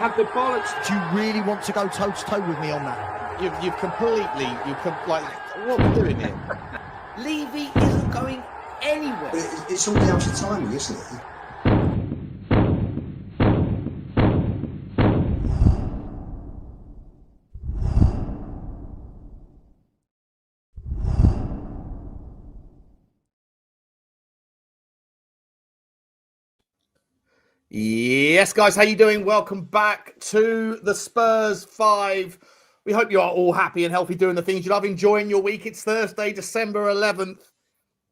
have the bollocks. Do you really want to go toe-to-toe with me on that? You've completely, like, what are we doing here? Levy isn't going anywhere. It's all down to timing, isn't it? Yes, guys, how you doing? Welcome back to the Spurs Five. We hope you are all happy and healthy doing the things you love, enjoying your week. It's Thursday, December 11th.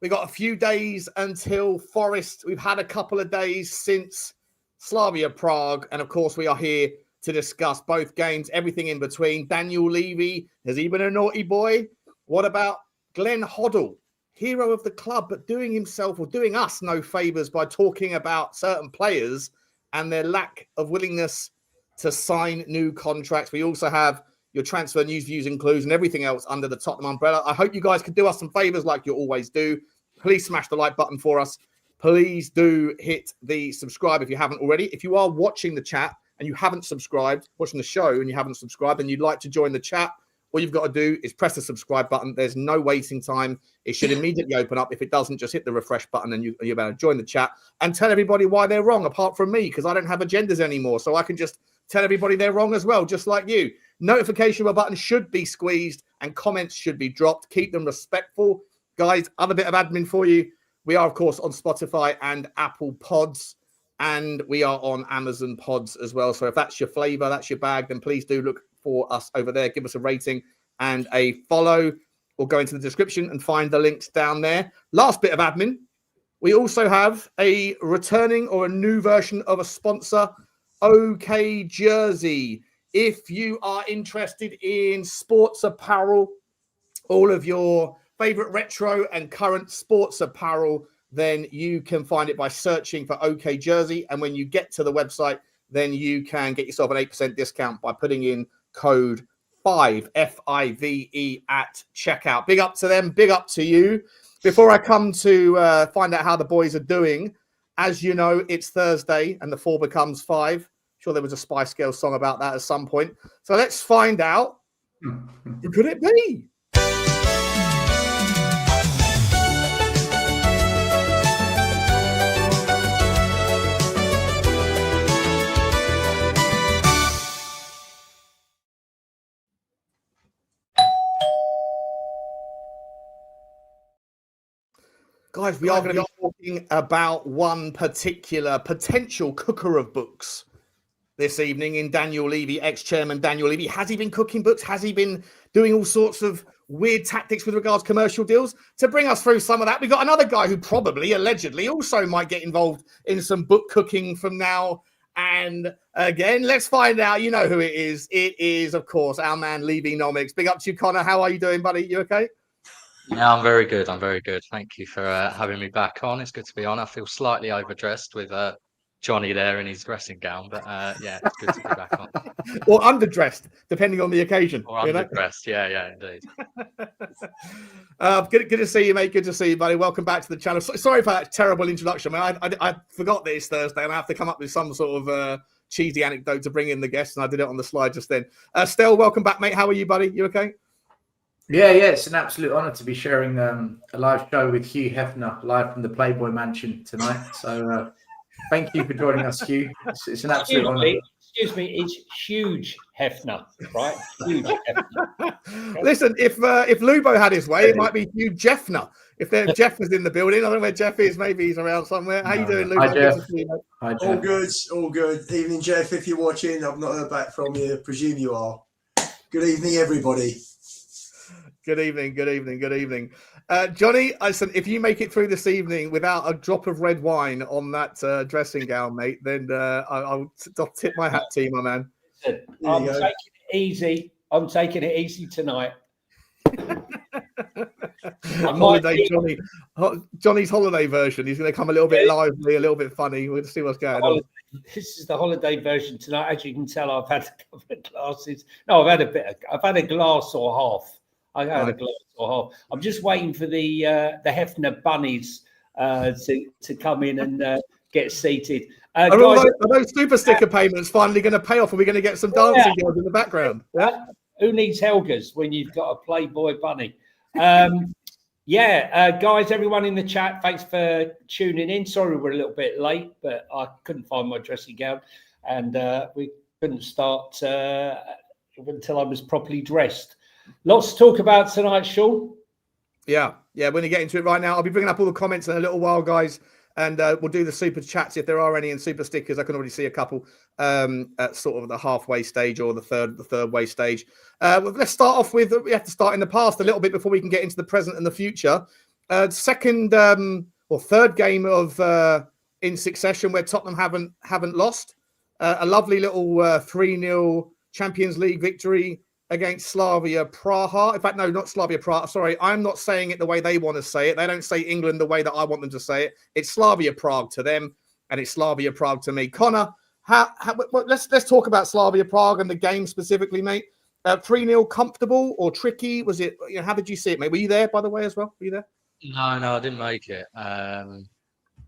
We got a few days until Forest. We've had a couple of days since Slavia Prague. And of course, we are here to discuss both games, everything in between. Daniel Levy, has he been a naughty boy? What about Glenn Hoddle? Hero of the club, but doing himself or doing us no favors by talking about certain players and their lack of willingness to sign new contracts. We also have your transfer news, views, and clues, and everything else under the Tottenham umbrella. I hope you guys could do us some favors like you always do. Please smash the like button for us. Please do hit the subscribe if you haven't already. If you are watching the chat and you haven't subscribed, watching the show and you haven't subscribed and you'd like to join the chat, all you've got to do is press the subscribe button. There's no waiting time. It should immediately open up. If it doesn't, just hit the refresh button and you're about to join the chat and tell everybody why they're wrong, apart from me, because I don't have agendas anymore. So I can just tell everybody they're wrong as well, just like you. Notification button should be squeezed and comments should be dropped. Keep them respectful. Guys, other bit of admin for you. We are, of course, on Spotify and Apple Pods, and we are on Amazon Pods as well. So if that's your flavor, that's your bag, then please do look for us over there. Give us a rating and a follow, or go into the description and find the links down there. Last bit of admin. We also have a returning or a new version of a sponsor, OK Jersey. If you are interested in sports apparel, all of your favorite retro and current sports apparel, then you can find it by searching for OK Jersey. And when you get to the website, then you can get yourself an 8% discount by putting in code 5, F-I-V-E, at checkout. Big up to them. Big up to you. Before I come to find out how the boys are doing, as you know, it's Thursday and the 4 becomes 5. Sure, there was a Spice Girls song about that at some point. So let's find out. Who could it be? Guys, we are going to be talking about one particular potential cooker of books this evening in Daniel Levy, ex-chairman Daniel Levy. Has he been cooking books? Has he been doing all sorts of weird tactics with regards to commercial deals? To bring us through some of that, we've got another guy who probably, allegedly, also might get involved in some book cooking from now and again. Let's find out. You know who it is. It is, of course, our man Levy-nomics. Big up to you, Connor. How are you doing, buddy? You okay? Yeah, I'm very good. I'm very good. Thank you for having me back on. It's good to be on. I feel slightly overdressed with Johnny there in his dressing gown, but yeah, it's good to be back on. Or underdressed, depending on the occasion. Or underdressed, yeah, indeed. Good to see you, mate. Good to see you, buddy. Welcome back to the channel. Sorry for that terrible introduction, man. I forgot that it's Thursday, and I have to come up with some sort of cheesy anecdote to bring in the guests, and I did it on the slide just then. Stel, welcome back, mate. How are you, buddy? You okay? Yeah, it's an absolute honour to be sharing a live show with Hugh Hefner, live from the Playboy Mansion tonight. So thank you for joining us, Hugh. It's an absolute honour. Excuse me, it's huge Hefner, right? Huge Hefner. Listen, if Lubo had his way, it might be Hugh Jeffner. If Jeff was in the building, I don't know where Jeff is. Maybe he's around somewhere. How you doing, Lubo? Hi, Jeff. Hi, Jeff. All good. Evening, Jeff. If you're watching, I've not heard back from you. Presume you are. Good evening, everybody. Good evening. Johnny, listen, if you make it through this evening without a drop of red wine on that dressing gown, mate, then I'll tip my hat to you, my man. I'm taking it easy tonight. Johnny's holiday version. He's going to come a little bit lively, a little bit funny. We'll see what's going on. This is the holiday version tonight. As you can tell, I've had a couple of glasses. No, I've had a glass or half. I had a glass or half. I'm just waiting for the Hefner bunnies to come in and get seated. Are those super sticker payments finally going to pay off? Are we going to get some dancing girls in the background? Yeah. Who needs Helgas when you've got a Playboy bunny? Guys, everyone in the chat, thanks for tuning in. Sorry we're a little bit late, but I couldn't find my dressing gown, and we couldn't start until I was properly dressed. Lots to talk about tonight, Sean. Yeah, we're going to get into it right now. I'll be bringing up all the comments in a little while, guys, and we'll do the super chats if there are any, and super stickers. I can already see a couple at sort of the halfway stage or the third way stage. Let's start off with, we have to start in the past a little bit before we can get into the present and the future. Second or third game of in succession where Tottenham haven't lost. A lovely little 3-0 Champions League victory against Slavia Prague. In fact, no, not Slavia Prague. Sorry, I'm not saying it the way they want to say it. They don't say England the way that I want them to say it. It's Slavia Prague to them, and it's Slavia Prague to me. Connor, let's talk about Slavia Prague and the game specifically, mate. 3-0 comfortable or tricky? Was it? How did you see it, mate? Were you there, by the way, as well? Were you there? No, I didn't make it.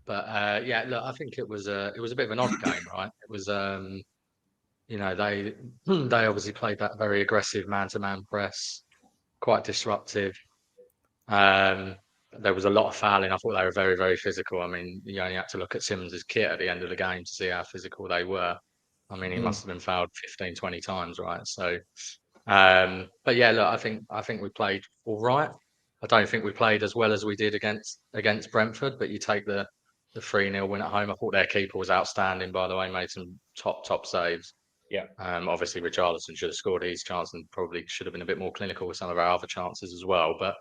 Look, I think it was a bit of an odd game, right? It was they obviously played that very aggressive man-to-man press, quite disruptive. There was a lot of fouling. I thought they were very, very physical. I mean, you only had to look at Simmons' kit at the end of the game to see how physical they were. I mean, he must have been fouled 15, 20 times, right? So, look, I think we played all right. I don't think we played as well as we did against Brentford, but you take the 3-0 win at home. I thought their keeper was outstanding, by the way, made some top saves. Yeah. Obviously, Richarlison should have scored his chance and probably should have been a bit more clinical with some of our other chances as well. But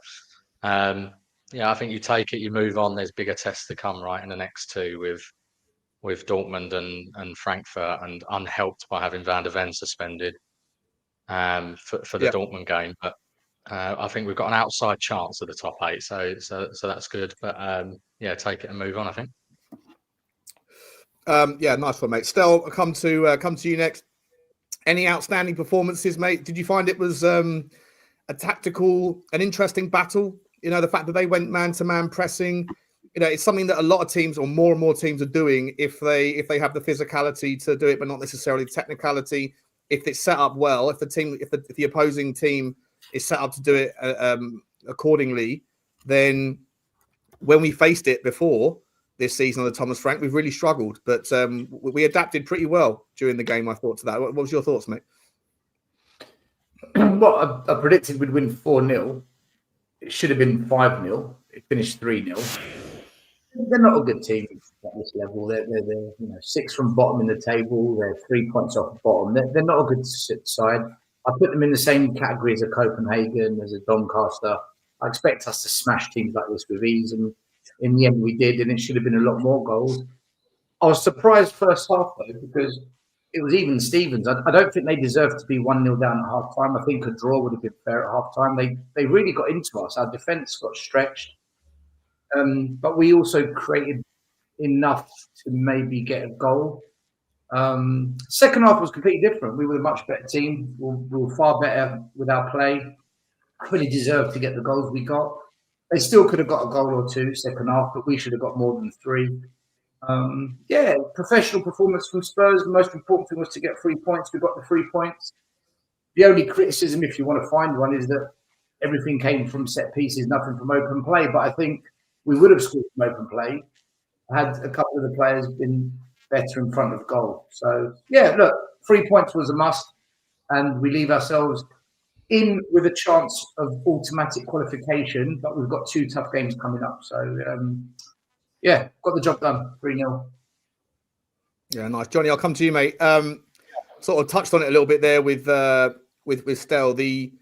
I think you take it, you move on. There's bigger tests to come, right, in the next two with Dortmund and Frankfurt, and unhelped by having Van de Ven suspended for the Dortmund game. But I think we've got an outside chance of the top 8, so that's good. But take it and move on, I think. Nice one, mate. Stel, I'll come to you next. Any outstanding performances, mate? Did you find it was an interesting battle? The fact that they went man-to-man pressing, it's something that a lot of teams, or more and more teams, are doing if they have the physicality to do it, but not necessarily the technicality. If it's set up well, if the opposing team is set up to do it accordingly, then when we faced it before this season on the Thomas Frank, we've really struggled, but we adapted pretty well during the game, I thought, to that. What was your thoughts, mate? Well, I predicted we'd win 4-0. It should have been 5-0. It finished 3-0. They're not a good team at this level. They're 6 from bottom in the table. They're 3 points off the bottom. They're not a good side. I put them in the same category as a Copenhagen, as a Doncaster. I expect us to smash teams like this with ease, and in the end we did, and it should have been a lot more goals. I was surprised first half, though, because it was even Stevens. I don't think they deserved to be 1-0 down at half time. I think a draw would have been fair at half time. They really got into us. Our defence got stretched. But we also created enough to maybe get a goal. Second half was completely different. We were a much better team. We were far better with our play. Fully deserved to get the goals we got. They still could have got a goal or two second half, but we should have got more than 3. Professional performance from Spurs. The most important thing was to get 3 points. We got the 3 points. The only criticism, if you want to find one, is that everything came from set pieces, nothing from open play. But I think we would have scored from open play had a couple of the players been better in front of goal. So, 3 points was a must, and we leave ourselves in with a chance of automatic qualification, but we've got 2 tough games coming up. So, got the job done, 3-0. Yeah, nice. Johnny, I'll come to you, mate. Sort of touched on it a little bit there with Stel. The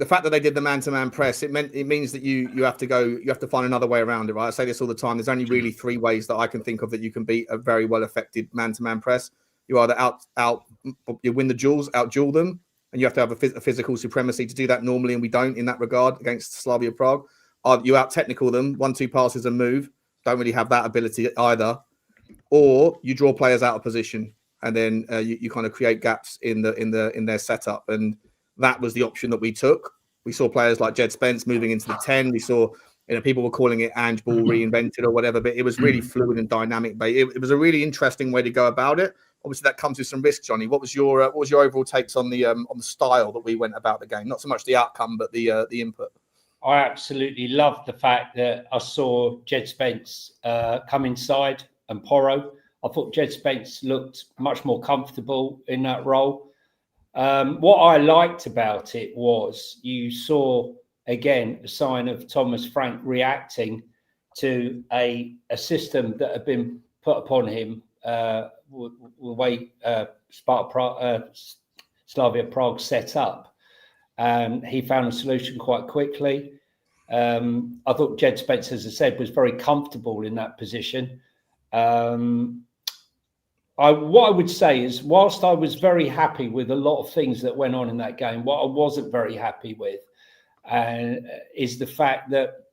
fact that they did the man-to-man press, it means that you have to find another way around it, right? I say this all the time. There's only really 3 ways that I can think of that you can beat a very well affected man-to-man press. You either you win the duels, out-duel them, and you have to have a physical supremacy to do that normally, and we don't in that regard against Slavia Prague. You out-technical them, 1-2 passes and move. Don't really have that ability either. Or you draw players out of position, and then you kind of create gaps in their setup, and that was the option that we took. We saw players like Jed Spence moving into the 10. We saw You know, people were calling it Ange Ball reinvented or whatever, but it was really fluid and dynamic. But it was a really interesting way to go about it. Obviously, that comes with some risk, Johnny. What was your overall takes on the style that we went about the game? Not so much the outcome, but the input. I absolutely loved the fact that I saw Jed Spence come inside and Porro. I thought Jed Spence looked much more comfortable in that role. What I liked about it was you saw, again, a sign of Thomas Frank reacting to a system that had been put upon him the way Slavia Prague set up. He found a solution quite quickly. I thought Jed Spence, as I said, was very comfortable in that position. What I would say is, whilst I was very happy with a lot of things that went on in that game, what I wasn't very happy with is the fact that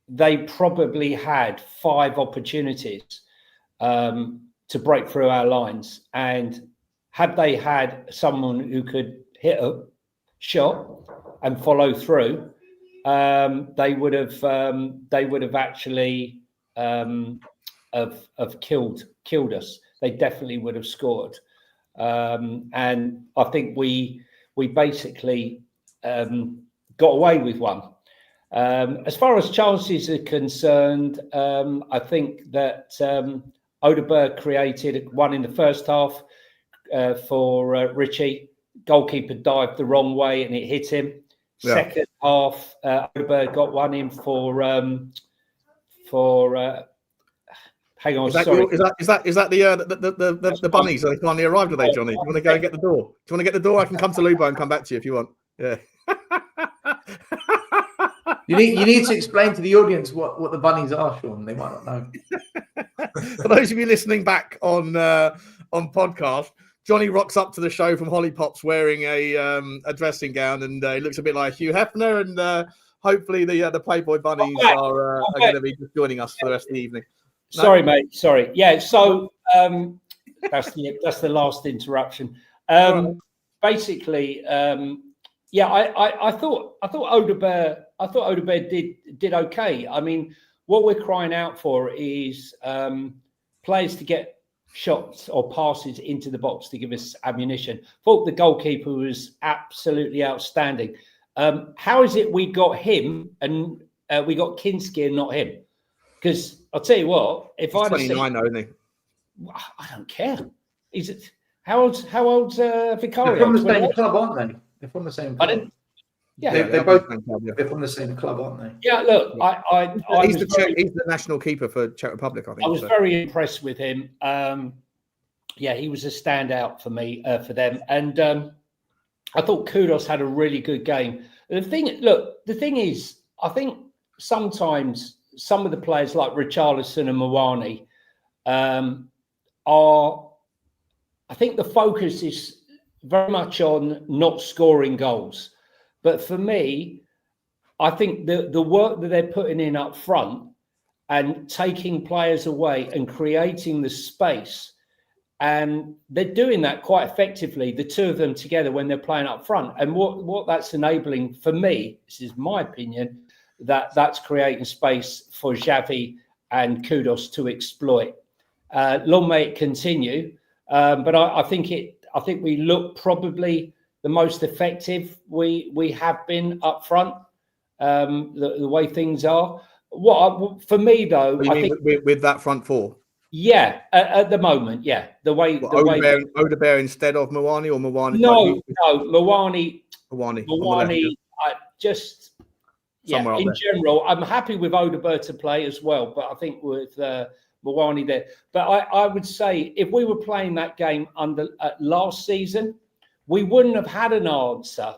they probably had 5 opportunities to break through our lines. And had they had someone who could hit a shot and follow through, they would have actually have killed us. They definitely would have scored. And I think we basically got away with one. As far as chances are concerned, I think that Odeberg created one in the first half for Richie. Goalkeeper dived the wrong way and it hit him. Yeah. Second half, Odeberg got one in for hang on, sorry. Is that the bunnies that finally arrived? Are they, Johnny? Do you want to go and get the door? Do you want to get the door? I can come to Lubo and come back to you if you want. Yeah. You need to explain to the audience what the bunnies are, Sean. They might not know. For those of you listening back on podcast, Johnny rocks up to the show from Holly Pops wearing a dressing gown, and he looks a bit like Hugh Hefner. And hopefully the Playboy bunnies are going to be just joining us for the rest of the evening. No? Sorry, mate. Sorry. Yeah. So that's the last interruption. Basically, yeah. I thought Odeberg did okay. I mean, what we're crying out for is players to get shots or passes into the box to give us ammunition. Thought the goalkeeper was absolutely outstanding. How is it we got him and we got Kinski and not him? Because I'll tell you what, if I 29, isn't he? I don't care. Is it how old's Vicario? They're from the same club, aren't they? They're from the same club. Yeah, they're from the same club, aren't they? Yeah, look, he's the national keeper for Czech Republic, I think. I was very impressed with him. Yeah, he was a standout for me, for them. And I thought Kudos had a really good game. The thing is, I think sometimes some of the players like Richarlison and Mawani I think the focus is very much on not scoring goals. But for me, I think the work that they're putting in up front and taking players away and creating the space, and they're doing that quite effectively, the two of them together when they're playing up front. And what that's enabling for me, this is my opinion, that's creating space for Xavi and Kudos to exploit. Long may it continue, but I think we look probably the most effective we have been up front, the way things are. For me though, I think with that front four. Yeah, at the moment, yeah. Odeberg instead of Mawani or Mawani? No, Mawani. I just in general, I'm happy with Odeberg to play as well, but I think with Mawani there. But I would say if we were playing that game last season, we wouldn't have had an answer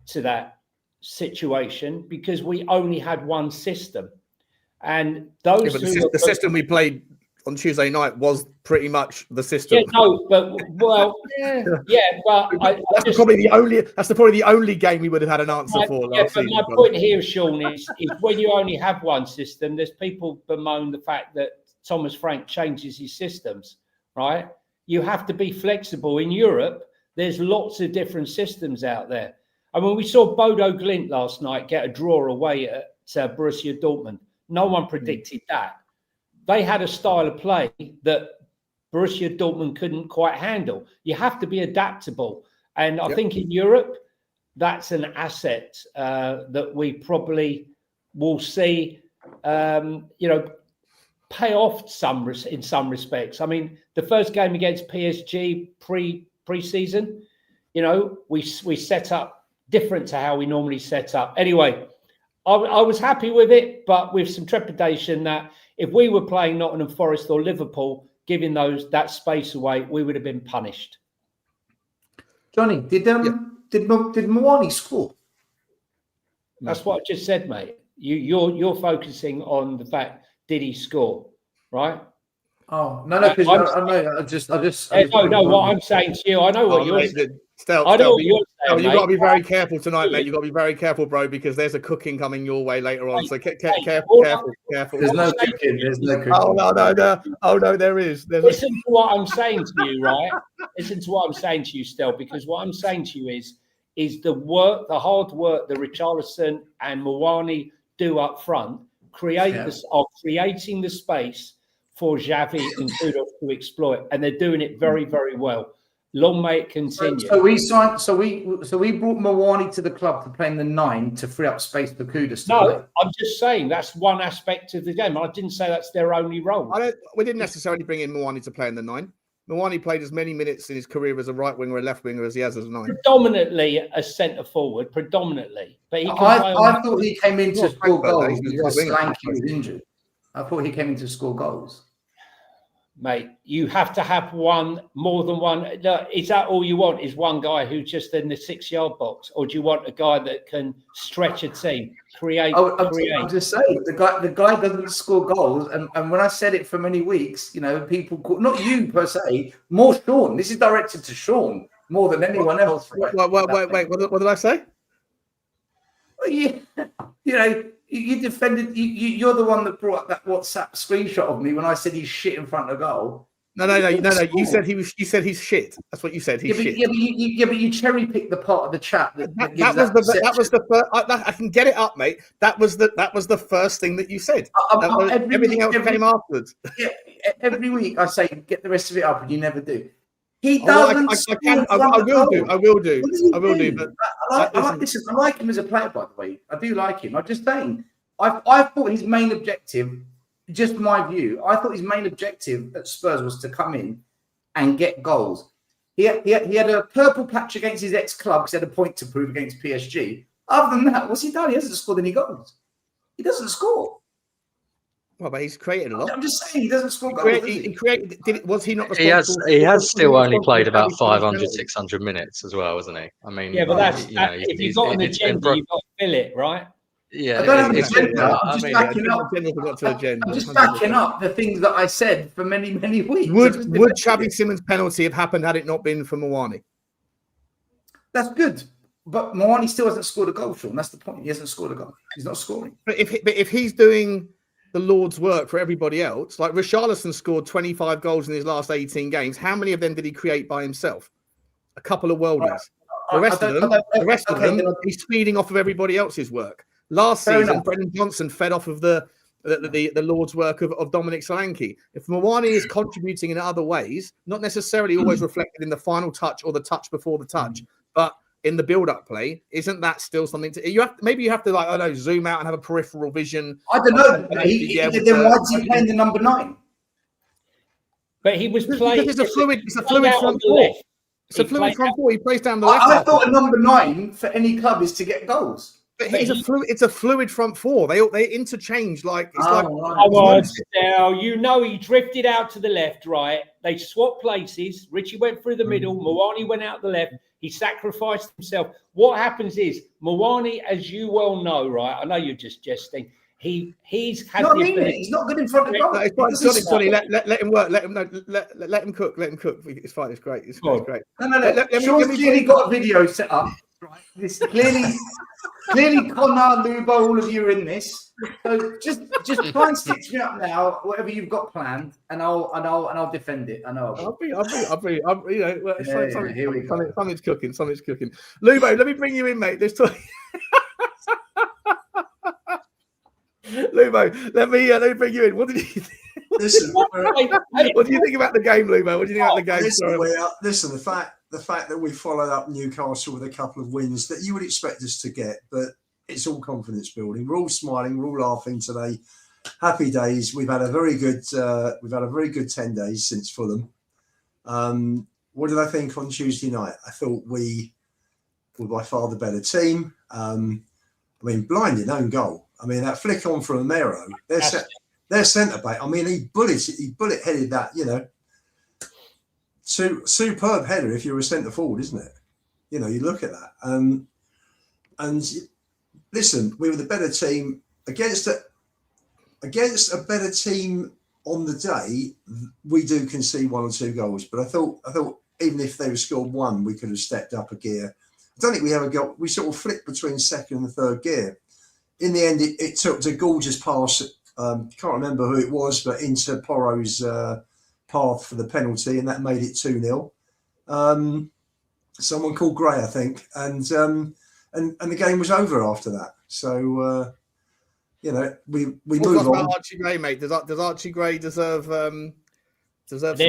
to that situation because we only had one system. And those the system we played on Tuesday night was pretty much the system. Yeah, no, but but that's probably the only game we would have had an answer for last season. My point here, Sean, is when you only have one system, there's people bemoan the fact that Thomas Frank changes his systems, right? You have to be flexible. In Europe, there's lots of different systems out there. I mean, we saw Bodo Glimt last night get a draw away at Borussia Dortmund. No one predicted that. They had a style of play that Borussia Dortmund couldn't quite handle. You have to be adaptable. And I think in Europe, that's an asset that we probably will see, pay off in some respects. I mean, the first game against PSG pre-season, we set up different to how we normally set up. Anyway, I was happy with it, but with some trepidation that if we were playing Nottingham Forest or Liverpool, giving that space away, we would have been punished. Johnny, did Mwani score? That's what I just said, mate. You're focusing on the fact, did he score, right? Oh no, because I just. No. What I'm saying to you, I know what you're saying. I know what you're saying. You've got to be very careful tonight, mate. You've got to be very careful, bro, because there's a cooking coming your way later on. So careful. There's no cooking. There's no cooking. Oh no. Oh no, there is. Listen to what I'm saying to you, right? Listen to what I'm saying to you, Stel, because what I'm saying to you is the hard work that Richarlison and Mwani do up front, creating the space for Xavi and Kudos to exploit, and they're doing it very, very well. Long may it continue. So we brought Mwani to the club to play in the 9 to free up space for Kudos. No, I'm just saying that's one aspect of the game. I didn't say that's their only role. We didn't necessarily bring in Mwani to play in the 9. Mwani played as many minutes in his career as a right winger or left winger as he has as a 9. Predominantly a centre forward, predominantly. But I thought he came in to score goals because Solanke was injured. I thought he came in to score goals. Mate, you have to have more than one. Is that all you want? Is one guy who's just in the 6-yard box, or do you want a guy that can stretch a team, create? I'm just saying the guy doesn't score goals, and when I said it for many weeks, people call, not you per se, more Sean. This is directed to Sean more than anyone else. Wait. What did I say? Well, you defended. You're the one that brought up that WhatsApp screenshot of me when I said he's shit in front of goal. No. You said You said he's shit. That's what you said. He's shit. But you cherry picked the part of the chat that was the first. I can get it up, mate. That was the first thing that you said. Everything else came afterwards. Yeah, every week I say get the rest of it up, and you never do. He doesn't. I will do. But I like him as a player, by the way. I do like him. I'm just saying. I thought his main objective, just my view, I thought his main objective at Spurs was to come in and get goals. He had a purple patch against his ex-club because he had a point to prove against PSG. Other than that, what's he done? He hasn't scored any goals. He doesn't score. Well, but he's created a lot. I'm just saying he doesn't score goals. Was he not? He has still only played about 500, 600 minutes as well, hasn't he? I mean, yeah, but that's if you've got an agenda, you've got to fill it, right? Yeah, I don't have an agenda. I'm just backing up the things that I said for many, many weeks. Would Xavi Simons' penalty have happened had it not been for Mwani? That's good. But Mwani still hasn't scored a goal, Sean. That's the point. He hasn't scored a goal. He's not scoring. But if he's doing the Lord's work for everybody else, like Richarlison scored 25 goals in his last 18 games. How many of them did he create by himself? A couple of worldies. The rest of them, he's feeding off of everybody else's work. Last season, Brendan Johnson fed off of the Lord's work of Dominic Solanke. If Mwani is contributing in other ways, not necessarily always reflected in the final touch or the touch before the touch, but in the build-up play, isn't that still something to you have? Maybe you have to zoom out and have a peripheral vision. I don't know. Then why is he playing the number 9? But he was playing. It's a fluid front four. It's a fluid front four. He plays down the left. I thought a number 9 for any club is to get goals. But it's a fluid front four. They interchange like it's come on, Stel. He drifted out to the left, right? They swapped places. Richie went through the middle. Mwani went out the left. He sacrificed himself. What happens is Mwani, as you well know, right? I know you're just jesting. He's had the ability. He's not good in front of goal. Johnny, let him work. Let him cook. Let him cook. It's fine. It's great. It's great. No. Sean's clearly got a video set up. Right. This clearly Connor, Lubo, all of you are in this. So just try and stitch me up now, whatever you've got planned, and I'll defend it. I know. I'll be. Here we go. Something's cooking. Lubo, let me bring you in, mate. Let's talk. Lubo, let me bring you in. What did you think? Listen, What do you think about the game, Lubo? What do you think about the game? listen, the fact that we followed up Newcastle with a couple of wins that you would expect us to get, but it's all confidence building. We're all smiling, we're all laughing today. Happy days. We've had a very good 10 days since Fulham. What did I think on Tuesday night? I thought we were by far the better team. Blinding own goal. That flick on from Romero, their centre back. He bullet headed that. Superb header if you're a centre forward, isn't it? You look at that. And listen, we were the better team against a better team on the day. We do concede 1 or 2 goals, but I thought even if they were scored 1, we could have stepped up a gear. I don't think we ever got. We sort of flipped between second and third gear. In the end, it took a gorgeous pass. Can't remember who it was, but into Porro's path for the penalty, and that made it 2-0. Someone called Gray, I think, and the game was over after that. So we move on. About Archie Gray, mate? Does Archie Gray deserve some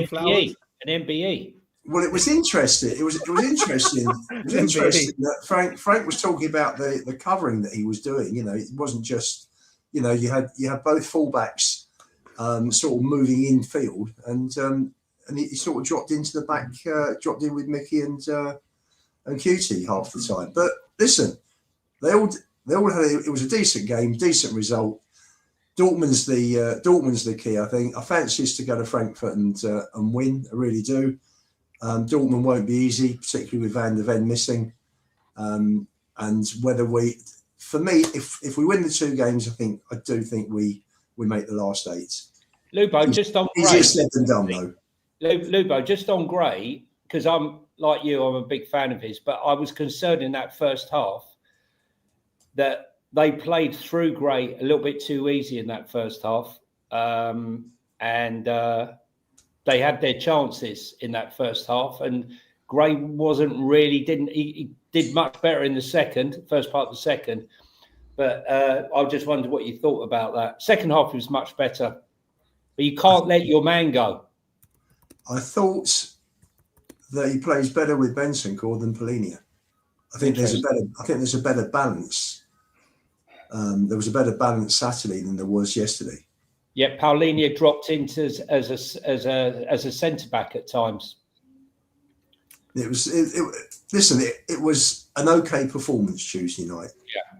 flowers? An MBE. Well, it was interesting. It was interesting. It was interesting that Frank was talking about the covering that he was doing. It wasn't just you had both fullbacks sort of moving in field, and he sort of dropped into the back, dropped in with Micky and Cutie half the time. But listen, they all had it was a decent game, decent result. Dortmund's the key. I think I fancy us to go to Frankfurt and win. I really do. Dortmund won't be easy, particularly with Van de Ven missing. And whether for me, if we win the 2 games, I do think we make the last 8. Lubo, just on Gray. Easier said than done, though. Lubo, just on Gray, because I'm like you, I'm a big fan of his, but I was concerned in that first half that they played through Gray a little bit too easy in that first half. They had their chances in that first half, and Gray he did much better in the first part of the second. But I just wondered what you thought about that. Second half was much better, but you can't let your man go. I thought that he plays better with Bentancur than Palhinha. I think there's a better balance. There was a better balance Saturday than there was yesterday. Yeah, Palhinha dropped into as a centre back at times. It was an okay performance Tuesday night. Yeah,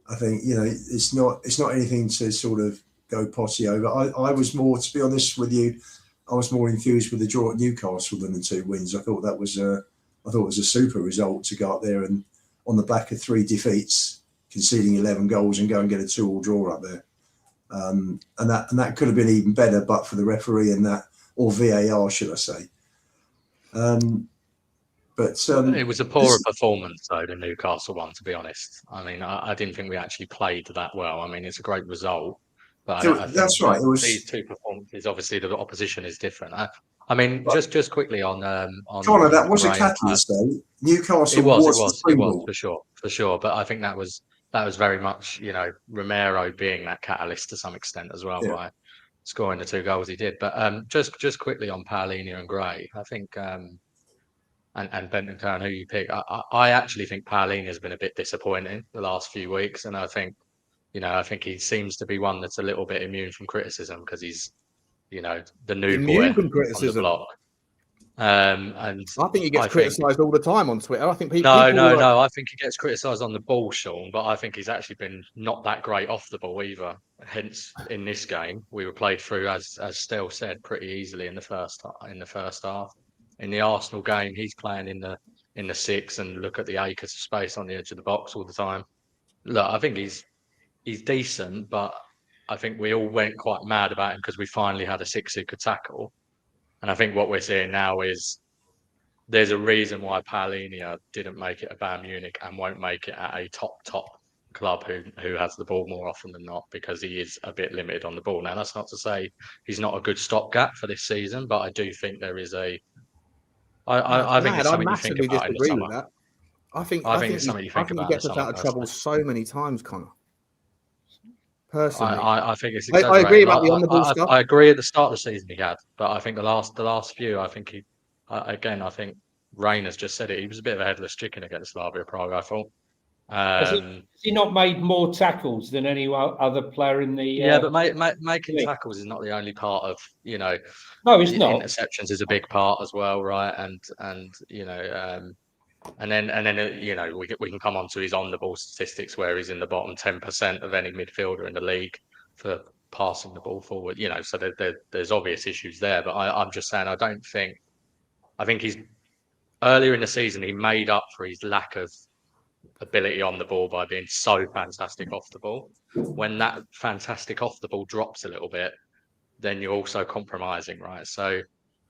I think it's not anything to sort of go potty over. I was more, to be honest with you, I was more enthused with the draw at Newcastle than the 2 wins. I thought that was a super result to go up there and on the back of 3 defeats, conceding 11 goals and go and get a 2-2 draw up there. And that could have been even better, but for the referee and that, or VAR, should I say? It was a poorer performance though, the Newcastle one. To be honest, I didn't think we actually played that well. It's a great result, but that's right. It was these 2 performances. Obviously, the opposition is different. Just quickly on Connor, that was a catalyst though. Newcastle it was for sure. But I think that was very much, Romero being that catalyst to some extent as well by scoring the 2 goals he did. But just quickly on Palhinha and Gray, I think, and Bentancur and who you pick, I actually think Palhinha has been a bit disappointing the last few weeks, and I think he seems to be one that's a little bit immune from criticism because he's, the new boy from criticism on the block. And I think he gets criticised all the time on Twitter. I think No. I think he gets criticised on the ball, Sean, but I think he's actually been not that great off the ball either. Hence, in this game, we were played through, as Stell said, pretty easily in the first half. In the Arsenal game, he's playing in the 6 and look at the acres of space on the edge of the box all the time. Look, I think he's decent, but I think we all went quite mad about him because we finally had a 6 who could tackle. And I think what we're seeing now is there's a reason why Palhinha didn't make it at Bayern Munich and won't make it at a top club who has the ball more often than not, because he is a bit limited on the ball. Now, that's not to say he's not a good stopgap for this season, but I do think there is I think it's something you think about in the summer. I think it's something you think about. He gets us out of trouble so many times, Connor. personally. I think it's I exaggerated. agree about the on-the-ball stuff. I agree at the start of the season he had, but I think the last few, I think I think Rain has just said it. He was a bit of a headless chicken against Slavia Prague, I thought. Has he not made more tackles than any other player in the? Yeah, but making tackles is not the only part of, you know. No, it's not. Interceptions is a big part as well, right? And you know, and then you know, we can come on to his on the ball statistics where he's in the bottom 10% of any midfielder in the league for passing the ball forward. You know, so there's obvious issues there. But I'm just saying, I think he's earlier in the season he made up for his lack of ability on the ball by being so fantastic off the ball. When that fantastic off the ball drops a little bit, then you're also compromising, right? So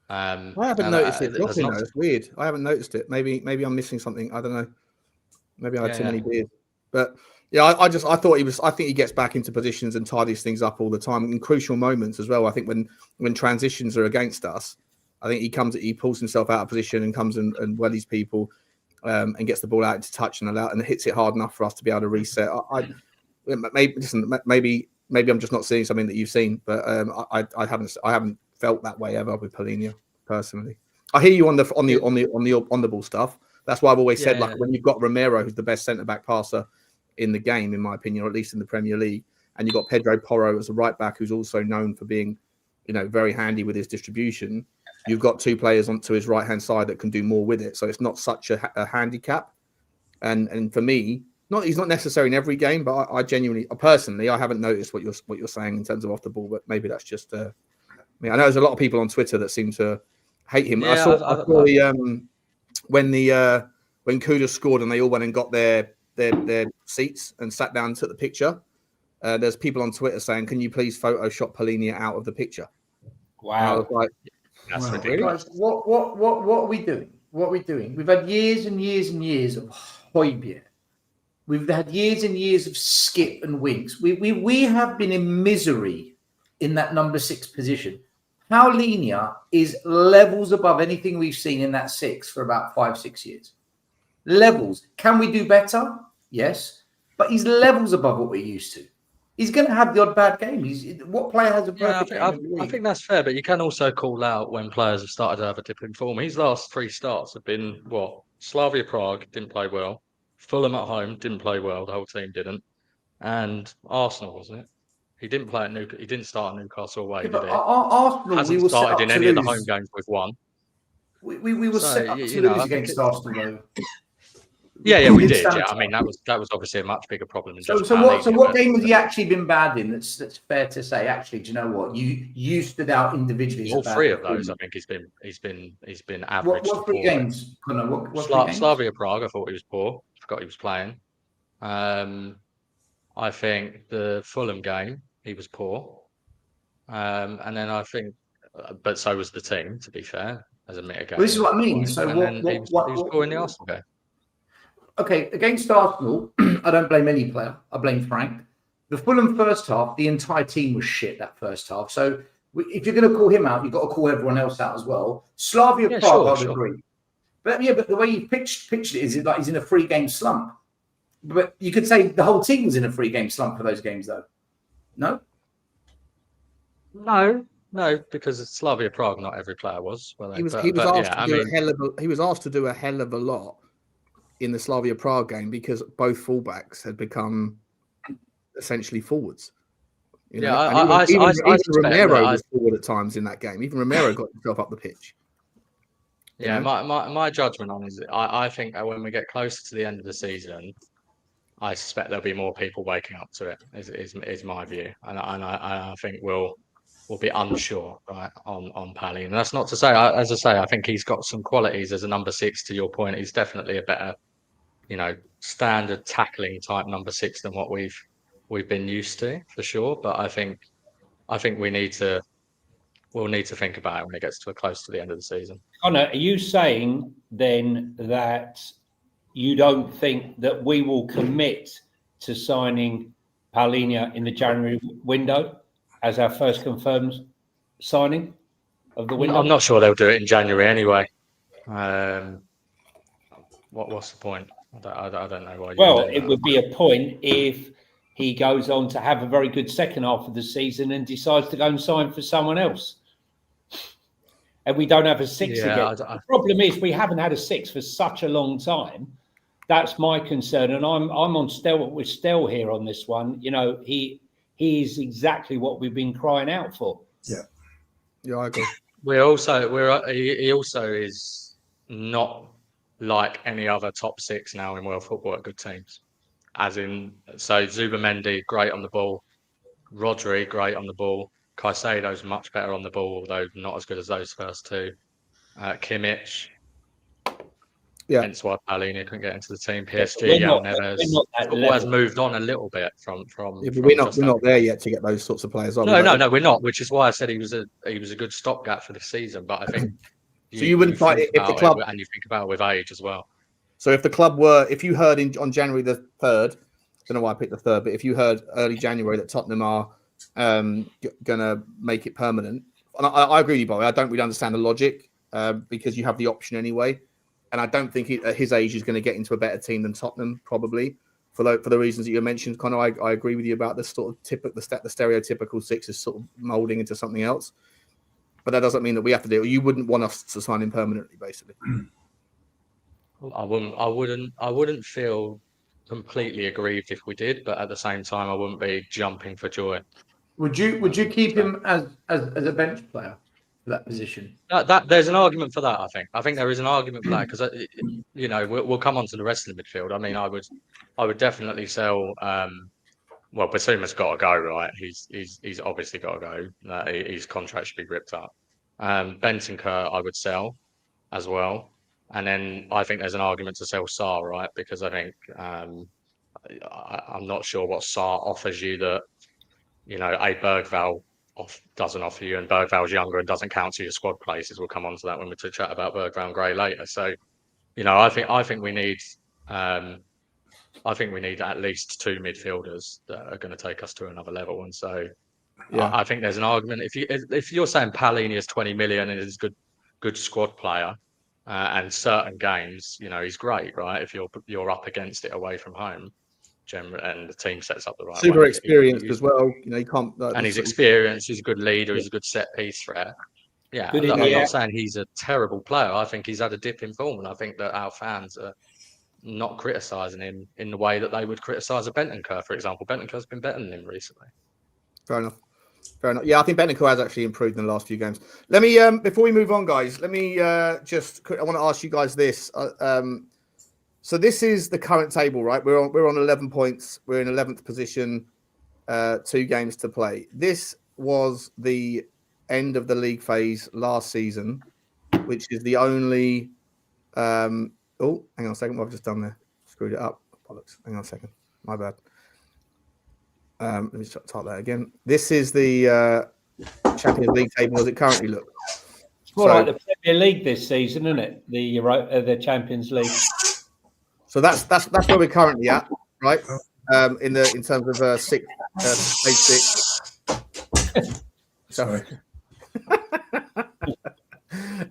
I haven't noticed it dropping though. It's weird. I haven't noticed it. Maybe I'm missing something. I don't know. Maybe I had too many beers. But yeah, I think he gets back into positions and tidies things up all the time in crucial moments as well. I think when transitions are against us, I think he pulls himself out of position and comes and wellies people and gets the ball out into touch and hits it hard enough for us to be able to reset. Maybe I'm just not seeing something that you've seen, but I haven't felt that way ever with Palhinha personally. I hear you on the ball stuff. That's why I've always said, like, when you've got Romero, who's the best centre back passer in the game, in my opinion, or at least in the Premier League, and you've got Pedro Porro as a right back, who's also known for being, you know, very handy with his distribution. You've got two players onto his right hand side that can do more with it, so it's not such a handicap. And for me, he's not necessary in every game, but I genuinely, personally, I haven't noticed what you're saying in terms of off the ball. But maybe that's just I know there's a lot of people on Twitter that seem to hate him. Yeah, I saw when Kuda scored and they all went and got their seats and sat down and took the picture. There's people on Twitter saying, "Can you please Photoshop Palhinha out of the picture?" Wow, I was like, that's ridiculous. What are we doing? What are we doing? We've had years and years and years of Højbjerg. We've had years and years of Skip and Winks. We have been in misery in that number 6 position. Palhinha is levels above anything we've seen in that 6 for about 5-6 years. Levels. Can we do better? Yes. But he's levels above what we're used to. He's going to have the odd bad game. What player has a perfect game? I think that's fair, but you can also call out when players have started to have a dip in form. His last 3 starts have been Slavia Prague didn't play well, Fulham at home didn't play well, the whole team didn't, and Arsenal, wasn't it? He didn't play at He didn't start at Newcastle away, did he? Arsenal, hasn't started in any of the home games we've won. We were set up to lose against Arsenal, though. Yeah, we did. Yeah, I mean that was obviously a much bigger problem than just. So what game has he actually been bad in? That's fair to say. Actually, do you know what you stood out individually? All 3 of those, I think he's been average. What 3 games? Slavia Prague, I thought he was poor. Forgot he was playing. I think the Fulham game he was poor, and then I think, but so was the team. To be fair, as a mitigation. Well, this is what I mean. So he was poor in the Arsenal game. Okay, against Arsenal, I don't blame any player. I blame Frank. The Fulham first half, the entire team was shit that first half. So if you're going to call him out, you've got to call everyone else out as well. Slavia Prague, I would agree. But the way you pitched it is like he's in a 3-game slump. But you could say the whole team was in a 3-game slump for those games, though. No? No, because it's Slavia Prague, not every player was. He was asked to do a hell of a lot in the Slavia Prague game because both fullbacks had become essentially forwards. Even Romero was forward at times in that game. Even Romero got himself up the pitch. Yeah, my judgment on is I think when we get closer to the end of the season, I suspect there'll be more people waking up to it. Is my view, and I think we'll be unsure, right, on Pally. And that's not to say, as I say, I think he's got some qualities as a number 6. To your point, he's definitely a better, standard tackling type number 6 than what we've been used to, for sure. But I think we'll need to think about it when it gets close to the end of the season. Connor, are you saying then that you don't think that we will commit to signing Palhinha in the January window as our first confirmed signing of the window? I'm not sure they'll do it in January anyway. What's the point? I don't know why. Well, it would be a point if he goes on to have a very good second half of the season and decides to go and sign for someone else. And we don't have a six again. The problem is we haven't had a six for such a long time. That's my concern. And I'm on with Stel here on this one. You know, he is exactly what we've been crying out for. Yeah, I agree. He also is not like any other top six now in world football at good teams. As in, so Zubamendi, great on the ball. Rodri, great on the ball. Caicedo's much better on the ball, although not as good as those first two. Kimmich. Yeah. Hence why Palhinha couldn't get into the team. PSG, Neves. Football has moved on a little bit from we're not there yet to get those sorts of players. No, we're not. Which is why I said he was a good stopgap for this season. But I think so you wouldn't fight if the club, and you think about it with age as well. So if the club were, if you heard on January the 3rd, I don't know why I picked the 3rd, but if you heard early January that Tottenham are going to make it permanent, and I agree with you, Bobby. I don't really understand the logic because you have the option anyway. And I don't think at his age he's going to get into a better team than Tottenham, probably for the reasons that you mentioned. Connor, I agree with you about the sort of the stereotypical six is sort of molding into something else. But that doesn't mean that we have to do it. You wouldn't want us to sign him permanently, basically. I wouldn't feel completely aggrieved if we did, but at the same time, I wouldn't be jumping for joy. Would you keep him as a bench player for that position? That there's an argument for that. I think there is an argument for that because we'll come on to the rest of the midfield. I mean, I would definitely sell. Well, Basuma's got to go, right? He's obviously got to go. His contract should be ripped up. Bentancur, I would sell as well. And then I think there's an argument to sell Sarr, right? Because I think I'm not sure what Sarr offers you that, a Bergvall doesn't offer you, and Bergvall's younger and doesn't count to your squad places. We'll come on to that when we chat about Bergvall and Gray later. So, I think we need at least two midfielders that are going to take us to another level. And so, I think there's an argument. If you're saying Palhinha is 20 million and is a good squad player. And certain games, he's great, right? If you're up against it away from home, and the team sets up the right super experienced as well. He can't. And he's experienced. He's a good leader. He's a good set piece threat. Yeah, I'm not saying he's a terrible player. I think he's had a dip in form, and I think that our fans are not criticising him in the way that they would criticise a Bentancur, for example. Bentancur's been better than him recently. Fair enough. Yeah, I think Bentancur has actually improved in the last few games. Let me, before we move on, guys, I want to ask you guys this. So this is the current table, right? We're on 11 points. We're in 11th position, 2 games to play. This was the end of the league phase last season, which is the only. Hang on a second. What I've just done there, screwed it up. Bollocks. Hang on a second. My bad. Let me type that again. This is the Champions League table as it currently looks. It's more like the Premier League this season, isn't it? The Champions League. So that's where we're currently at, right? In terms of six, stage 6. Sorry.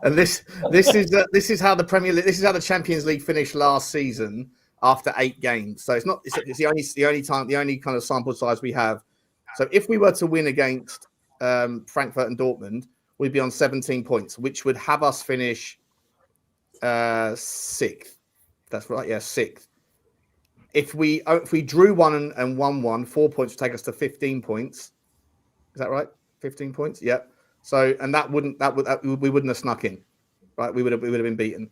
And this is how the Premier League, this is how the Champions League finished last season. After 8 games, so it's the only kind of sample size we have. So if we were to win against Frankfurt and Dortmund, we'd be on 17 points, which would have us finish 6th. That's right, yeah, 6th. If we drew one and won one, 4 points would take us to 15 points. Is that right? 15 points, yeah. So and we wouldn't have snuck in, right? We would have been beaten.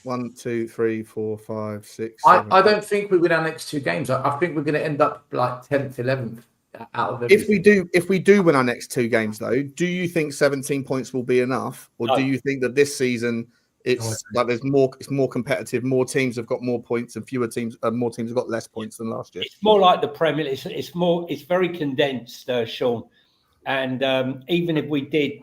1, 2, 3, 4, 5, 6. 7, I don't think we win our next 2 games. I think we're going to end up like 10th, 11th out of everything. If we do win our next 2 games, though, do you think 17 points will be enough, or do you think that this season it's more competitive, more teams have got more points, and more teams have got less points than last year? It's more like the Premier League. It's very condensed, Sean. And even if we did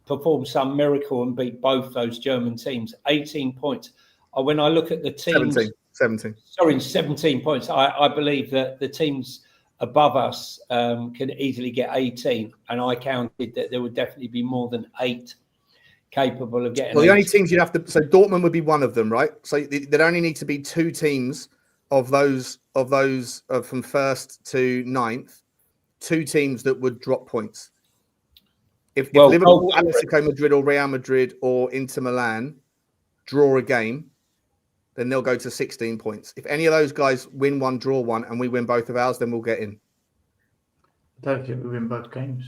perform some miracle and beat both those German teams, 18 points. When I look at the teams, 17 points. I believe that the teams above us can easily get 18, and I counted that there would definitely be more than 8 capable of getting. Well, the only teams you'd have to, so Dortmund would be one of them, right? So there'd only need to be 2 teams of those of those from 1st to 9th, 2 teams that would drop points. If Liverpool, Atletico Madrid or Real Madrid or Inter Milan draw a game, then they'll go to 16 points. If any of those guys win one, draw one, and we win both of ours, then we'll get in. I don't think we win both games.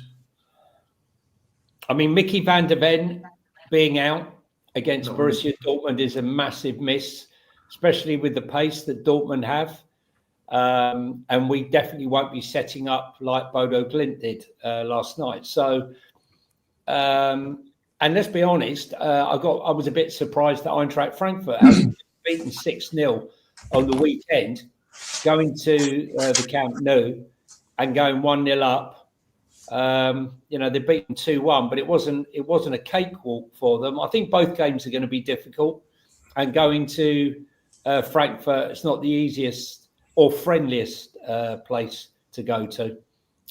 I mean, Micky Van de Ven being out against Borussia Dortmund is a massive miss, especially with the pace that Dortmund have. And we definitely won't be setting up like Bodo Glimt did last night. So, and let's be honest, I was a bit surprised that Eintracht Frankfurt having beaten 6-0 on the weekend, going to the Camp Nou and going 1-0 up. They're beaten 2-1, but it wasn't a cakewalk for them. I think both games are going to be difficult, and going to Frankfurt, it's not the easiest or friendliest place to go to.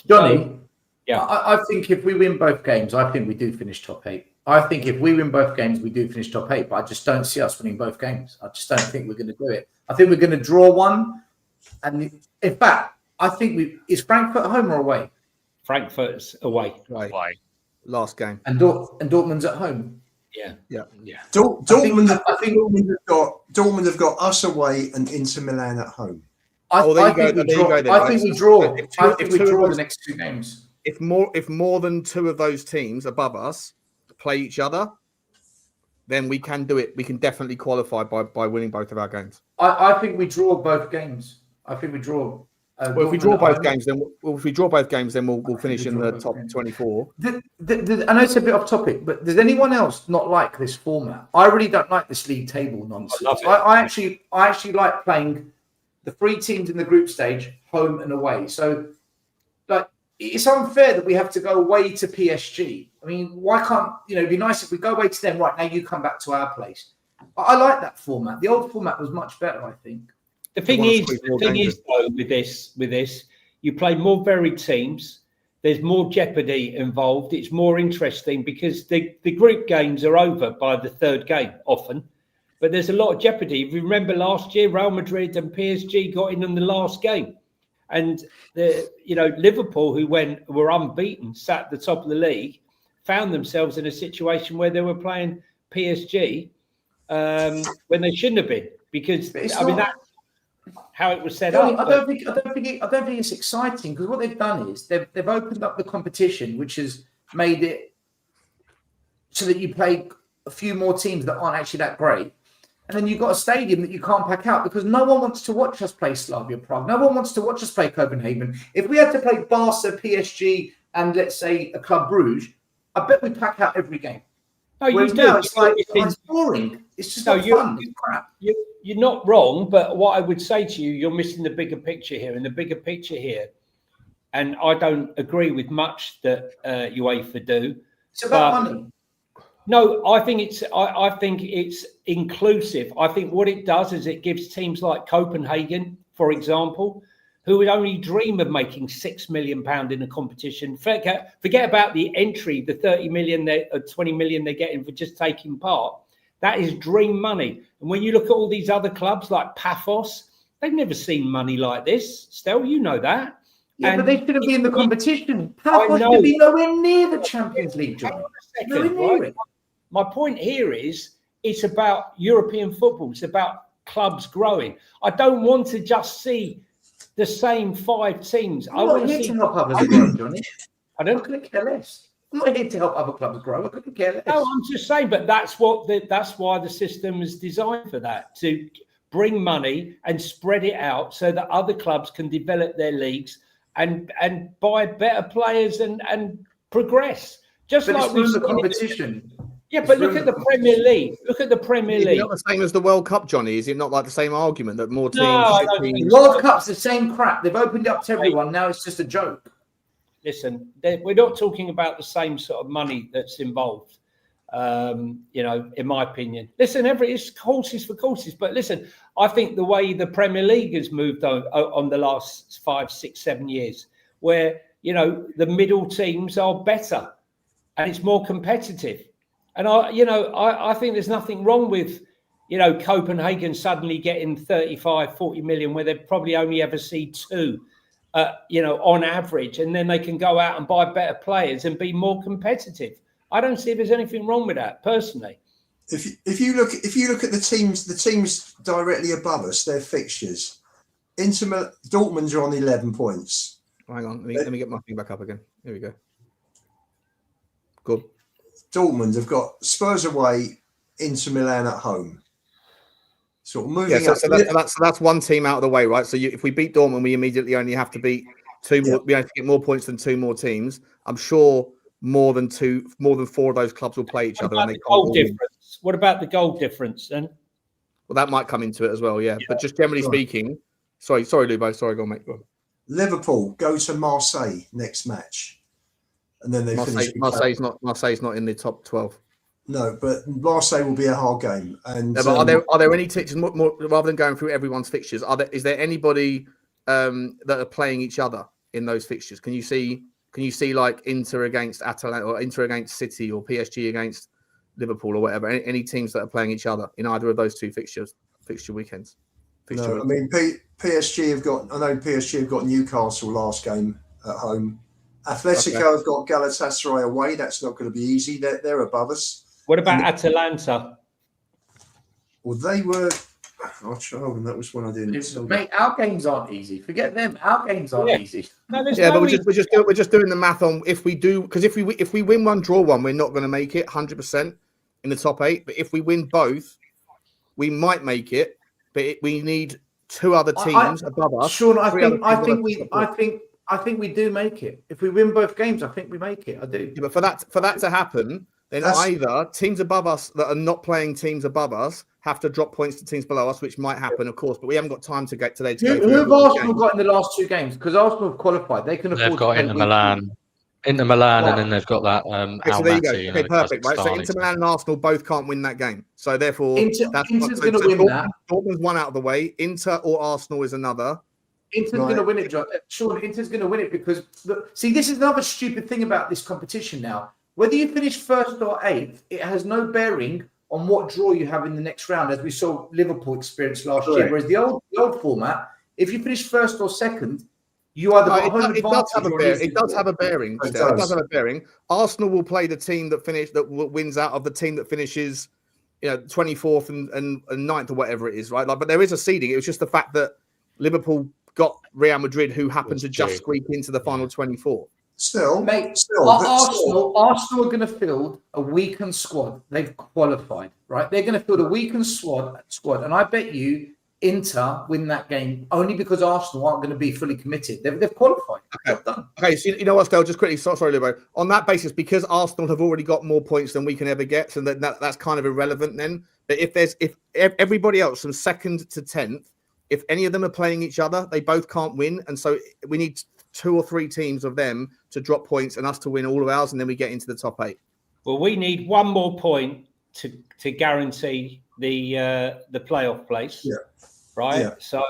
Johnny, yeah, I think if we win both games, I think we do finish top 8. I think if we win both games, we do finish top 8, but I just don't see us winning both games. I just don't think we're going to do it. I think we're going to draw one. And in fact, I think is Frankfurt home or away? Frankfurt's away. Right. Last game. And Dortmund's at home. Yeah. Dortmund have got us away and Inter Milan at home. I think we draw. I think we draw the next 2 games. If more than 2 of those teams above us play each other, then we can do it. We can definitely qualify by winning both of our games. I think we draw both games. I think we draw. If we draw both games, then we'll finish in the top 24. I know it's a bit off topic, but does anyone else not like this format? I really don't like this league table nonsense. I actually like playing the 3 teams in the group stage, home and away. So, like, it's unfair that we have to go away to PSG. I mean, why can't it'd be nice if we go away to them? Right now, you come back to our place. I like that format. The old format was much better, I think. The thing is, though, with this, you play more varied teams. There's more jeopardy involved. It's more interesting because the group games are over by the 3rd game often, but there's a lot of jeopardy. If you remember last year, Real Madrid and PSG got in on the last game, and Liverpool, who were unbeaten, sat at the top of the league, found themselves in a situation where they were playing PSG when they shouldn't have been, because that's how it was set up. I don't think it's exciting, because what they've done is they've opened up the competition, which has made it so that you play a few more teams that aren't actually that great. And then you've got a stadium that you can't pack out, because no one wants to watch us play Slavia Prague. No one wants to watch us play Copenhagen. If we had to play Barca, PSG, and let's say a Club Bruges, I bet we'd pack out every game. No, you do. It's boring. It's just not fun. It's crap. You're not wrong, but what I would say to you, you're missing the bigger picture here. And the bigger picture here, and I don't agree with much that UEFA do. It's about money. No, I think it's inclusive. I think what it does is it gives teams like Copenhagen, for example, who would only dream of making £6 million in a competition. Forget about the entry, the 30 million, 20 million they're getting for just taking part. That is dream money. And when you look at all these other clubs like Paphos, they've never seen money like this. Stell, you know that. Yeah, but they shouldn't be in the competition. Paphos should be nowhere near the Champions League, John. Nowhere near it. My point here is it's about European football. It's about clubs growing. I don't want to just see the same 5 teams. I'm not here to help others grow, Johnny. I couldn't care less. I'm not here to help other clubs grow. I couldn't care less. No, I'm just saying, but that's why the system is designed for that, to bring money and spread it out so that other clubs can develop their leagues and buy better players and progress. Just like we've the competition. Yeah, but look at the Premier League. Look at the Premier League. It's not the same as the World Cup, Johnny. Is it not like the same argument that more teams? No, the World Cup's the same crap. They've opened it up to everyone. Now it's just a joke. Listen, we're not talking about the same sort of money that's involved. In my opinion. Listen, it's horses for courses. But listen, I think the way the Premier League has moved on the last 5, 6, 7 years, where the middle teams are better and it's more competitive. And I think there's nothing wrong with you know, Copenhagen suddenly getting 35, 40 million where they probably only ever see 2, you know, on average, and then they can go out and buy better players and be more competitive. I don't see there's anything wrong with that, personally. If you look at the teams directly above us, their fixtures, Dortmund's are on 11 points. Hang on, let me get my thing back up again. Here we go. Good. Dortmund have got Spurs away, Inter Milan at home. Sort of moving up. So that's one team out of the way, right? So if we beat Dortmund, we immediately only have to beat 2 more. We have to get more points than 2 more teams. I'm sure more than 4 of those clubs will play each other. And they goal difference. What about the goal difference then? Well, that might come into it as well, yeah. But just generally speaking, sorry, Lubo. Sorry, go on, mate. Go on. Liverpool go to Marseille next match, and then they finish. Marseille's not in the top 12. No, but Marseille will be a hard game. And no, but are there any teams more rather than going through everyone's fixtures? Is there anybody that are playing each other in those fixtures? Can you see like Inter against Atalanta or Inter against City or PSG against Liverpool or whatever? Any teams that are playing each other in either of those 2 fixture weekends? No, I mean PSG have got. I know PSG have got Newcastle last game at home. Atletico have got Galatasaray away. That's not going to be easy. They're above us. What about Atalanta? Well, they were. Hold on, that was one I didn't. Mate, our games aren't easy. Forget them. Our games aren't easy. No, but we're just doing the math on if we do, because if we win one, draw one, we're not going to make it 100% in the top 8. But if we win both, we might make it. But we need 2 other teams above us. Sean, I think we do make it. If we win both games, I think we make it. I do. Yeah, but for that to happen, then either teams above us that are not playing teams above us have to drop points to teams below us, which might happen, of course. But we haven't got time to get today. Who have Arsenal got in the last 2 games? Because Arsenal have qualified. They can afford. They've got Inter Milan, and then they've got that. So there you go. Okay, perfect. Right. So Inter Milan and Arsenal both can't win that game. So therefore, Inter's going to win that. Dortmund's one out of the way. Inter or Arsenal is another. Inter's going to win it, John. Sean, Inter's going to win it because see, this is another stupid thing about this competition now. Whether you finish 1st or 8th, it has no bearing on what draw you have in the next round, as we saw Liverpool experience last year. Whereas the old format, if you finish 1st or 2nd, you either it does have a bearing. It does have a bearing. It does have a bearing. Arsenal will play the team that wins out of the team that finishes, 24th and 9th or whatever it is, right? Like, but there is a seeding. It was just the fact that Liverpool got Real Madrid, who happened to just squeak into the final 24. Arsenal are going to field a weakened squad. They've qualified, right? They're going to field a weakened squad, and I bet you Inter win that game only because Arsenal aren't going to be fully committed. They've qualified. Okay, so you know what, Stel? Just quickly, sorry, Libo. On that basis, because Arsenal have already got more points than we can ever get, so that's kind of irrelevant then. But if everybody else from 2nd to 10th, if any of them are playing each other, they both can't win, and so we need 2 or 3 teams of them to drop points and us to win all of ours, and then we get into the top 8. Well, we need 1 more point to guarantee the playoff place. Yeah. Right. Yeah. So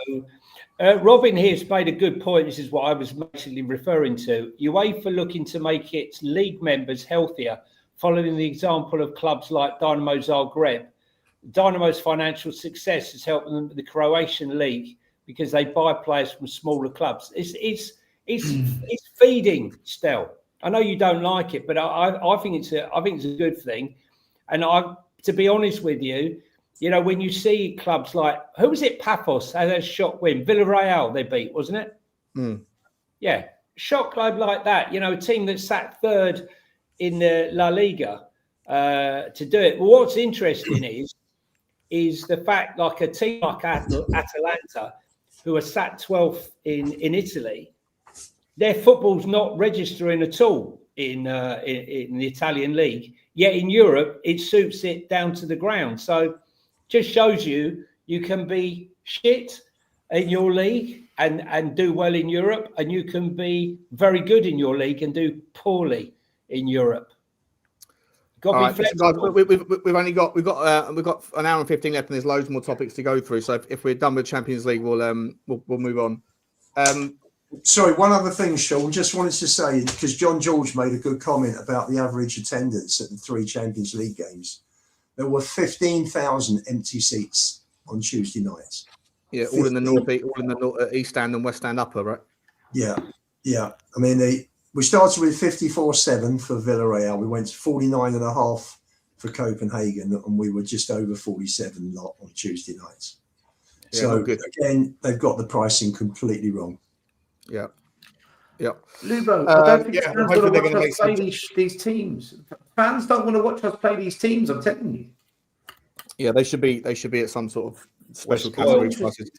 Robin here's made a good point. This is what I was basically referring to. UEFA looking to make its league members healthier, following the example of clubs like Dynamo Zagreb. Dynamo's financial success has helped them with the Croatian league because they buy players from smaller clubs. It's feeding, Stel. I know you don't like it, but I think it's a good thing. And to be honest with you, when you see clubs like, who was it? Paphos had a shock win. Villarreal they beat, wasn't it? Mm. Yeah, shock club like that. A team that sat 3rd in the La Liga to do it. Well, what's interesting is the fact, like a team like Atalanta, who are sat 12th in Italy, their football's not registering at all in the Italian league. Yet in Europe, it suits it down to the ground. So just shows you can be shit in your league and do well in Europe, and you can be very good in your league and do poorly in Europe. Got to be flexible. We've got an hour and 15 left, and there's loads more topics to go through. So if we're done with Champions League, we'll move on. Sorry, one other thing, Sean. Just wanted to say, because John George made a good comment about the average attendance at the 3 Champions League games. there were 15,000 empty seats on Tuesday nights. Yeah, all in the north, east stand and west stand upper, right? Yeah. I mean, we started with 54.7 for Villarreal. We went to 49.5 for Copenhagen, and we were just over 47 on Tuesday nights. Yeah, so good. Again, they've got the pricing completely wrong. Yeah. Lubo, I don't think fans hopefully want they're to going watch to us play these teams. Fans don't want to watch us play these teams. I'm telling you. Yeah, they should be at some sort of special Well, category prices.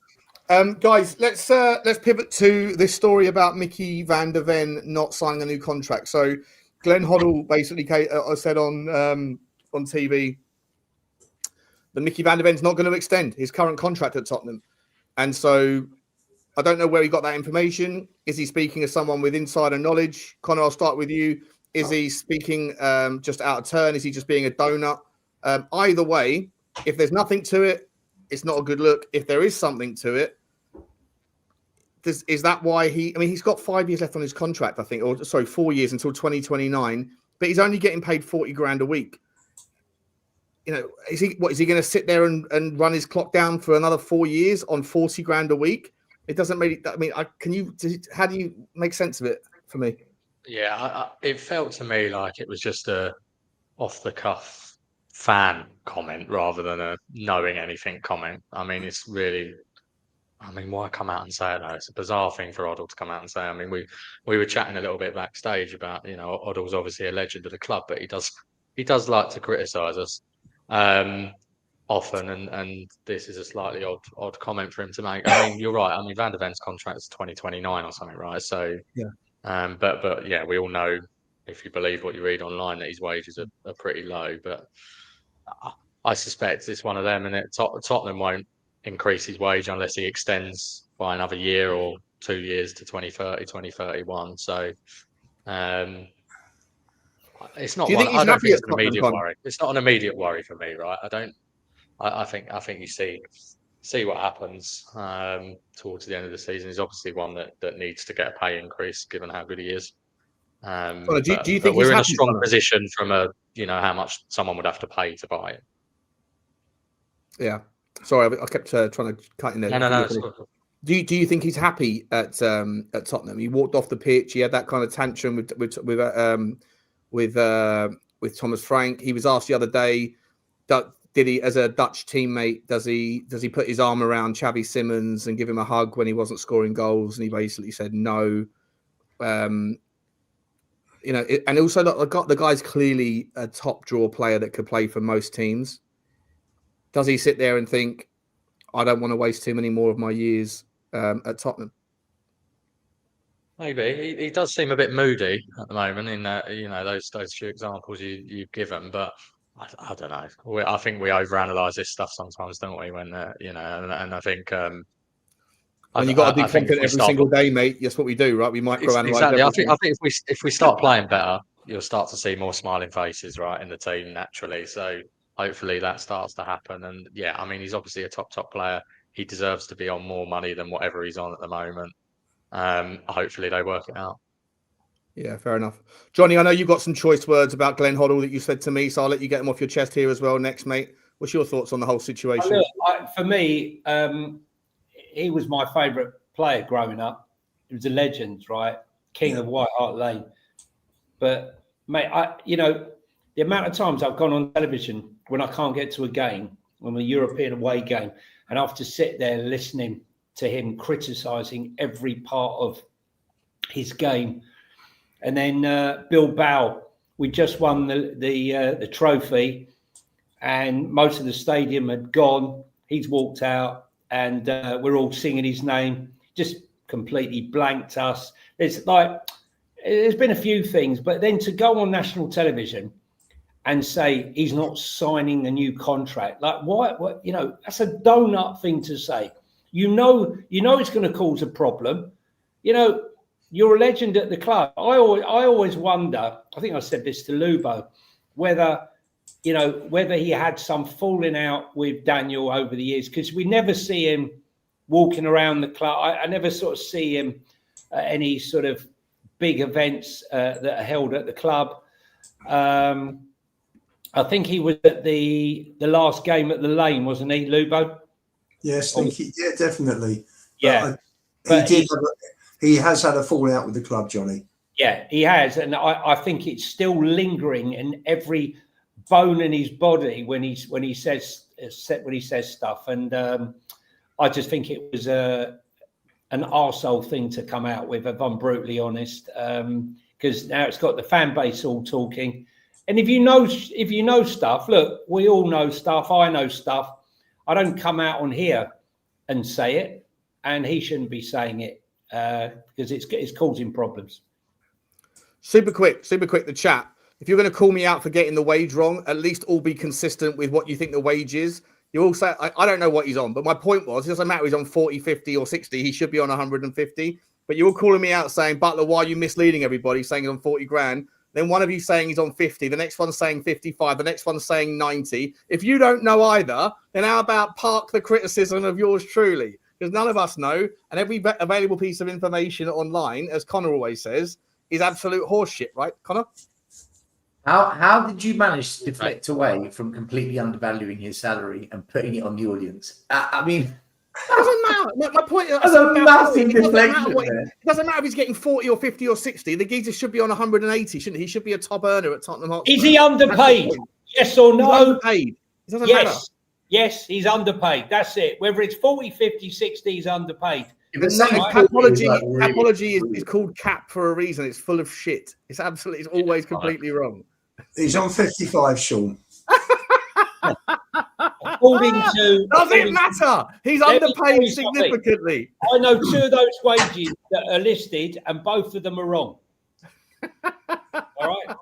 Guys, let's pivot to this story about Micky Van de Ven not signing a new contract. So Glenn Hoddle basically said on TV that Micky Van de Ven's not going to extend his current contract at Tottenham. And so I don't know where he got that information. Is he speaking as someone with insider knowledge? Connor, I'll start with you. Is he speaking just out of turn? Is he just being a donut? Either way, if there's nothing to it, it's not a good look. If there is something to it, is that why he's got 5 years left on his contract, I think, 4 years until 2029, but he's only getting paid 40 grand a week. Is he going to sit there and run his clock down for another 4 years on 40 grand a week? It doesn't really, how do you make sense of it for me? Yeah, it felt to me like it was just a off the cuff fan comment rather than a knowing anything comment. I mean, it's really, why come out and say it though? It's a bizarre thing for Oddle to come out and say. I mean, we were chatting a little bit backstage about, Oddle's obviously a legend of the club, but he does like to criticise us often, and this is a slightly odd comment for him to make. I mean, you're right. I mean, Van de Ven's contract is 2029 or something, right? So yeah. But yeah, we all know, if you believe what you read online, that his wages are pretty low. But I suspect it's one of them, and Tottenham won't increase his wage unless he extends by another year or 2 years to 2030, 2031. So it's not. Do you think he's I don't happy think at it's an immediate Tottenham? worry. It's not an immediate worry for me, right? I think you see what happens towards the end of the season. He's obviously one that needs to get a pay increase given how good he is. Do you think we're in a happy, strong position from how much someone would have to pay to buy it? Yeah. Sorry, I kept trying to cut in there. No. Do you think he's happy at Tottenham? He walked off the pitch. He had that kind of tantrum with Thomas Frank. He was asked the other day, did he, as a Dutch teammate, does he put his arm around Xavi Simons and give him a hug when he wasn't scoring goals? And he basically said no. And also the guy's clearly a top draw player that could play for most teams. Does he sit there and think, I don't want to waste too many more of my years at Tottenham? Maybe he does seem a bit moody at the moment in those few examples you've given, but I don't know. I think we overanalyze this stuff sometimes, don't we? When and I think when you got to be confident every single day, mate. That's what we do, right? We microanalyze exactly. everything. I think if we start playing better, you'll start to see more smiling faces, right, in the team naturally. So hopefully that starts to happen. And yeah, I mean, he's obviously a top player. He deserves to be on more money than whatever he's on at the moment. Hopefully they work it out. Yeah, fair enough. Johnny, I know you've got some choice words about Glenn Hoddle that you said to me, so I'll let you get them off your chest here as well next, mate. What's your thoughts on the whole situation? For me, he was my favourite player growing up. He was a legend, right? King of White Hart Lane. But, mate, the amount of times I've gone on television when I can't get to a game, on a European away game, and I have to sit there listening to him criticising every part of his game. And then Bilbao, we just won the trophy, and most of the stadium had gone. He's walked out, and we're all singing his name. Just completely blanked us. There's been a few things, but then to go on national television and say he's not signing a new contract, like what that's a donut thing to say. You know it's going to cause a problem. You're a legend at the club. I always wonder, I think I said this to Lubo, whether he had some falling out with Daniel over the years, because we never see him walking around the club. I never sort of see him at any sort of big events that are held at the club. I I think he was at the last game at the Lane, wasn't he, Lubo? Yes, yeah, definitely. Yeah, He has had a fallout with the club, Johnny. Yeah, he has, and I think it's still lingering in every bone in his body when he says stuff, and I just think it was an arsehole thing to come out with, if I'm brutally honest, because now it's got the fan base all talking. And if you know stuff, look, we all know stuff. I know stuff. I don't come out on here and say it, and he shouldn't be saying it because it's causing problems. Super quick, the chat. If you're going to call me out for getting the wage wrong, at least all be consistent with what you think the wage is. You all say, I don't know what he's on, but my point was, it doesn't matter if he's on 40, 50 or 60. He should be on 150. But you're all calling me out saying, Butler, why are you misleading everybody saying he's on 40 grand? Then one of you saying he's on 50. The next one's saying 55. The next one's saying 90. If you don't know either, then how about park the criticism of yours truly? Because none of us know. And every available piece of information online, as Connor always says, is absolute horseshit, right, Connor? How did you manage to deflect away from completely undervaluing his salary and putting it on the audience? I mean, it doesn't matter. My point is, that's a massive deflection. It doesn't matter if he's getting 40 or 50 or 60. The geezer should be on 180, shouldn't he? He should be a top earner at Tottenham Hotspur. Is he underpaid? Yes or no? He's underpaid. It doesn't matter. Yes, he's underpaid. That's it. Whether it's 40, 50, 60, he's underpaid. Apology is called cap for a reason. It's full of shit. It's always completely wrong. He's on 55, Sean. According to doesn't matter. He's underpaid significantly. I know two of those wages that are listed, and both of them are wrong. All right.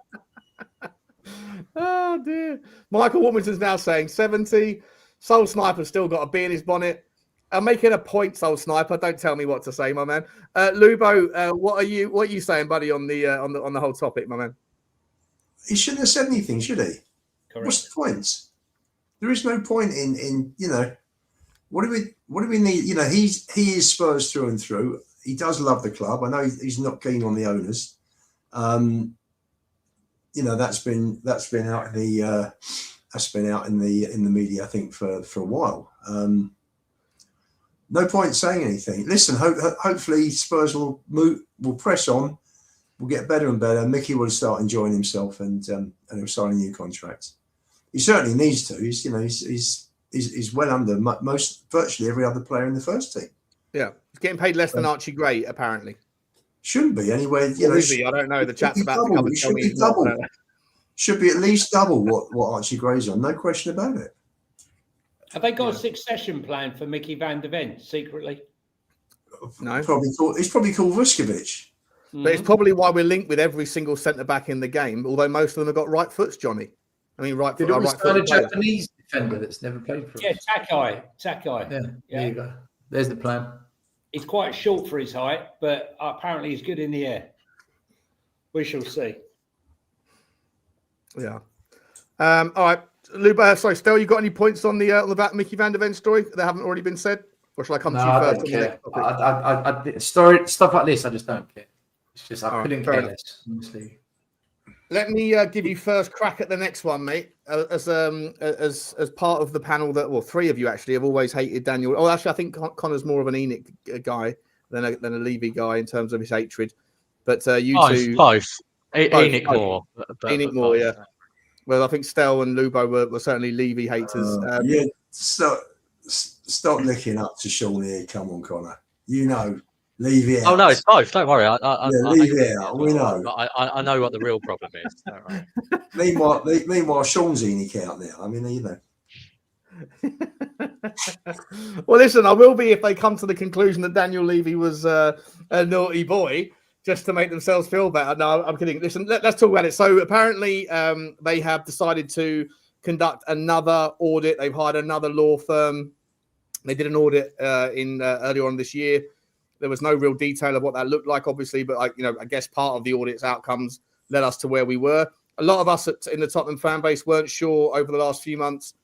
Oh dear. Michael Wilmington's now saying 70. Soul Sniper's still got a bee in his bonnet. I'm making a point, Soul Sniper. Don't tell me what to say, my man. Lubo, what are you saying, buddy, on the whole topic, my man? He shouldn't have said anything, should he? Correct. What's the point? There is no point in what do we need? He is Spurs through and through. He does love the club. I know he's not keen on the owners. That's been out in the media, I think, for a while. No point saying anything. Listen, hopefully Spurs will press on. We'll get better and better. Mickey will start enjoying himself, and he'll sign a new contract. He certainly needs to. He's well under virtually every other player in the first team. Yeah, he's getting paid less than Archie Gray, apparently. Shouldn't be anyway. I don't know. The chat's about to come and tell me. Should be at least double what Archie Gray's on. No question about it. Have they got a succession plan for Micky Van de Ven secretly? No, he's probably called Vuskovic. But it's probably why we're linked with every single centre back in the game. Although most of them have got right foots, Johnny. I mean, right foot. Right foot. A Japanese defender that's never played for us. Yeah, Takai. Yeah, there you go. There's the plan. He's quite short for his height, but apparently he's good in the air. We shall see. Yeah. All right, Luba. Sorry, Stel, you got any points on the Micky Van de Ven story that haven't already been said, or shall I come to you first? I stuff like this, I just don't care. It's just I couldn't care less, honestly. Let me give you first crack at the next one, mate. As part of the panel three of you actually have always hated Daniel. Oh, actually, I think Connor's more of an Enoch guy than a Levy guy in terms of his hatred. But you two, both. Enoch more. Enoch more, yeah. Well, I think Stel and Lubo were certainly Levy haters. Stop licking up to Sean here. Come on, Connor. Leave it out. Oh no, it's both. Don't worry. Leave it out. We know. I know what the real problem is. Don't worry. Meanwhile, Sean's Enoch out now. I mean, Well, listen, I will be if they come to the conclusion that Daniel Levy was a naughty boy, just to make themselves feel better. No, I'm kidding. Listen, let's talk about it. So apparently, they have decided to conduct another audit. They've hired another law firm. They did an audit earlier on this year. There was no real detail of what that looked like, obviously, but I guess part of the audit's outcomes led us to where we were. A lot of us in the Tottenham fan base weren't sure over the last few months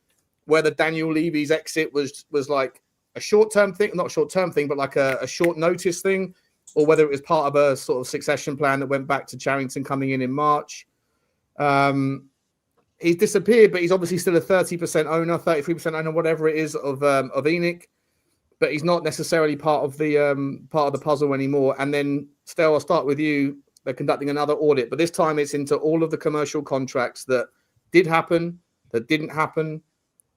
whether Daniel Levy's exit was like a short-term thing, not a short-term thing, but like a short notice thing, or whether it was part of a sort of succession plan that went back to Charrington coming in March. he's disappeared, but he's obviously still a 30% owner, 33% owner, whatever it is of ENIC. But he's not necessarily part of the puzzle anymore. And then, Stel, I'll start with you. They're conducting another audit, but this time it's into all of the commercial contracts that did happen, that didn't happen,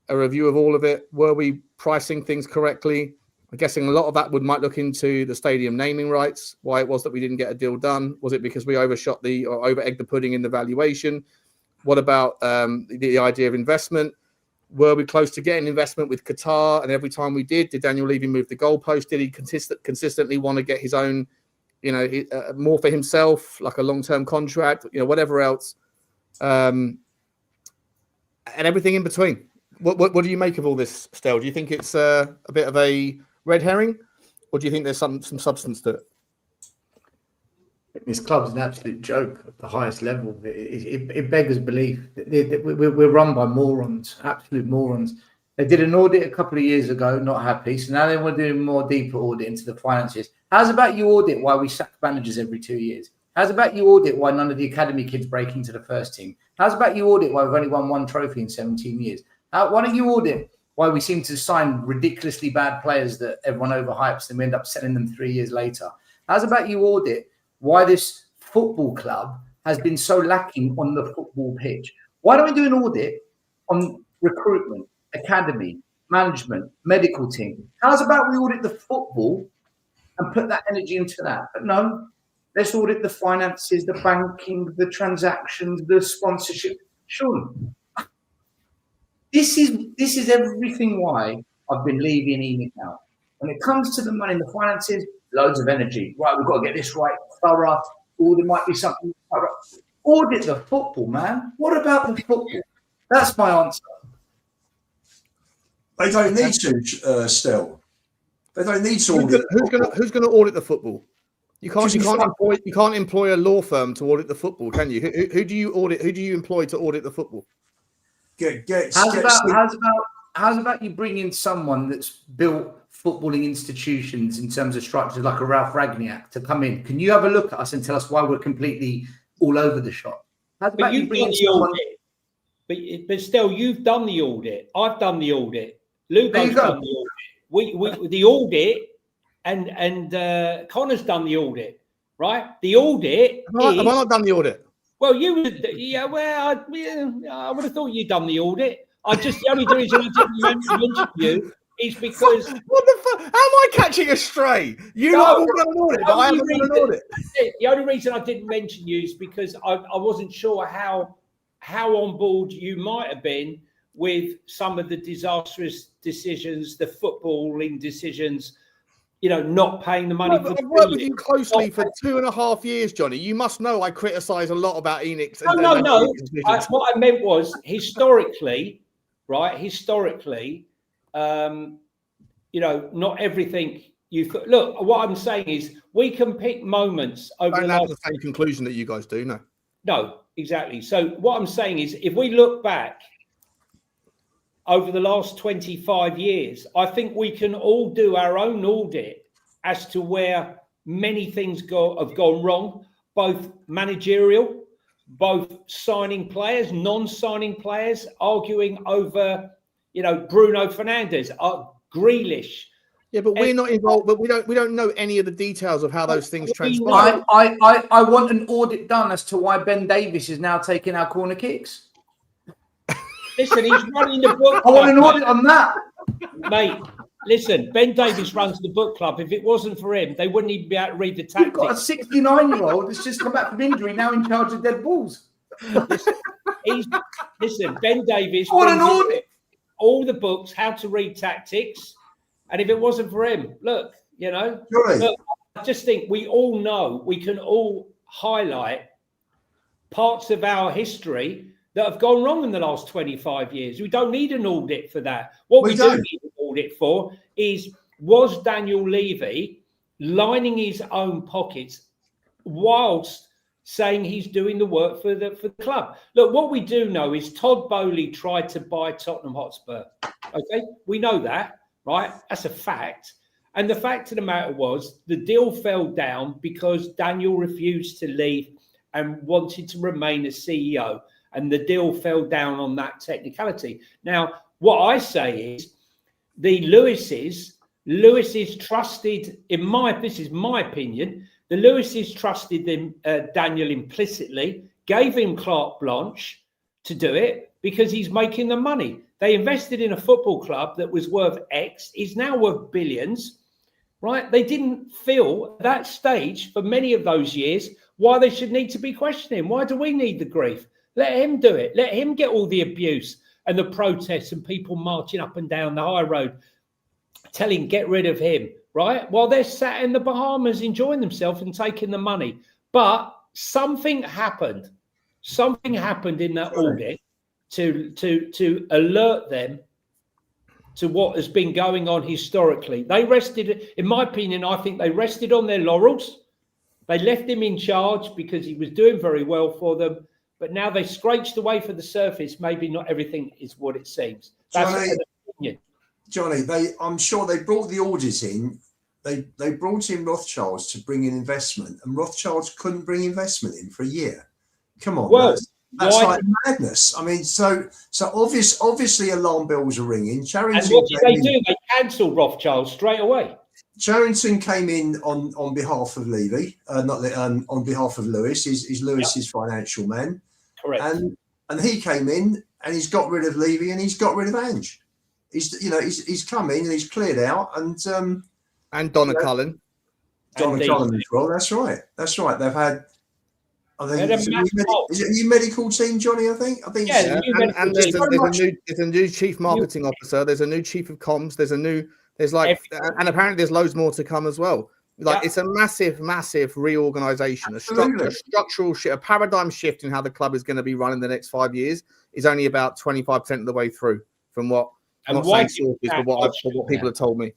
a review of all of it. Were we pricing things correctly? I'm guessing a lot of that might look into the stadium naming rights, why it was that we didn't get a deal done. Was it because we over-egged the pudding in the valuation? What about the idea of investment? Were we close to getting investment with Qatar? And every time we did Daniel Levy move the goalpost? Did he consistently want to get his own, more for himself, like a long-term contract, whatever else, and everything in between? What do you make of all this, Stel? Do you think it's a bit of a red herring, or do you think there's some substance to it? This club's an absolute joke at the highest level. It beggars belief. We're run by morons, absolute morons. They did an audit a couple of years ago, not happy. So now they want to do a more deeper audit into the finances. How's about you audit why we sack managers every 2 years? How's about you audit why none of the academy kids break into the first team? How's about you audit why we've only won one trophy in 17 years? Why don't you audit why we seem to sign ridiculously bad players that everyone overhypes and we end up selling them 3 years later? How's about you audit why this football club has been so lacking on the football pitch? Why don't we do an audit on recruitment, academy, management, medical team? How's about we audit the football and put that energy into that? But no, let's audit the finances, the banking, the transactions, the sponsorship. Sure. This is everything why I've been leaving ENIC now. When it comes to the money and the finances, loads of energy. Right, we've got to get this right, thorough. Or there might be something. Audit the football, man. What about the football? That's my answer. They don't need to, Stel. They don't need to audit. Who's going to audit the football? You can't employ a law firm to audit the football, can you? Who do you audit? Who do you employ to audit the football? How's about you bring in someone that's built footballing institutions in terms of structures like a Ralph Ragniak to come in? Can you have a look at us and tell us why we're completely all over the shop? How's about you bring in someone? But still, you've done the audit. I've done the audit. Lugo's done the audit. We the audit, and Connor's done the audit, right? The audit. Have I not done the audit? Well, you would, yeah. Well, I would have thought you'd done the audit. The only reason I didn't mention you is because what the fuck? How am I catching a stray? You have all done an audit, but I haven't done an audit. The only reason I didn't mention you is because I wasn't sure how on board you might have been with some of the disastrous decisions, the footballing decisions. Not paying the money. I've worked with you closely for 2.5 years, Johnny. You must know I criticise a lot about ENIC. No. What I meant was historically, right? Historically, not everything you look. What I'm saying is we can pick moments over. Don't have the same conclusion that you guys do, no. No, exactly. So what I'm saying is, if we look back over the last 25 years, I think we can all do our own audit as to where many things have gone wrong, both managerial, both signing players, non-signing players, arguing over, Bruno Fernandes, Grealish. Yeah, but we're not involved. But we don't know any of the details of how those things transpire. I want an audit done as to why Ben Davies is now taking our corner kicks. Listen, he's running the book club. I want an audit on that. Mate, listen, Ben Davies runs the book club. If it wasn't for him, they wouldn't even be able to read the tactics. You've got a 69-year-old that's just come back from injury, now in charge of dead balls. Listen, Ben Davies. I want an audit. All the books, how to read tactics. And if it wasn't for him, look, I just think we all know, we can all highlight parts of our history that have gone wrong in the last 25 years. We don't need an audit for that. What we do need an audit for is, was Daniel Levy lining his own pockets whilst saying he's doing the work for the club? Look, what we do know is Todd Bowley tried to buy Tottenham Hotspur. Okay, we know that, right? That's a fact. And the fact of the matter was, the deal fell down because Daniel refused to leave and wanted to remain as CEO. and the deal fell down on that technicality. Now, what I say is the Lewises trusted, this is my opinion, the Lewises trusted Daniel implicitly, gave him carte blanche to do it because he's making the money. They invested in a football club that was worth X, is now worth billions, right? They didn't feel at that stage for many of those years why they should need to be questioning. Why do we need the grief? Let him do it. Let him get all the abuse and the protests and people marching up and down the high road, telling get rid of him, right? While they're sat in the Bahamas enjoying themselves and taking the money. But something happened. Something happened in that audit to alert them to what has been going on historically. They rested, in my opinion, I think they rested on their laurels. They left him in charge because he was doing very well for them. But now they scratched away for the surface. Maybe not everything is what it seems. That's an opinion. Johnny, I'm sure they brought the audit in. They brought in Rothschilds to bring in investment, and Rothschilds couldn't bring investment in for a year. Come on, well, that's like madness. I mean, so obviously alarm bells are ringing. Charrington, and what did they do? They cancelled Rothschild straight away. Charrington came in on behalf of Levy, on behalf of Lewis. Is Lewis's financial man? Correct. And he came in and he's got rid of Levy and he's got rid of Ange. He's come in and he's cleared out and Donna Cullen. Donna Cullen as well. That's right. They've had. I think is it a new medical team, Johnny? I think. Yeah, and there's a new chief marketing officer. There's a new chief of comms. And apparently there's loads more to come as well. It's a massive reorganization, a structural shift, a paradigm shift in how the club is going to be run in the next 5 years. Is only about 25% of the way through from what. I'm not saying sources, but what people have told me.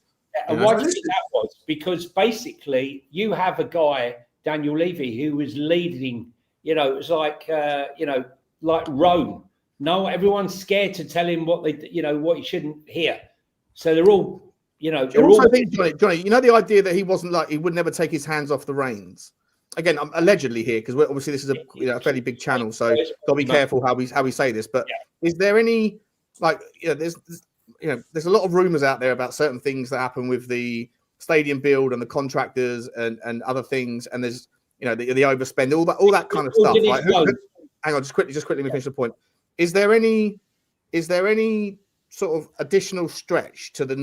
And why do you think that was? Because basically you have a guy, Daniel Levy, who was leading, it was like, like Rome. No, everyone's scared to tell him what what he shouldn't hear. So they're all, I think, Johnny, the idea that he would never take his hands off the reins. Again, I'm allegedly here because obviously this is a fairly big channel, so got to be careful how we say this. But is there any there's a lot of rumors out there about certain things that happen with the stadium build and the contractors and other things, and there's the overspend, all that kind of stuff. Right? Hang on, just quickly, let me finish the point. Is there any sort of additional stretch to the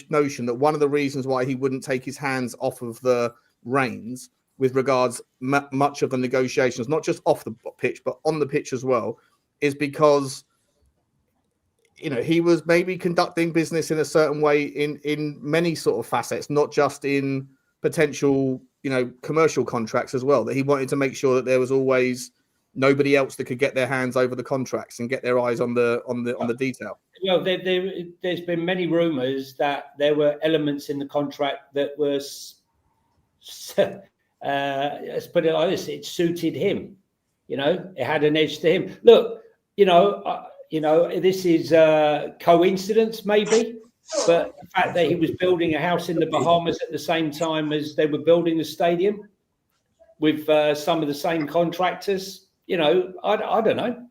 notion that one of the reasons why he wouldn't take his hands off of the reins with regards much of the negotiations, not just off the pitch but on the pitch as well, is because he was maybe conducting business in a certain way in many sort of facets, not just in potential, commercial contracts as well, that he wanted to make sure that there was always nobody else that could get their hands over the contracts and get their eyes on the detail. Well, there's been many rumours that there were elements in the contract that were, let's put it like this, it suited him. It had an edge to him. Look, this is coincidence maybe, but the fact that he was building a house in the Bahamas at the same time as they were building the stadium with some of the same contractors, I don't know.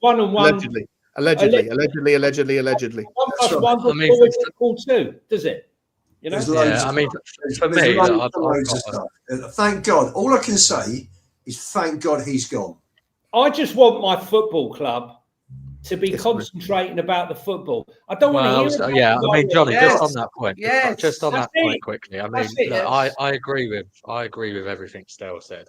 One and one. Allegedly. 1 + 1 always equal 2, does it? For me, thank God. All I can say is thank God he's gone. I just want my football club to be concentrating about the football. I don't want to hear. Johnny, just on that point. Just on that point quickly. I agree with everything Stel said.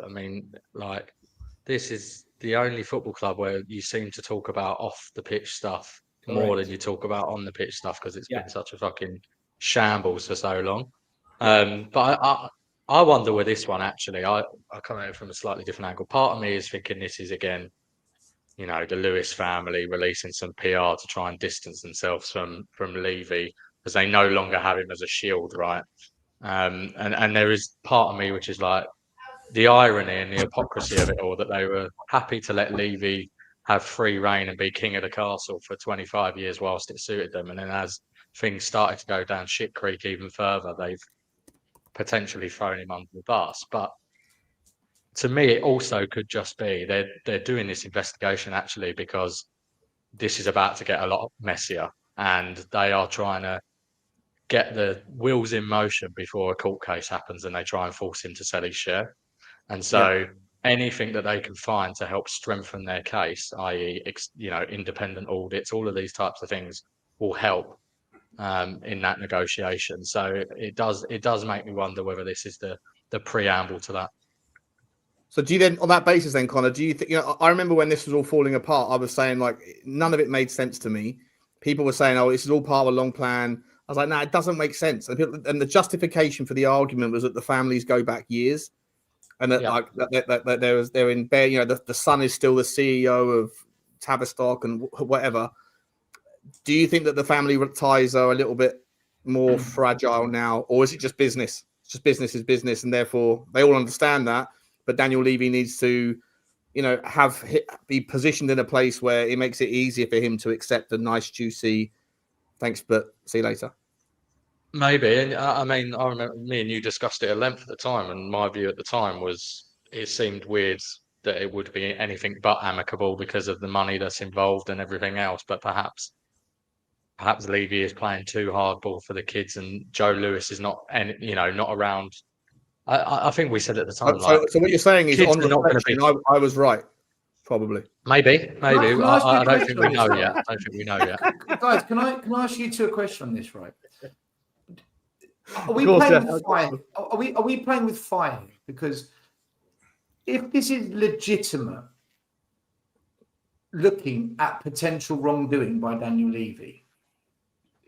This is the only football club where you seem to talk about off the pitch stuff more than you talk about on the pitch stuff because it's been such a fucking shambles for so long. But I wonder with this one actually. I come at it from a slightly different angle. Part of me is thinking this is again, the Lewis family releasing some PR to try and distance themselves from Levy because they no longer have him as a shield, right? And there is part of me which is like the irony and the hypocrisy of it all, that they were happy to let Levy have free reign and be king of the castle for 25 years whilst it suited them. And then as things started to go down shit creek even further, they've potentially thrown him under the bus. But to me, it also could just be they're doing this investigation actually because this is about to get a lot messier, and they are trying to get the wheels in motion before a court case happens, and they try and force him to sell his share. And so anything that they can find to help strengthen their case, i.e., independent audits, all of these types of things will help in that negotiation. So it does make me wonder whether this is the preamble to that. So do you then, on that basis then, Connor, do you think, I remember when this was all falling apart, I was saying like, none of it made sense to me. People were saying, oh, this is all part of a long plan. I was like, no, it doesn't make sense. And the justification for the argument was that the families go back years. And that they're in bed, the son is still the CEO of Tavistock and whatever. Do you think that the family ties are a little bit more fragile now, or is it just business? It's just business is business, and therefore they all understand that. But Daniel Levy needs to, be positioned in a place where it makes it easier for him to accept a nice, juicy, thanks, but see you later. Maybe. And I remember me and you discussed it at length at the time, and my view at the time was it seemed weird that it would be anything but amicable because of the money that's involved and everything else. But perhaps Levy is playing too hardball for the kids, and Joe Lewis is not around. I think we said at the time. So what you're saying is, on reflection, I was right, probably. Maybe. I don't think we know yet. Guys, can I ask you two a question on this, right? Are we playing with fire? Are we playing with fire? Because if this is legitimate, looking at potential wrongdoing by Daniel Levy,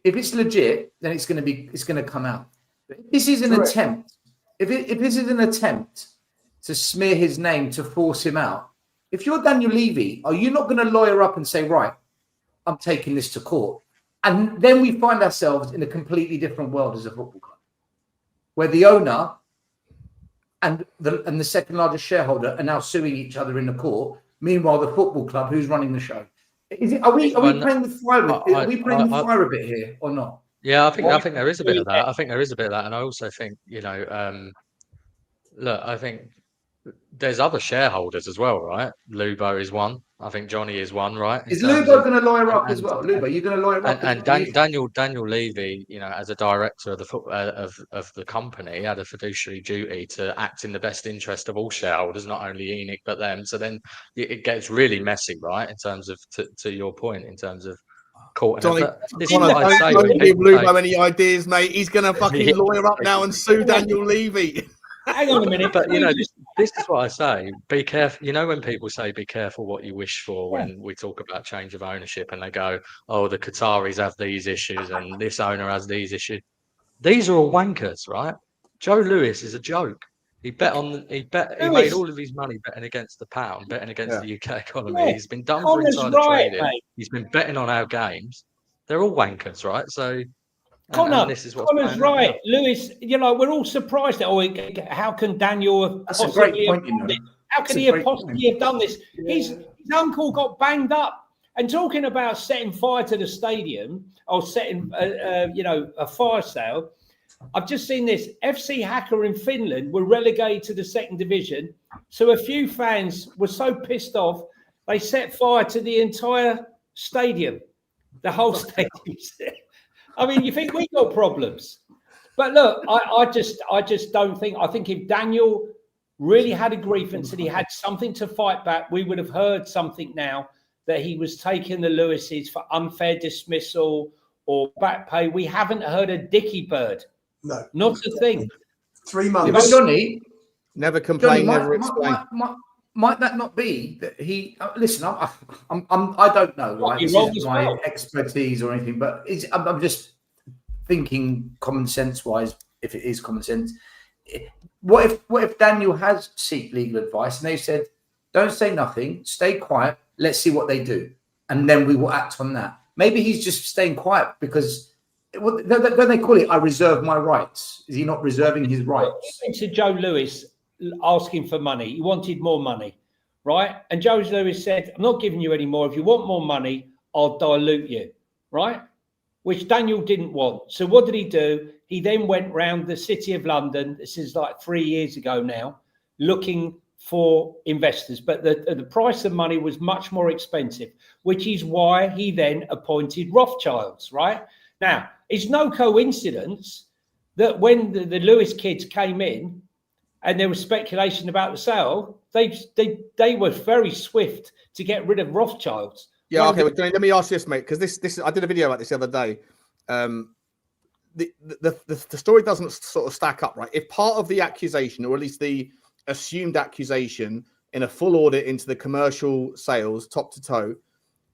if it's legit, then it's going to come out. But if this is an attempt. If this is an attempt to smear his name to force him out, if you're Daniel Levy, are you not going to lawyer up and say, right, I'm taking this to court? And then we find ourselves in a completely different world as a football club, where the owner and the second largest shareholder are now suing each other in the court. Meanwhile, the football club, who's running the show, are we playing with fire? Are we playing with fire a bit here or not? Yeah, I think there is a bit of that. And I also think, look, I think there's other shareholders as well, right? Lubo is one. I think Johnny is one, right? Is Lubo going to lawyer up as well? Lubo, you're going to lawyer up? And Daniel Levy, as a director of the company, had a fiduciary duty to act in the best interest of all shareholders, not only Enoch but them. So then it gets really messy, right? In terms of, to your point, in terms of court. Johnny, don't give Lubo any ideas, mate. He's going to fucking lawyer up now and sue Daniel Levy. Hang on a minute. But, this is what I say. Be careful. When people say be careful what you wish for when we talk about change of ownership, and they go, oh, the Qataris have these issues and this owner has these issues. These are all wankers, right? Joe Lewis is a joke. He made all of his money betting against the pound, betting against the UK economy. Yeah. He's been done for insider trading. Mate. He's been betting on our games. They're all wankers, right? So Connor's right. Lewis, we're all surprised at, how can Daniel That's a great point, How can he possibly have done this? Yeah. His uncle got banged up. And talking about setting fire to the stadium or setting, a fire sale, I've just seen this. FC Hacker in Finland were relegated to the second division. So a few fans were so pissed off, they set fire to the entire stadium, the whole stadium. I mean, you think we got problems? But look, I just don't think. I think if Daniel really had a grievance and he had something to fight back, we would have heard something now that he was taking the Lewises for unfair dismissal or back pay. We haven't heard a dicky bird. No, not a thing. 3 months. But Johnny, never complain, never explain. Might that not be that he? Listen, I don't know, right? This isn't my expertise or anything, but I'm just thinking common sense wise. If it is common sense, what if Daniel has sought legal advice and they said, "Don't say nothing, stay quiet. Let's see what they do, and then we will act on that." Maybe he's just staying quiet because. Don't they call it, I reserve my rights? Is he not reserving his rights? He went to Joe Lewis asking for money. He wanted more money, right? And Joe Lewis said, I'm not giving you any more. If you want more money, I'll dilute you, right? Which Daniel didn't want. So what did he do? He then went round the City of London, this is like 3 years ago now, looking for investors, but the price of money was much more expensive, which is why he then appointed Rothschilds, right? Now, it's no coincidence that when the Lewis kids came in and there was speculation about the sale, they were very swift to get rid of Rothschilds. Yeah, okay, but let me ask this, mate, because this I did a video about this the other day. The story doesn't sort of stack up, right? If part of the accusation, or at least the assumed accusation in a full audit into the commercial sales top to toe,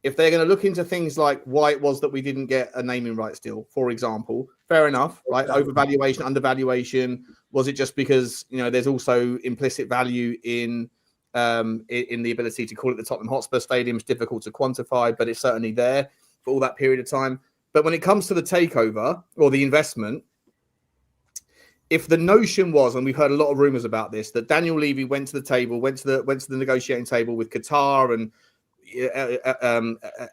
if they're going to look into things like why it was that we didn't get a naming rights deal, for example, fair enough, right? Overvaluation, undervaluation. Was it just because, you know, there's also implicit value in the ability to call it the Tottenham Hotspur Stadium? It's difficult to quantify, but it's certainly there for all that period of time. But when it comes to the takeover or the investment, if the notion was, and we've heard a lot of rumors about this, that Daniel Levy went to the table, went to the negotiating table with Qatar and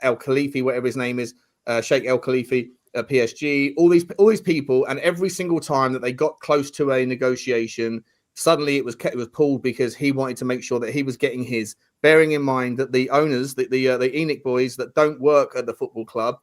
El Khalifi, whatever his name is, Sheikh El Khalifi, PSG, all these people, and every single time that they got close to a negotiation, suddenly it was pulled because he wanted to make sure that he was getting his. Bearing in mind that the owners, the ENIC boys that don't work at the football club,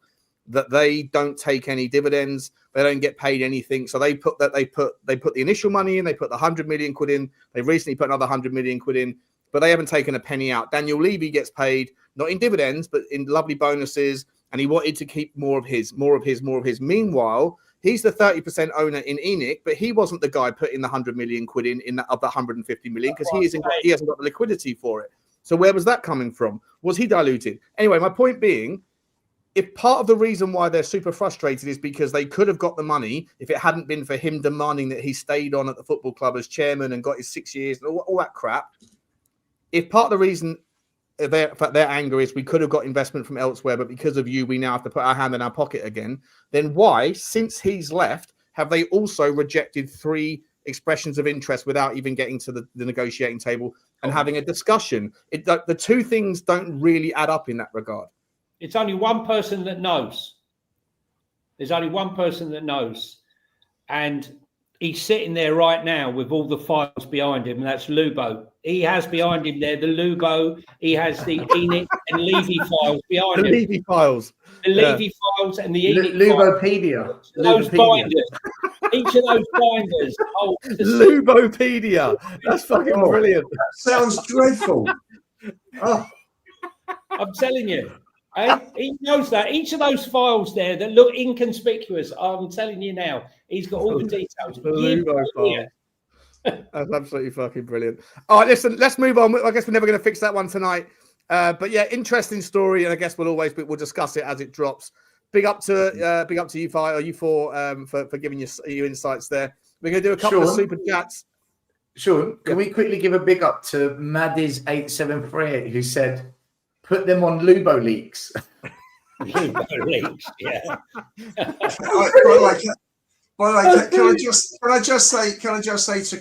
that they don't take any dividends, they don't get paid anything. So they put the initial money in, they put the 100 million quid in, they recently put another 100 million quid in, but they haven't taken a penny out. Daniel Levy gets paid not in dividends, but in lovely bonuses, and he wanted to keep more of his. Meanwhile, he's the 30% owner in ENIC, but he wasn't the guy putting the 100 million quid in that of the 150 million because he hasn't got the liquidity for it. So where was that coming from? Was he diluted? Anyway, my point being, if part of the reason why they're super frustrated is because they could have got the money if it hadn't been for him demanding that he stayed on at the football club as chairman and got his 6 years and all that crap, if part of the reason their anger is we could have got investment from elsewhere, but because of you, we now have to put our hand in our pocket again, then why, since he's left, have they also rejected 3 expressions of interest without even getting to the negotiating table and having a discussion? The two things don't really add up in that regard. It's only one person that knows. There's only one person that knows. And he's sitting there right now with all the files behind him, and that's Lubo. He has behind him there the Lubo. He has the ENIC and Levy files behind him. The Levy files. The Levy files and the ENIC Lubopedia. Those binders. Each of those binders. Lubopedia. That's fucking brilliant. Sounds dreadful. Oh. I'm telling you. He knows that. Each of those files there that look inconspicuous, I'm telling you now, he's got all the details. That's absolutely fucking brilliant. All right, listen, let's move on. I guess we're never going to fix that one tonight. But yeah, interesting story, and I guess we'll discuss it as it drops. Big up to you four for giving your insights there. We're going to do a couple of super chats. Sean, can we quickly give a big up to Maddies8738 who said, put them on Lubo leaks. Lubo leaks, yeah. By the way, can I just say to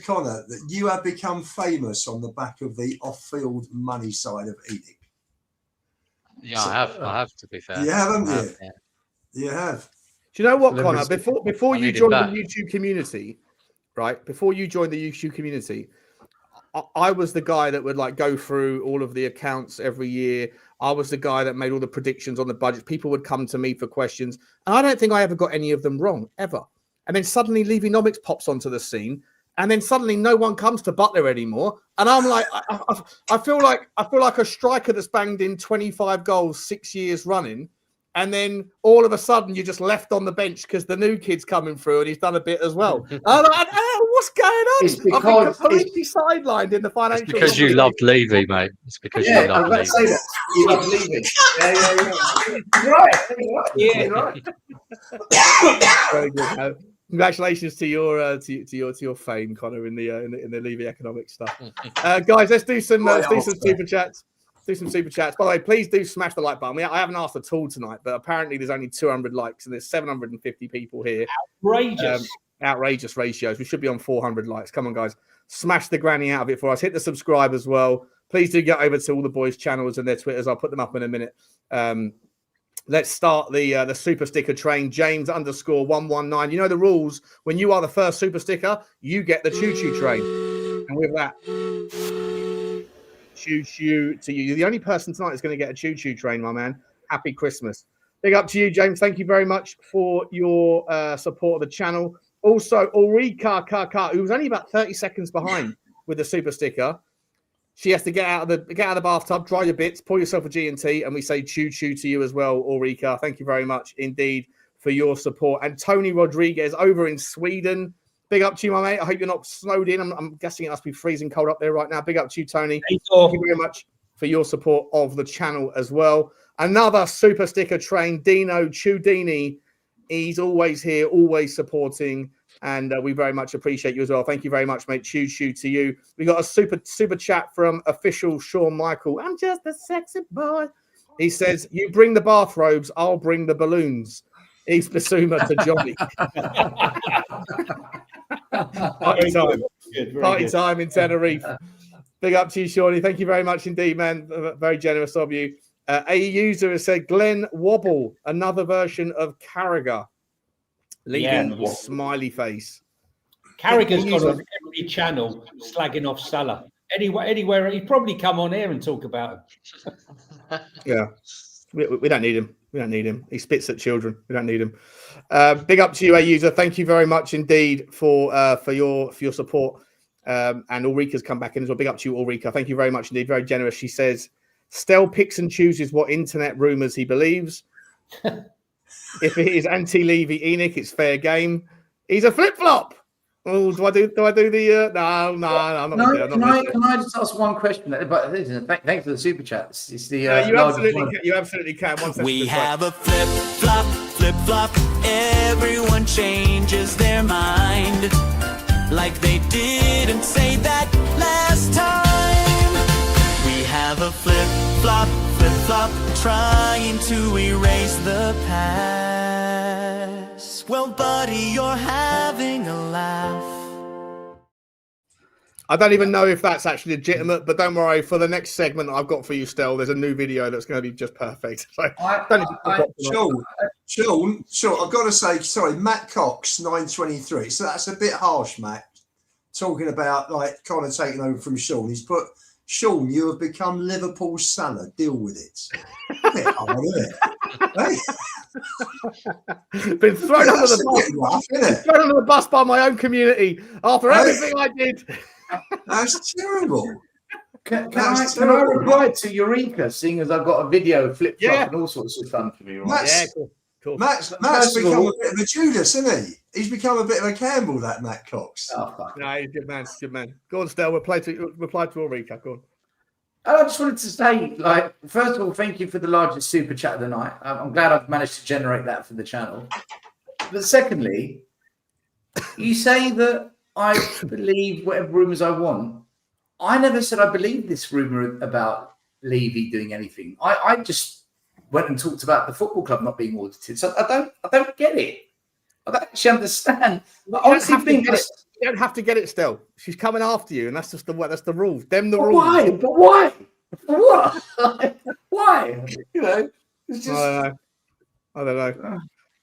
Connor that you have become famous on the back of the off-field money side of ENIC. Yeah, I have to be fair. You haven't you? Yeah. You have. Do you know what, Connor? Before you joined the YouTube community, right? Before you joined the YouTube community, I was the guy that would go through all of the accounts every year. I was the guy that made all the predictions on the budget. People would come to me for questions. And I don't think I ever got any of them wrong, ever. And then suddenly Levynomics pops onto the scene. And then suddenly no one comes to Butler anymore. And I'm like, I feel like a striker that's banged in 25 goals 6 years running. And then all of a sudden you're just left on the bench because the new kid's coming through and he's done a bit as well. And I'm like, what's going on? I've been completely sidelined in the financial. It's because you loved Levy, mate. It's because you loved Levy. Say that. You love Levy. Yeah. Right. Very good. Congratulations to your fame, Connor, in the Levy economics stuff. Guys, let's do some super chats. Do some super chats. By the way, please do smash the like button. I haven't asked at all tonight, but apparently there's only 200 likes and there's 750 people here. Outrageous ratios. We should be on 400 likes. Come on, guys. Smash the granny out of it for us. Hit the subscribe as well. Please do get over to all the boys' channels and their Twitters. I'll put them up in a minute. Let's start the super sticker train. James_119. You know the rules. When you are the first super sticker, you get the choo-choo train. And with that, choo-choo to you. You're the only person tonight that's going to get a choo-choo train, my man. Happy Christmas. Big up to you, James. Thank you very much for your support of the channel. Also, Ulrika Kaka, who was only about 30 seconds behind with the super sticker. She has to get out of the bathtub, dry your bits, pour yourself a G&T, and we say choo-choo to you as well, Ulrika. Thank you very much indeed for your support. And Tony Rodriguez over in Sweden. Big up to you, my mate. I hope you're not snowed in. I'm guessing it must be freezing cold up there right now. Big up to you, Tony. Thank you very much for your support of the channel as well. Another super sticker train, Dino Ciudini. He's always here, always supporting, and we very much appreciate you as well. Thank you very much, mate. Choo-choo to you. We got a super chat from official Shawn Michael. I'm just a sexy boy. He says, you bring the bathrobes, I'll bring the balloons. East Basuma to Johnny. Party time in Tenerife. Big up to you, Shawnee. Thank you very much indeed, man. Very generous of you. A user has said Glenn Wobble, another version of Carragher, leaving with smiley face. Carragher's got on every channel slagging off Salah. Anywhere, he'd probably come on here and talk about him. Yeah, we don't need him. We don't need him. He spits at children. We don't need him. Big up to you, a user. Thank you very much indeed for your support. And Ulrika's come back in as well. Big up to you, Ulrika. Thank you very much indeed. Very generous. She says, Stell picks and chooses what internet rumours he believes. If it is anti-Levy Enoch, it's fair game. He's a flip-flop. Oh, do I do the? No, I'm not. Can I just ask one question? But thanks for the super chat. It's the you absolutely can. We have a flip-flop. Everyone changes their mind, like they didn't say that last time. We have a flip-flop, trying to erase the past. Well, buddy, you're having a laugh. I don't even know if that's actually legitimate, but don't worry. For the next segment I've got for you, Stel, there's a new video that's going to be just perfect. So, Sean, I've got to say, sorry, Matt Cox, 923. So that's a bit harsh, Matt, talking about like kind of taking over from Sean. He's put, Sean, you have become Liverpool's Salah. Deal with it. Been thrown under the bus by my own community after everything I did. That's terrible. Can I reply to Eureka, seeing as I've got a video flip-flop and all sorts of fun for me, right? Cool. Matt's become a bit of a Judas, isn't he? He's become a bit of a Campbell, that Matt Cox. No, he's a good man. Go on, Stel. Reply to Eureka. Go on. I just wanted to say, first of all, thank you for the largest super chat of the night. I'm glad I've managed to generate that for the channel. But secondly, you say that I believe whatever rumours I want. I never said I believed this rumour about Levy doing anything. I just went and talked about the football club not being audited. So I don't get it. I don't actually understand. I honestly think you don't have to get it still. She's coming after you, and that's just the rules. Rules. Why? But why? For what? Why? It's just. I don't know.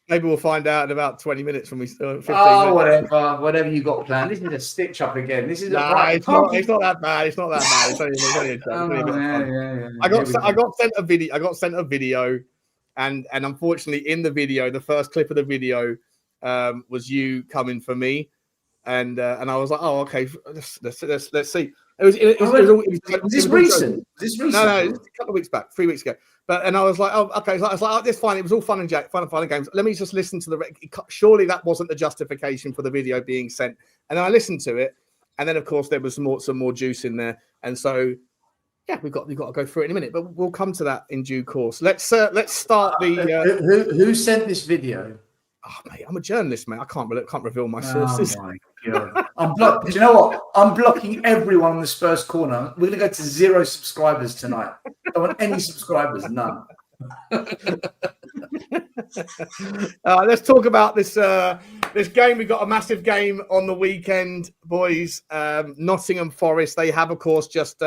Maybe we'll find out in about 20 minutes when we 15 minutes. Whatever you got planned. This is a stitch up again. This is it's not that bad. It's only a joke. I got sent a video, and unfortunately in the video, the first clip of the video was you coming for me, and I was like, oh, okay, let's see. Was this recent? No, it was a couple of weeks back, 3 weeks ago. And I was like, oh, okay. So I was like, oh, this fine. It was all fun and games. Let me just listen to surely that wasn't the justification for the video being sent. And then I listened to it, and then of course there was some more juice in there. And so, yeah, we've got to go through it in a minute, but we'll come to that in due course. Let's start the. Who sent this video? Oh, mate, I'm a journalist, mate. I can't reveal my sources. Oh my God. Do you know what? I'm blocking everyone on the Spurs corner. We're going to go to 0 subscribers tonight. I don't want any subscribers, none. Let's talk about this game. We got a massive game on the weekend, boys. Nottingham Forest. They have, of course, just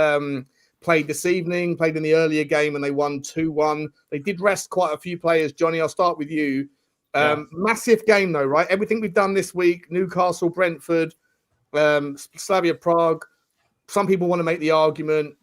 played this evening. Played in the earlier game, and they won 2-1. They did rest quite a few players. Johnny, I'll start with you. Massive game, though, right? Everything we've done this week: Newcastle, Brentford, Slavia Prague, some people want to make the argument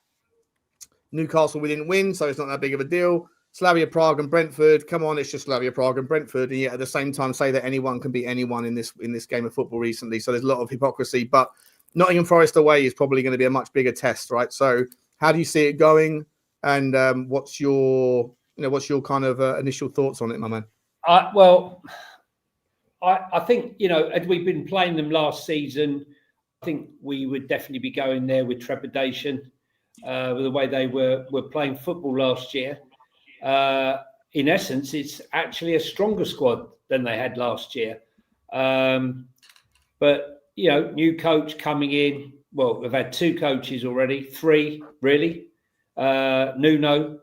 Newcastle, we didn't win, so it's not that big of a deal. Slavia Prague and Brentford, come on, it's just Slavia Prague and Brentford, and yet at the same time say that anyone can beat anyone in this game of football recently. So there's a lot of hypocrisy, but Nottingham Forest away is probably going to be a much bigger test, right? So how do you see it going, and what's your kind of initial thoughts on it, my man? I think, had we been playing them last season, I think we would definitely be going there with trepidation with the way they were playing football last year. In essence, it's actually a stronger squad than they had last year. But, new coach coming in. Well, we've had 2 coaches already, 3, really. Nuno,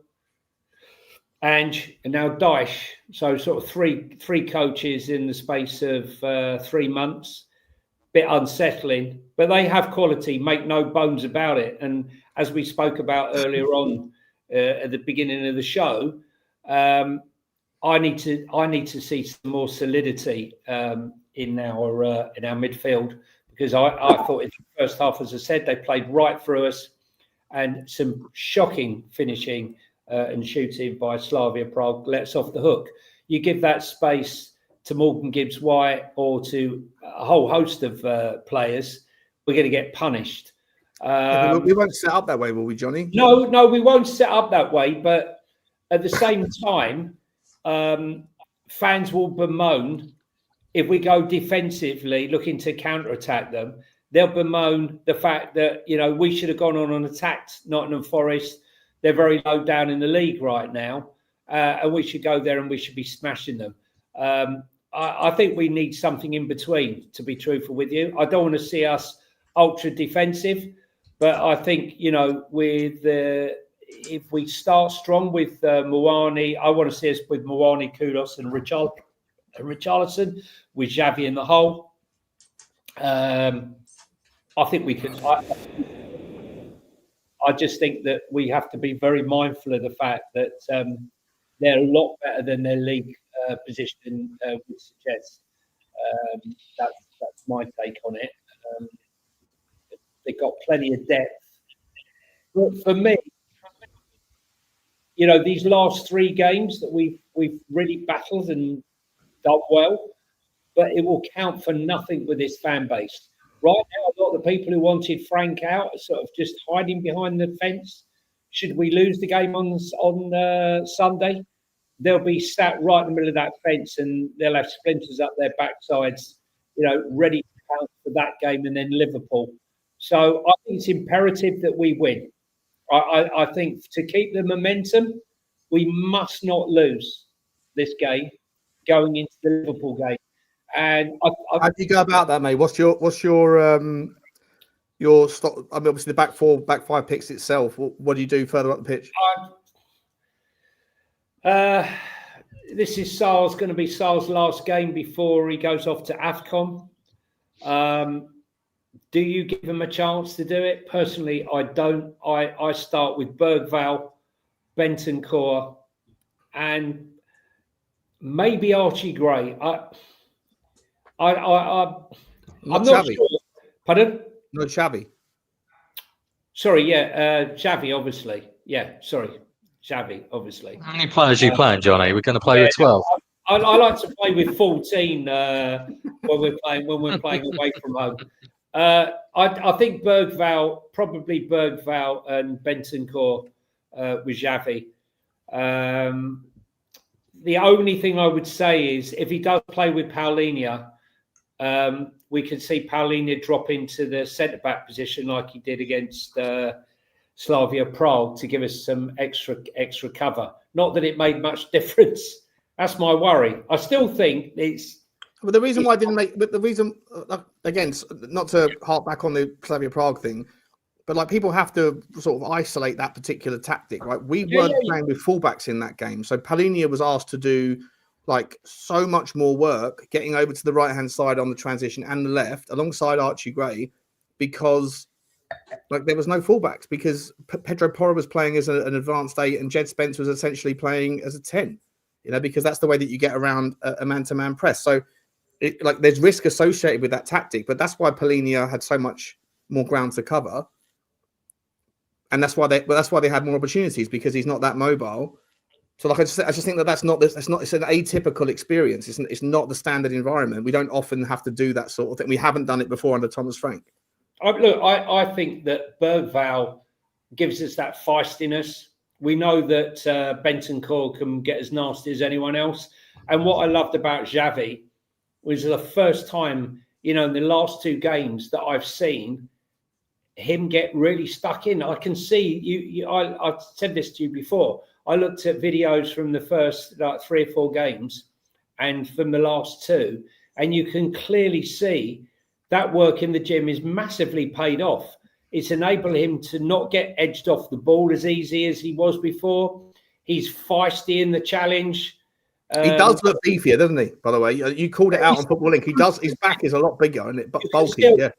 Ange, and now Dyche. So sort of three coaches in the space of 3 months. Bit unsettling, but they have quality, make no bones about it. And as we spoke about earlier on at the beginning of the show, I need to see some more solidity in our midfield, because I thought in the first half, as I said, they played right through us, and some shocking finishing and shooting by Slavia Prague let us off the hook. You give that space to Morgan Gibbs-White or to a whole host of players, we're going to get punished. We won't set up that way, will we, Johnny? No, we won't set up that way. But at the same time, fans will bemoan if we go defensively, looking to counter-attack them. They'll bemoan the fact that, we should have gone on and attacked Nottingham Forest. They're very low down in the league right now, and we should go there and we should be smashing them. I think we need something in between, to be truthful with you. I don't want to see us ultra defensive, but I think, if we start strong with Mawani, I want to see us with Mawani, Kudos and Richarlison, with Xavi in the hole. I think we can. I just think that we have to be very mindful of the fact that they're a lot better than their league position would suggest. That's my take on it. They've got plenty of depth. But for me, these last 3 games that we've really battled and done well, but it will count for nothing with this fan base. Right now, a lot of the people who wanted Frank out are sort of just hiding behind the fence. Should we lose the game on Sunday, they'll be sat right in the middle of that fence, and they'll have splinters up their backsides, ready to count for that game and then Liverpool. So I think it's imperative that we win. I think to keep the momentum, we must not lose this game going into the Liverpool game. And how do you go about that, mate? What's your stock? I mean, obviously the back five picks itself. What do you do further up the pitch? This is going to be Sal's last game before he goes off to AFCON. Do you give him a chance to do it? Personally, I don't. I start with Bergvall, Bentancur, and maybe Archie Gray. I'm not sure. Pardon? No, Xavi. Sorry, Xavi, obviously. Yeah, sorry, Xavi, obviously. How many players are you playing, Johnny? We're going to play with 12. I like to play with 14 when we're playing away from home. I think probably Bergvall and Bentancur with Xavi. The only thing I would say is if he does play with Paulinho, we can see Paulinho drop into the centre-back position like he did against Slavia Prague to give us some extra cover. Not that it made much difference. That's my worry. I still think it's... But the reason why I didn't make... But the reason... Again, not to harp back on the Slavia Prague thing, but like people have to sort of isolate that particular tactic, right? We weren't playing with fullbacks in that game. So Paulinho was asked to do like so much more work getting over to the right-hand side on the transition and the left alongside Archie Gray because like there was no fullbacks because Pedro Porro was playing as an advanced 8 and Jed Spence was essentially playing as a 10, because that's the way that you get around a man-to-man press. So there's risk associated with that tactic, but that's why Paulinho had so much more ground to cover. and that's why they had more opportunities, because he's not that mobile. So like I just think that's not it's an atypical experience. It's not the standard environment. We don't often have to do that sort of thing. We haven't done it before under Thomas Frank. I think that Bergvall gives us that feistiness. We know that Bentancur can get as nasty as anyone else. And what I loved about Xavi was the first time, in the last two games that I've seen him get really stuck in. I can see I've said this to you before. I looked at videos from the first 3 or 4 games and from the last 2, and you can clearly see that work in the gym is massively paid off. It's enabled him to not get edged off the ball as easy as he was before. He's feisty in the challenge. He does look beefier, doesn't he? By the way, you called it out on Football Link. He does. His back is a lot bigger, and bulky. Yeah,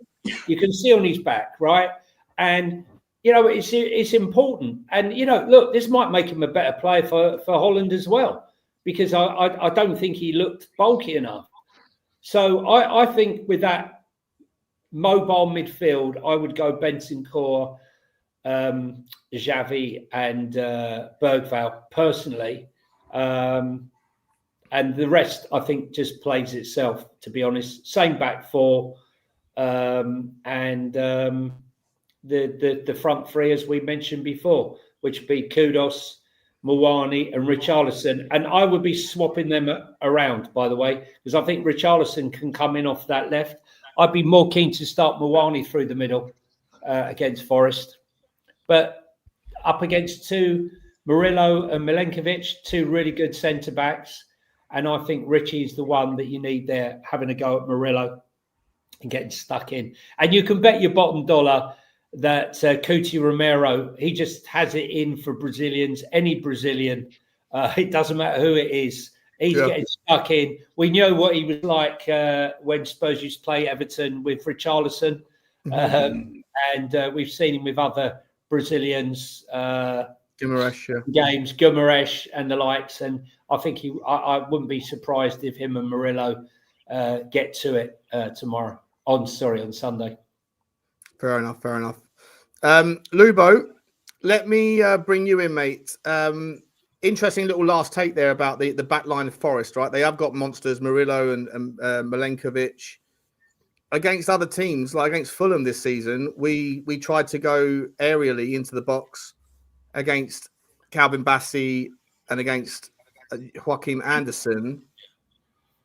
you can see on his back, right? And it's important. And look, this might make him a better player for Holland as well, because I don't think he looked bulky enough. So I think with that mobile midfield, I would go Bentancur, Xavi, and Bergvall personally. And the rest, I think, just plays itself, to be honest. Same back four, and the front three, as we mentioned before, which would be Kudus, Mawani, and Richarlison. And I would be swapping them around, by the way, because I think Richarlison can come in off that left. I'd be more keen to start Mawani through the middle against Forest. But up against two, Murillo and Milenkovic, two really good centre-backs. And I think Richie's the one that you need there, having a go at Murillo and getting stuck in. And you can bet your bottom dollar that Cuti Romero, he just has it in for Brazilians, any Brazilian. It doesn't matter who it is. He's getting stuck in. We know what he was like when Spurs used to play Everton with Richarlison. And we've seen him with other Brazilians. Guimaraes and the likes. And I think I wouldn't be surprised if him and Murillo get to it tomorrow. On Sunday. Fair enough. Lubo, let me bring you in, mate. Interesting little last take there about the back line of Forest, right? They have got monsters, Murillo and Milenkovic. Against other teams, like against Fulham this season, we tried to go aerially into the box against Calvin Bassey and against Joachim Anderson.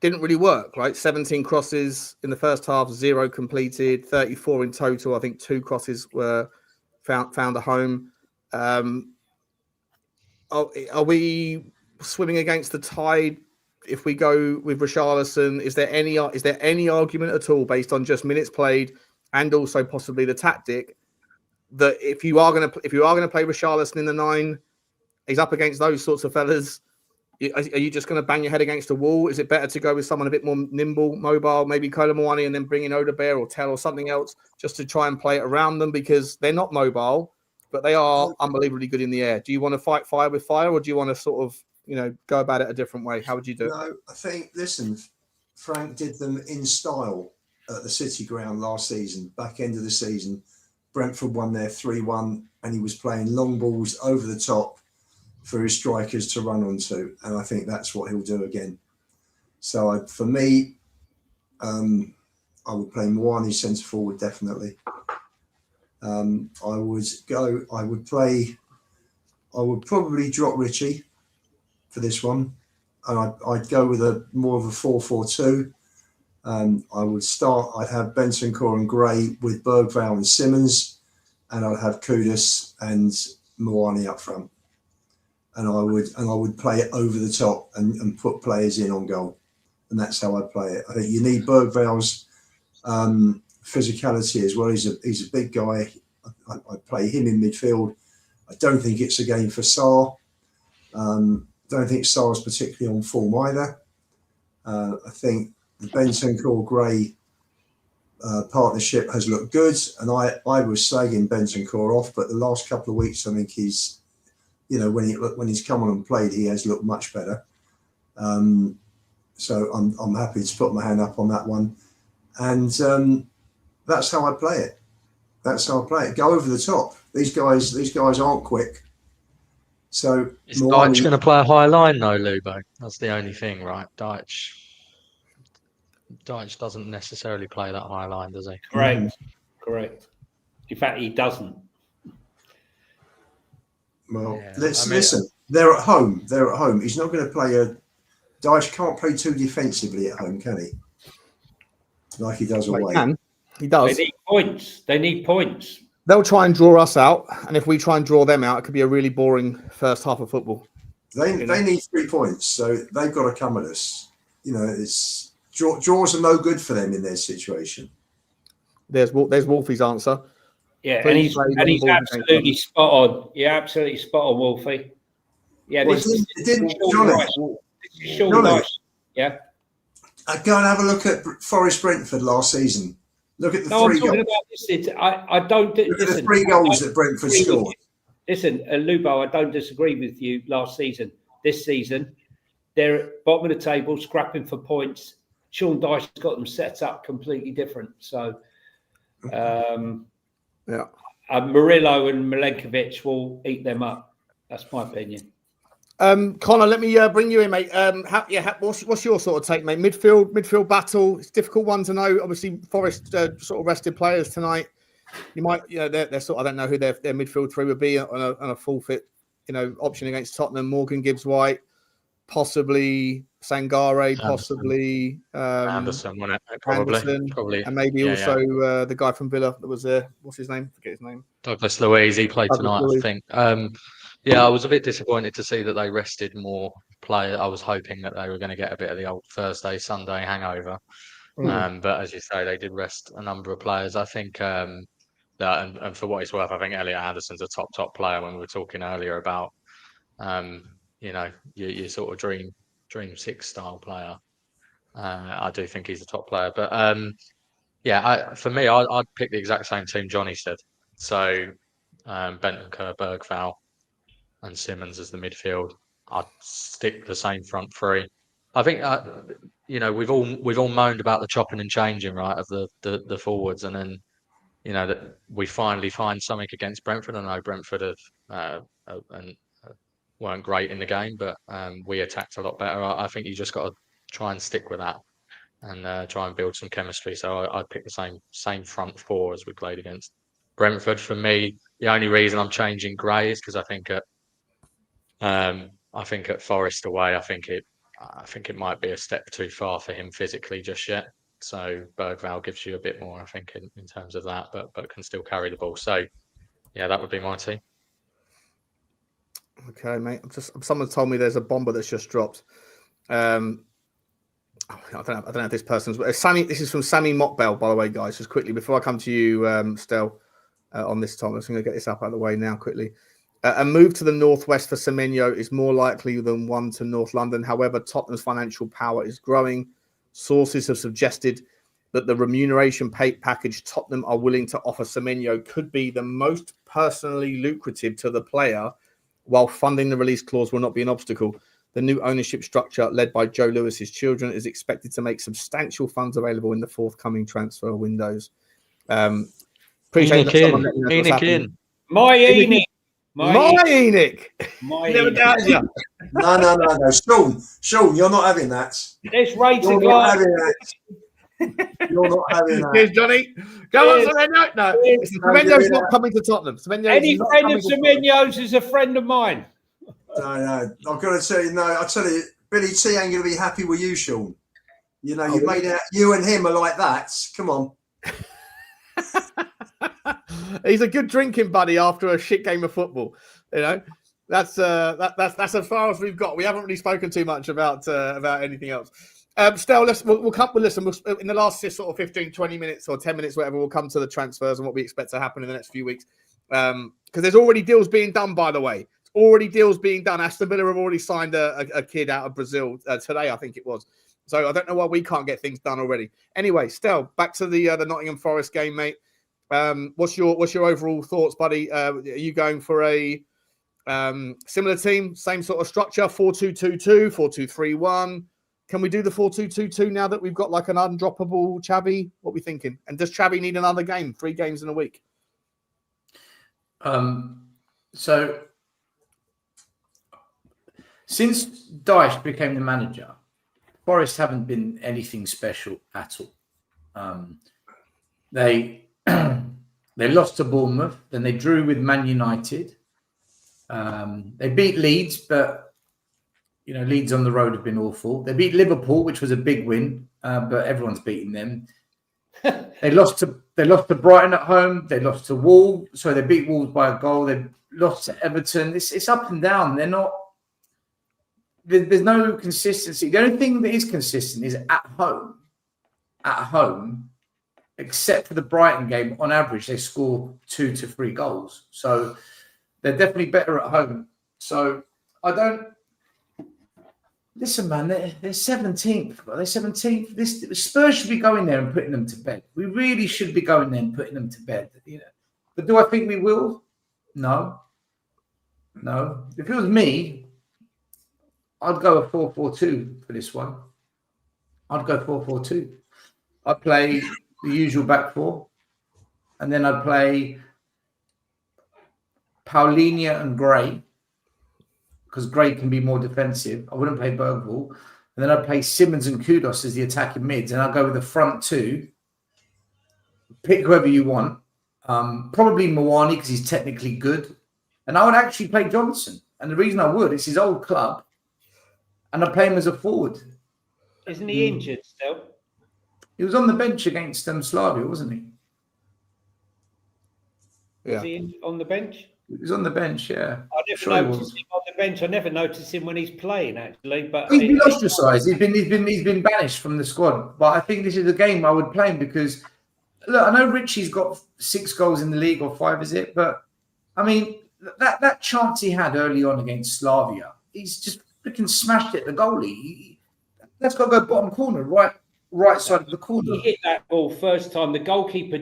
Didn't really work, right? 17 crosses in the first half, 0 completed, 34 in total. I think 2 crosses were found a home. Are we swimming against the tide if we go with Richarlison? Is there any argument at all based on just minutes played and also possibly the tactic that if you are going to play Richarlison in the 9, he's up against those sorts of fellas? Are you just going to bang your head against a wall? Is it better to go with someone a bit more nimble, mobile, maybe Kolo Muani, and then bring in Odebear or Tell or something else just to try and play it around them, because they're not mobile, but they are unbelievably good in the air? Do you want to fight fire with fire, or do you want to sort of, go about it a different way? How would you do it? No, I think, listen, Frank did them in style at the City Ground last season, back end of the season. Brentford won there 3-1, and he was playing long balls over the top for his strikers to run onto, and I think that's what he'll do again. So for me, I would play Mawani centre forward definitely. I would probably drop Richie for this one, and I'd go with more of a 4-4-2. I'd have Bentancur and Gray with Bergvall and Simmons, and I'd have Kudus and Mawani up front. And I would play it over the top and put players in on goal, and that's how I play it. I think you need Bergvall's physicality as well. He's a big guy. I play him in midfield. I don't think it's a game for Sarr. Don't think Sarr's particularly on form either. I think the Bentancur Gray partnership has looked good, and I was slagging Bentancur off, but the last couple of weeks I think he's, when he's come on and played, he has looked much better. So I'm happy to put my hand up on that one, and that's how I play it. That's how I play it. Go over the top. These guys aren't quick. So Is Deitch going to play a high line though, Lubo? That's the only thing, right? Deitch doesn't necessarily play that high line, does he? Correct. In fact, he doesn't. Well, Yeah, listen. They're at home. He's not going to play a. Deitch can't play too defensively at home, can he? Like he does away. He does. They need points. They'll try and draw us out, and if we try and draw them out, it could be a really boring first half of football. They need 3 points, so they've got to come at us. You know, it's draws are no good for them in their situation. There's Wolfie's answer. Yeah, and he's absolutely spot on. Yeah, absolutely spot on, Wolfie. Yeah, Well, this is Johnny, nice. Yeah. Go and have a look at Forest Brentford last season. Look at the No, 3 I'm talking goals. about this. I don't. Look at the 3 goals that Brentford scored. Listen, Lubo, I don't disagree with you last season. This season, they're at bottom of the table, scrapping for points. Sean Dyche's got them set up completely different. So, Murillo and Milenkovic will eat them up. That's my opinion. Connor, let me bring you in, mate. What's your sort of take, mate? Midfield battle. It's a difficult one to know. Obviously, Forest sort of rested players tonight. You might, they're sort. I don't know who their midfield 3 would be on a full fit, option against Tottenham. Morgan, Gibbs, White, possibly Sangare, possibly Anderson, wouldn't it? Probably, and maybe also the guy from Villa that was there. What's his name? Forget his name. Douglas Luiz. He played tonight, I think. I was a bit disappointed to see that they rested more players. I was hoping that they were going to get a bit of the old Thursday, Sunday hangover. But as you say, they did rest a number of players. I think that, and for what it's worth, I think Elliot Anderson's a top player. When we were talking earlier about, your sort of dream 6 style player, I do think he's a top player. But for me, I'd pick the exact same team Johnny said. So Bentancur, Bergval, and Simmons as the midfield. I'd stick the same front 3. I think we've all moaned about the chopping and changing, right, of the forwards, and then that we finally find something against Brentford. I know Brentford weren't great in the game, but we attacked a lot better. I think you just got to try and stick with that and try and build some chemistry. So I'd pick the same front 4 as we played against Brentford. For me, the only reason I'm changing Gray is because I think at Forest away, I think it might be a step too far for him physically just yet. So Bergval gives you a bit more, I think, in terms of that, but can still carry the ball. So yeah, that would be my team. Okay, mate. Someone told me there's a bomber that's just dropped. I don't know if this person's Sammy. This is from Sammy Mockbell, by the way, guys. Just quickly before I come to you, Stel, on this time, I'm just going to get this up out of the way now quickly. A move to the northwest for Semenyo is more likely than one to North London. However, Tottenham's financial power is growing. Sources have suggested that the remuneration package Tottenham are willing to offer Semenyo could be the most personally lucrative to the player, while funding the release clause will not be an obstacle. The new ownership structure, led by Joe Lewis's children, is expected to make substantial funds available in the forthcoming transfer windows. Appreciate that someone let me know what's happening. My Enoch. Never doubted you. No. Sean, you're not having that. Let's raise You're not having that. You're not having that. Cheers, Johnny. Go on, Semenyo. No, Semenyo's not coming to Tottenham. Any friend of Semenyo's is a friend of mine. No. I've got to tell you, I tell you, Billy T ain't going to be happy with you, Sean. You made out, you and him are like that. Come on. He's a good drinking buddy after a shit game of football. That's as far as we've got. We haven't really spoken too much about anything else. Stel, we'll come. Listen, in the last sort of 15, 20 minutes or 10 minutes, whatever, we'll come to the transfers and what we expect to happen in the next few weeks. Because there's already deals being done, by the way. Already deals being done. Aston Villa have already signed a kid out of Brazil today, I think it was. So I don't know why we can't get things done already. Anyway, Stel, back to the Nottingham Forest game, mate. What's your overall thoughts, buddy? Are you going for a similar team, same sort of structure, 4-2-2-2, 4-2-3-1? Can we do the 4-2-2-2 now that we've got like an undroppable Xavi? What are we thinking? And does Xavi need another game, 3 games in a week? So since Dyche became the manager, Forest haven't been anything special at all. They lost to Bournemouth, then they drew with Man United. They beat Leeds, but Leeds on the road have been awful. They beat Liverpool, which was a big win, but everyone's beating them. They lost to Brighton at home. They lost to Wolves. So they beat Wolves by a goal. They lost to Everton. It's up and down. They're not. There's no consistency. The only thing that is consistent is at home. At home, except for the Brighton game, on average they score 2 to 3 goals. So they're definitely better at home. So I don't. Listen, man, they're 17th. They're 17th. Spurs should be going there and putting them to bed. We really should be going there and putting them to bed. But do I think we will? No. If it was me, I'd go a 4-4-2 for this one. I'd go 4-4-2. I'd play the usual back four, and then I'd play Paulinho and Gray, because Gray can be more defensive. I wouldn't play Bergvall. And then I'd play Simmons and Kudos as the attacking mids. And I'd go with the front two. Pick whoever you want. Probably Mwani, because he's technically good. And I would actually play Johnson. And the reason I would, it's his old club. And I'd play him as a forward. Isn't he injured still? He was on the bench against Slavia, wasn't he? Yeah. Was he on the bench? He was on the bench, yeah. I never noticed him on the bench. I never noticed him when he's playing, actually. But he's been ostracised. He's been banished from the squad. But I think this is a game I would play him because, look, I know Richie's got 6 goals in the league, or 5, is it? But I mean, that chance he had early on against Slavia, he's just freaking smashed it. The goalie, that's got to go bottom corner, right side of the corner. He hit that ball first time. The goalkeeper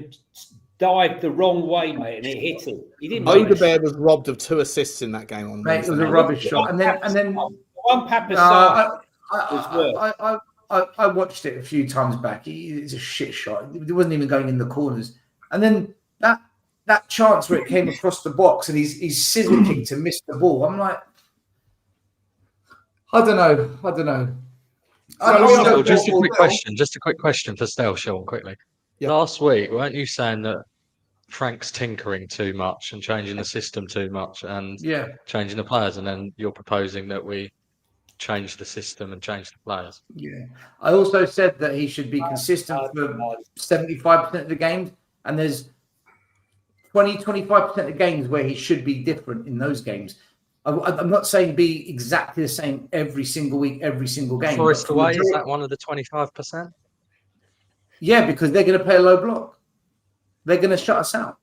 dived the wrong way, mate, and it hit him. He didn't. Odegaard was robbed of 2 assists in that game on Wednesday. It was a rubbish shot, and then one Papa I watched it a few times back. It's a shit shot. It wasn't even going in the corners. And then that chance where it came across the box and he's scissor kicked and missed the ball. I'm like, I don't know. Just a quick question for Stell, Sean, quickly. Yep. Last week, weren't you saying that Frank's tinkering too much and changing the system too much and changing the players, and then you're proposing that we change the system and change the players? Yeah. I also said that he should be consistent for 75% of the games, and there's 25% of games where he should be different in those games. I'm not saying be exactly the same every single week, every single game. Forest away, is that one of the 25%? Yeah, because they're going to play a low block. They're going to shut us out.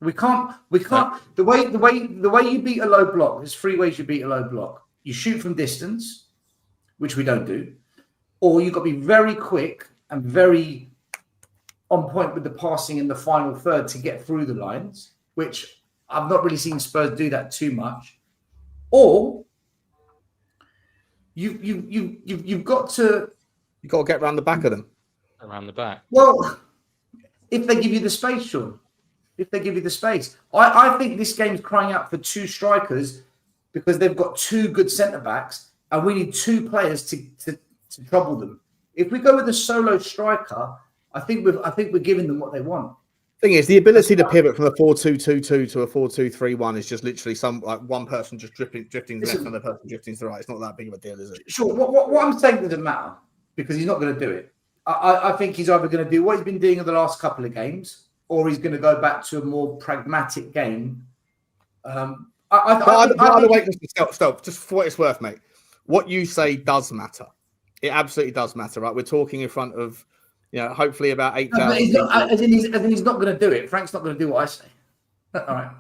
We can't. The way you beat a low block, there's 3 ways you beat a low block. You shoot from distance, which we don't do, or you've got to be very quick and very on point with the passing in the final third to get through the lines, which I've not really seen Spurs do that too much. Or you've got to get around the back of them. Around the back. Well, if they give you the space, Sean. If they give you the space. I think this game's crying out for 2 strikers because they've got 2 good centre-backs and we need 2 players to trouble them. If we go with a solo striker, I think we're giving them what they want. Thing is, the ability to pivot from a 4-2-2-2 to a 4-2-3-1 is just literally one person just drifting left and another person drifting to the right. It's not that big of a deal, is it? Sure. What I'm saying doesn't matter because he's not going to do it. I think he's either going to do what he's been doing in the last couple of games, or he's going to go back to a more pragmatic game. By the way, stop. Just for what it's worth, mate. What you say does matter. It absolutely does matter, right? We're talking in front of, hopefully about 8,000. As in he's not going to do it. Frank's not going to do what I say. All right.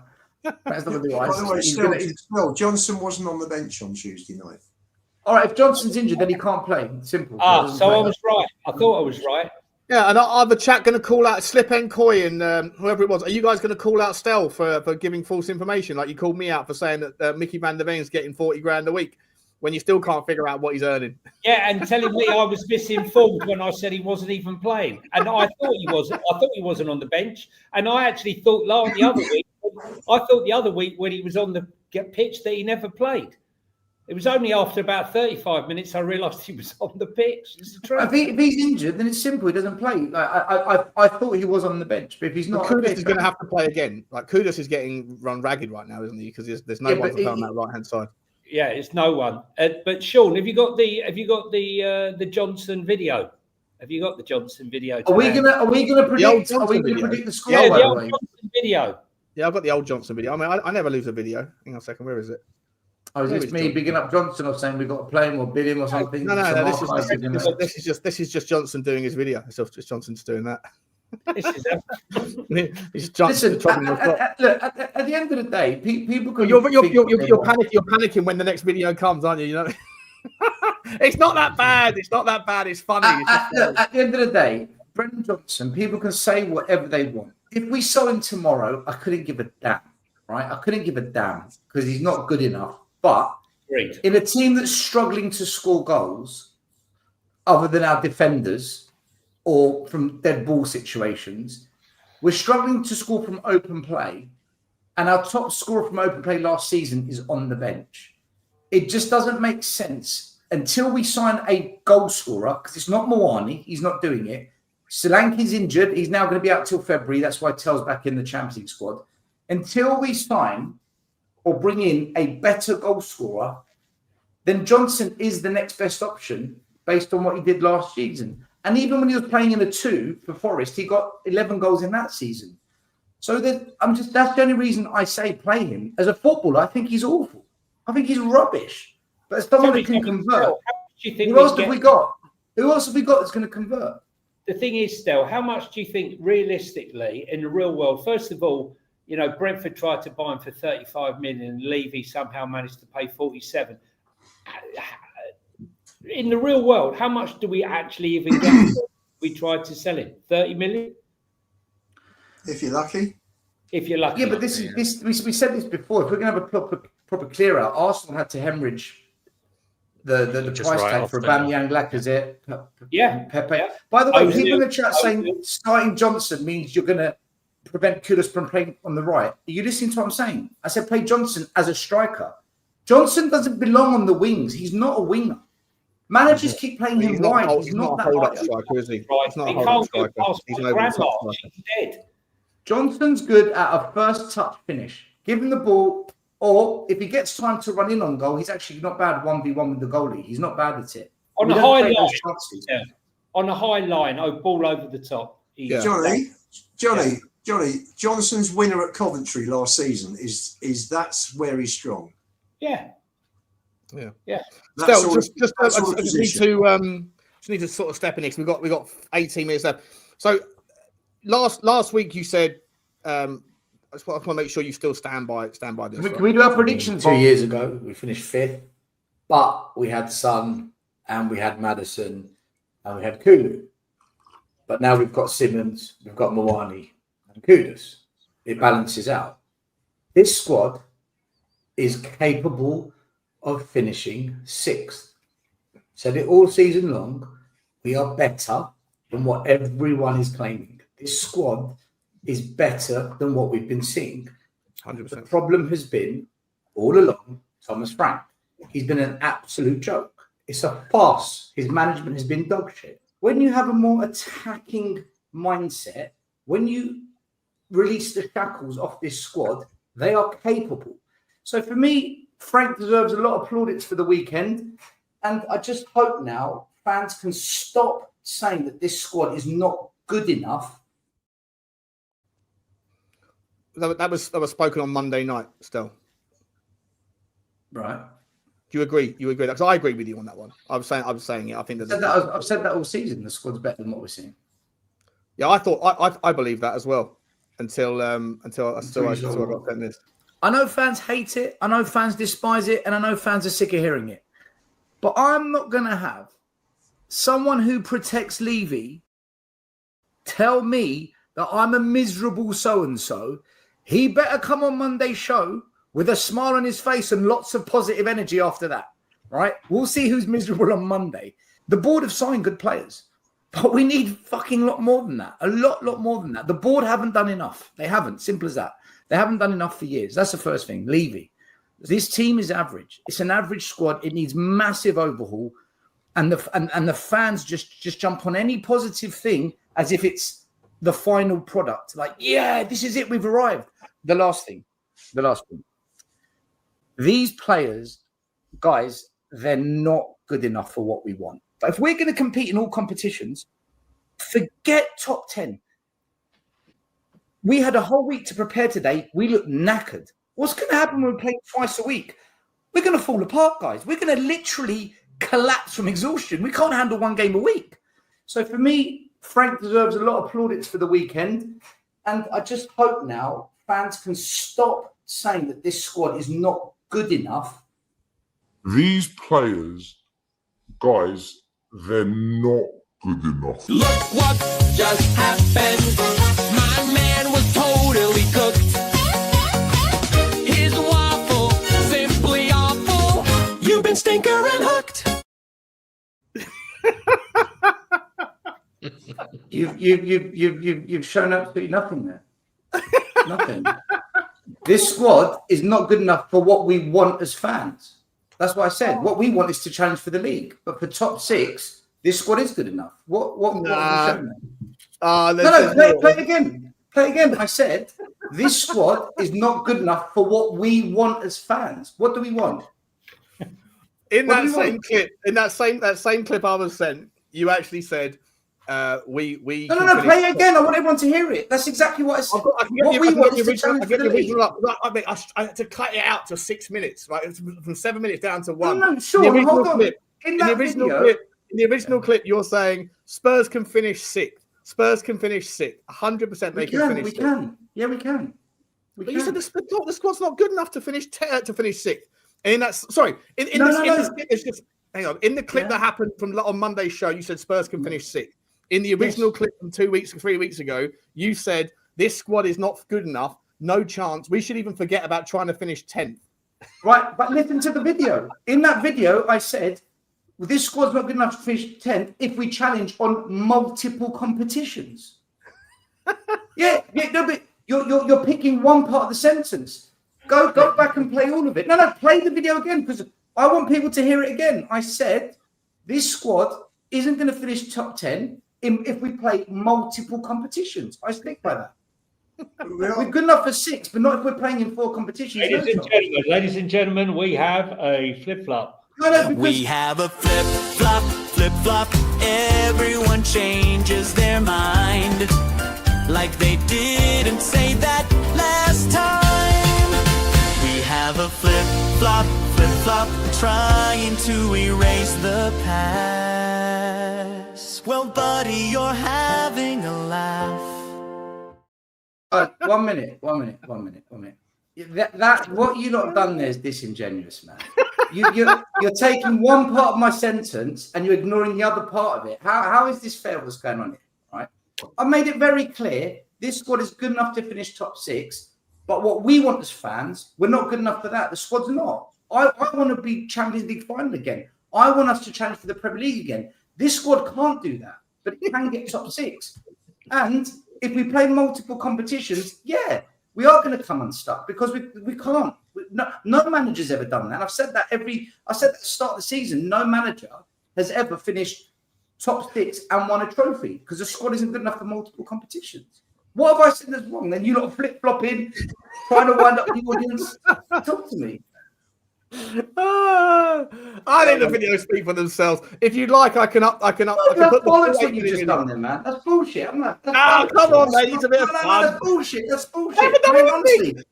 Frank's not going to do what I say. By the way, Johnson wasn't on the bench on Tuesday night. All right, if Johnson's injured, then he can't play. Simple. I was right. I thought I was right. Yeah, and are the chat going to call out Slip and Coy and whoever it was? Are you guys going to call out Stell for giving false information? Like you called me out for saying that Micky Van de Ven is getting 40 grand a week when you still can't figure out what he's earning. Yeah, and telling me I was misinformed when I said he wasn't even playing. And I thought he wasn't. I thought he wasn't on the bench. And I actually thought the other week I thought the other week when he was on the pitch that he never played. It was only after about 35 minutes I realised he was on the pitch. It's the truth. I think if he's injured, then it's simple. He doesn't play. I thought he was on the bench, but if he's not, Kudus is going to have to play again. Like Kudus is getting run ragged right now, isn't he? Because there's no one to play on that right hand side. Yeah, it's no one. But Sean, have you got the Johnson video? Have you got the Johnson video? Are we gonna predict the score? Yeah, the old Johnson video. Yeah, I've got the old Johnson video. I mean, I never lose a video. Hang on a second, where is it? Oh, is this me bigging up Johnson or saying we've got to play him or bid him or something? No. This is just Johnson doing his video. It's just Johnson's doing that. He's Johnson. Listen, at the end of the day, people can. You're panicking when the next video comes, aren't you? You know, it's not that bad. It's not that bad. It's funny. At the end of the day, Brendan Johnson. People can say whatever they want. If we saw him tomorrow, I couldn't give a damn. Right? I couldn't give a damn because he's not good enough. But in a team that's struggling to score goals, other than our defenders or from dead ball situations, we're struggling to score from open play. And our top scorer from open play last season is on the bench. It just doesn't make sense until we sign a goal scorer, because it's not Moani, he's not doing it. Solanke's injured. He's now going to be out till February. That's why Tell's back in the Champions League squad. Until we sign or bring in a better goal scorer, then Johnson is the next best option based on what he did last season. And even when he was playing in a 2 for Forest, he got 11 goals in that season. So that's the only reason I say play him. As a footballer, I think he's awful. I think he's rubbish. But as someone that can convert, who else have we got? Who else have we got that's going to convert? The thing is, Stel, how much do you think realistically in the real world, first of all, you know, Brentford tried to buy him for 35 million and Levy somehow managed to pay 47. In the real world, how much do we actually even get if we tried to sell him? 30 million? If you're lucky. If you're lucky. Yeah, but we said this before. If we're going to have a proper clear out, Arsenal had to hemorrhage the price tag for Aubameyang, Lacazette, Pepe. Yeah. By the way, people in the chat saying starting Johnson means you're going to prevent Kudus from playing on the right. Are you listening to what I'm saying? I said play Johnson as a striker. Johnson doesn't belong on the wings. He's not a winger. Managers keep playing him wide. He's not that hold-up striker, is he? He's not a hold-up striker. He's an over-the-top striker. Johnson's good at a first touch finish. Give him the ball, or if he gets time to run in on goal, he's actually not bad 1v1 with the goalie. He's not bad at it. On a high line. Yeah. On a high line, ball over the top. Johnny, Johnson's winner at Coventry last season is that's where he's strong. Yeah. Still, just need to sort of step in next. We've got 18 minutes left. So last week you said I just want to make sure you still stand by this. Can we do our prediction 2 years ago? We finished 5th, but we had Son and we had Maddison and we had Kulu. But now we've got Simmons, we've got Moani and Kudus. It balances out. This squad is capable of finishing 6th. Said it all season long. We are better than what everyone is claiming. This squad is better than what we've been seeing. 100%. The problem has been all along Thomas Frank. He's been an absolute joke. It's a farce. His management has been dog shit. When you have a more attacking mindset, when you release the shackles off this squad, they are capable. So for me, Frank deserves a lot of plaudits for the weekend. And I just hope now fans can stop saying that this squad is not good enough. That was spoken on Monday night still. Right. Do you agree? You agree? Because I agree with you on that one. I was saying it. I think I've said that all season. The squad's better than what we're seeing. Yeah, I believe that as well. Until I got sent this. I know fans hate it. I know fans despise it, and I know fans are sick of hearing it. But I'm not going to have someone who protects Levy tell me that I'm a miserable so-and-so. He better come on Monday's show with a smile on his face and lots of positive energy after that, right? We'll see who's miserable on Monday. The board have signed good players, but we need fucking lot more than that. A lot more than that. The board haven't done enough. They haven't. Simple as that. They haven't done enough for years. That's the first thing. Levy. This team is average. It's an average squad. It needs massive overhaul. And the fans just jump on any positive thing as if it's the final product. Like, yeah, this is it. We've arrived. The last thing. These players, guys, they're not good enough for what we want. But if we're going to compete in all competitions, forget top 10. We had a whole week to prepare today. We look knackered. What's going to happen when we're playing twice a week? We're going to fall apart, guys. We're going to literally collapse from exhaustion. We can't handle one game a week. So for me, Frank deserves a lot of plaudits for the weekend. And I just hope now fans can stop saying that this squad is not good enough. These players, guys, they're not good enough. Look what just happened. My man was totally cooked. His waffle, simply awful. You've been stinker and hooked. You've shown absolutely nothing there. Nothing. This squad is not good enough for what we want as fans. That's what I said. What we want is to challenge for the league. But for top 6, this squad is good enough. What have we shown them? Play it again. Play it again. I said this squad is not good enough for what we want as fans. What do we want? In that same clip I was sent, you actually said we No, play it again. I want everyone to hear it. That's exactly what I said. What we want is to challenge for the league. I had to cut it out to 6 minutes, right? From 7 minutes down to 1. No, sure. Hold on. In the original clip, you're saying Spurs can finish 6th. Spurs can finish 6th. 100% they can finish 6th. We can. Yeah, we can. But you said the squad's not good enough to finish 6th. And that's sorry. In the clip that happened on Monday's show, you said Spurs can finish 6th. In the original clip from 3 weeks ago, you said this squad is not good enough. No chance. We should even forget about trying to finish 10th. Right, but listen to the video. In that video, I said this squad's not good enough to finish 10th if we challenge on multiple competitions. No, but you're picking one part of the sentence. Go back and play all of it. No, play the video again because I want people to hear it again. I said this squad isn't going to finish top 10 if we play multiple competitions. I stick by that. We're good enough for 6, but not if we're playing in 4 competitions. Ladies and gentlemen, we have a flip-flop. We have a flip-flop. Everyone changes their mind. Like they didn't say that last time. We have a flip-flop, trying to erase the past. Well, buddy, you're having a laugh. 1 minute. That what you lot have done there is disingenuous, man. You're taking one part of my sentence and you're ignoring the other part of it. How is this fair? What's going on here? Right? I made it very clear. This squad is good enough to finish top 6, but what we want as fans, we're not good enough for that. The squad's not. I want to be Champions League final again. I want us to challenge for the Premier League again. This squad can't do that, but it can get top 6. And if we play multiple competitions, we are going to come unstuck because we can't. No manager's ever done that. And I've said that at the start of the season. No manager has ever finished top 6 and won a trophy because the squad isn't good enough for multiple competitions. What have I said that's wrong? Then you lot flip-flopping, trying to wind up the audience. Talk to me. I think the videos speak for themselves. If you'd like, I can put bollocks what you've just done then, man. That's bullshit. Come on, mate. It's a bit of fun. That's bullshit. I haven't done anything.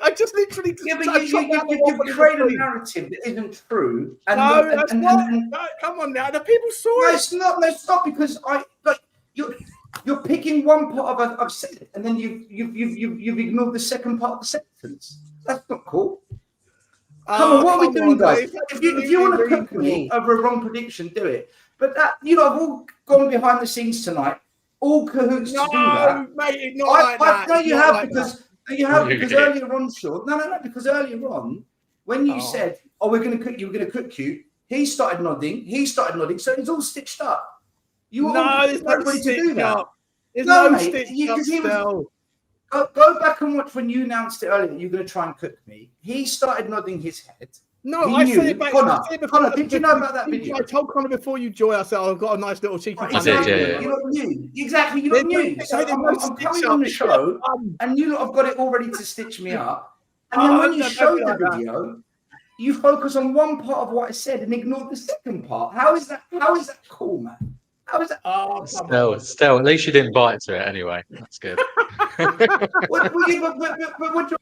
I just literally. You've created a narrative that isn't true. Come on now. The people saw it. No, it's not because you're picking one part of I've said it, and then you've ignored the second part of the sentence. That's not cool. Come on, what are we doing, guys? If you want to cook me over a wrong prediction, do it. But that I've all gone behind the scenes tonight, all cahoots to do that. Mate, not like that. No, you have because earlier on, Sean. No, because earlier on, when you said, we're going to cook you, he started nodding, so it's all stitched up. There's no stitch up. There's no stitch up. Go back and watch when you announced it earlier that you're going to try and cook me. He started nodding his head. No, He I knew said it. it back. Connor, I said it before- Connor, did you know about that video? I told Connor before you joined. I said, I've got a nice little cheeky. Right, I did, exactly. yeah. You're not new. Exactly, you're not new. So I'm coming on the show, and you lot have got it all ready to stitch me up. And then when you showed the video, you focus on one part of what I said and ignore the second part. How is that cool, man? How is that? Oh, Still, at least you didn't bite to it anyway. That's good. What do you do?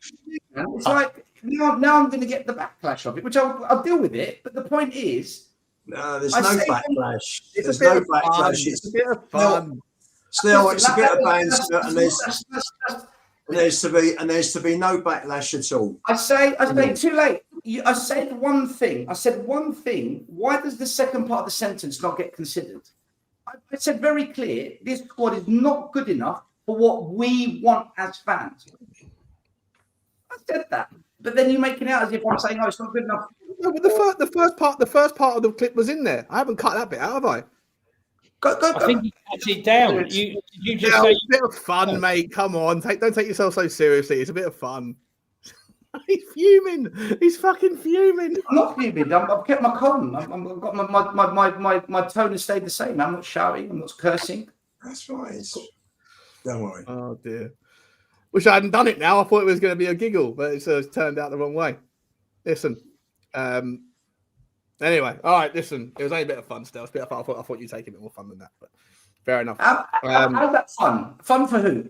It's like now I'm going to get the backlash of it, which I'll deal with it. But the point is, no, there's no backlash. It's There's no backlash. It's a bit of fun. Still, it's a bit of banter, and there's to be no backlash at all. I say too late. I said one thing. Why does the second part of the sentence not get considered? I said very clear, this squad is not good enough for what we want as fans. I said that. But then you're making out as if I'm saying, oh, it's not good enough. No, but the first part of the clip was in there. I haven't cut that bit out, have I? Go. I think you cut it down. You just Yeah, say it's a bit of fun, mate. Come on, don't take yourself so seriously. It's a bit of fun. He's fuming. He's fucking fuming. I'm not fuming. I've kept my calm. I've got my tone has stayed the same. I'm not shouting. I'm not cursing. That's right. Don't worry. Oh dear. Wish I hadn't done it now. I thought it was going to be a giggle, but it's turned out the wrong way. Listen. Anyway, all right. Listen, it was only a bit of fun. Still, it's a bit of fun. I thought you'd take a bit more fun than that, but fair enough. How's that fun? Fun for who?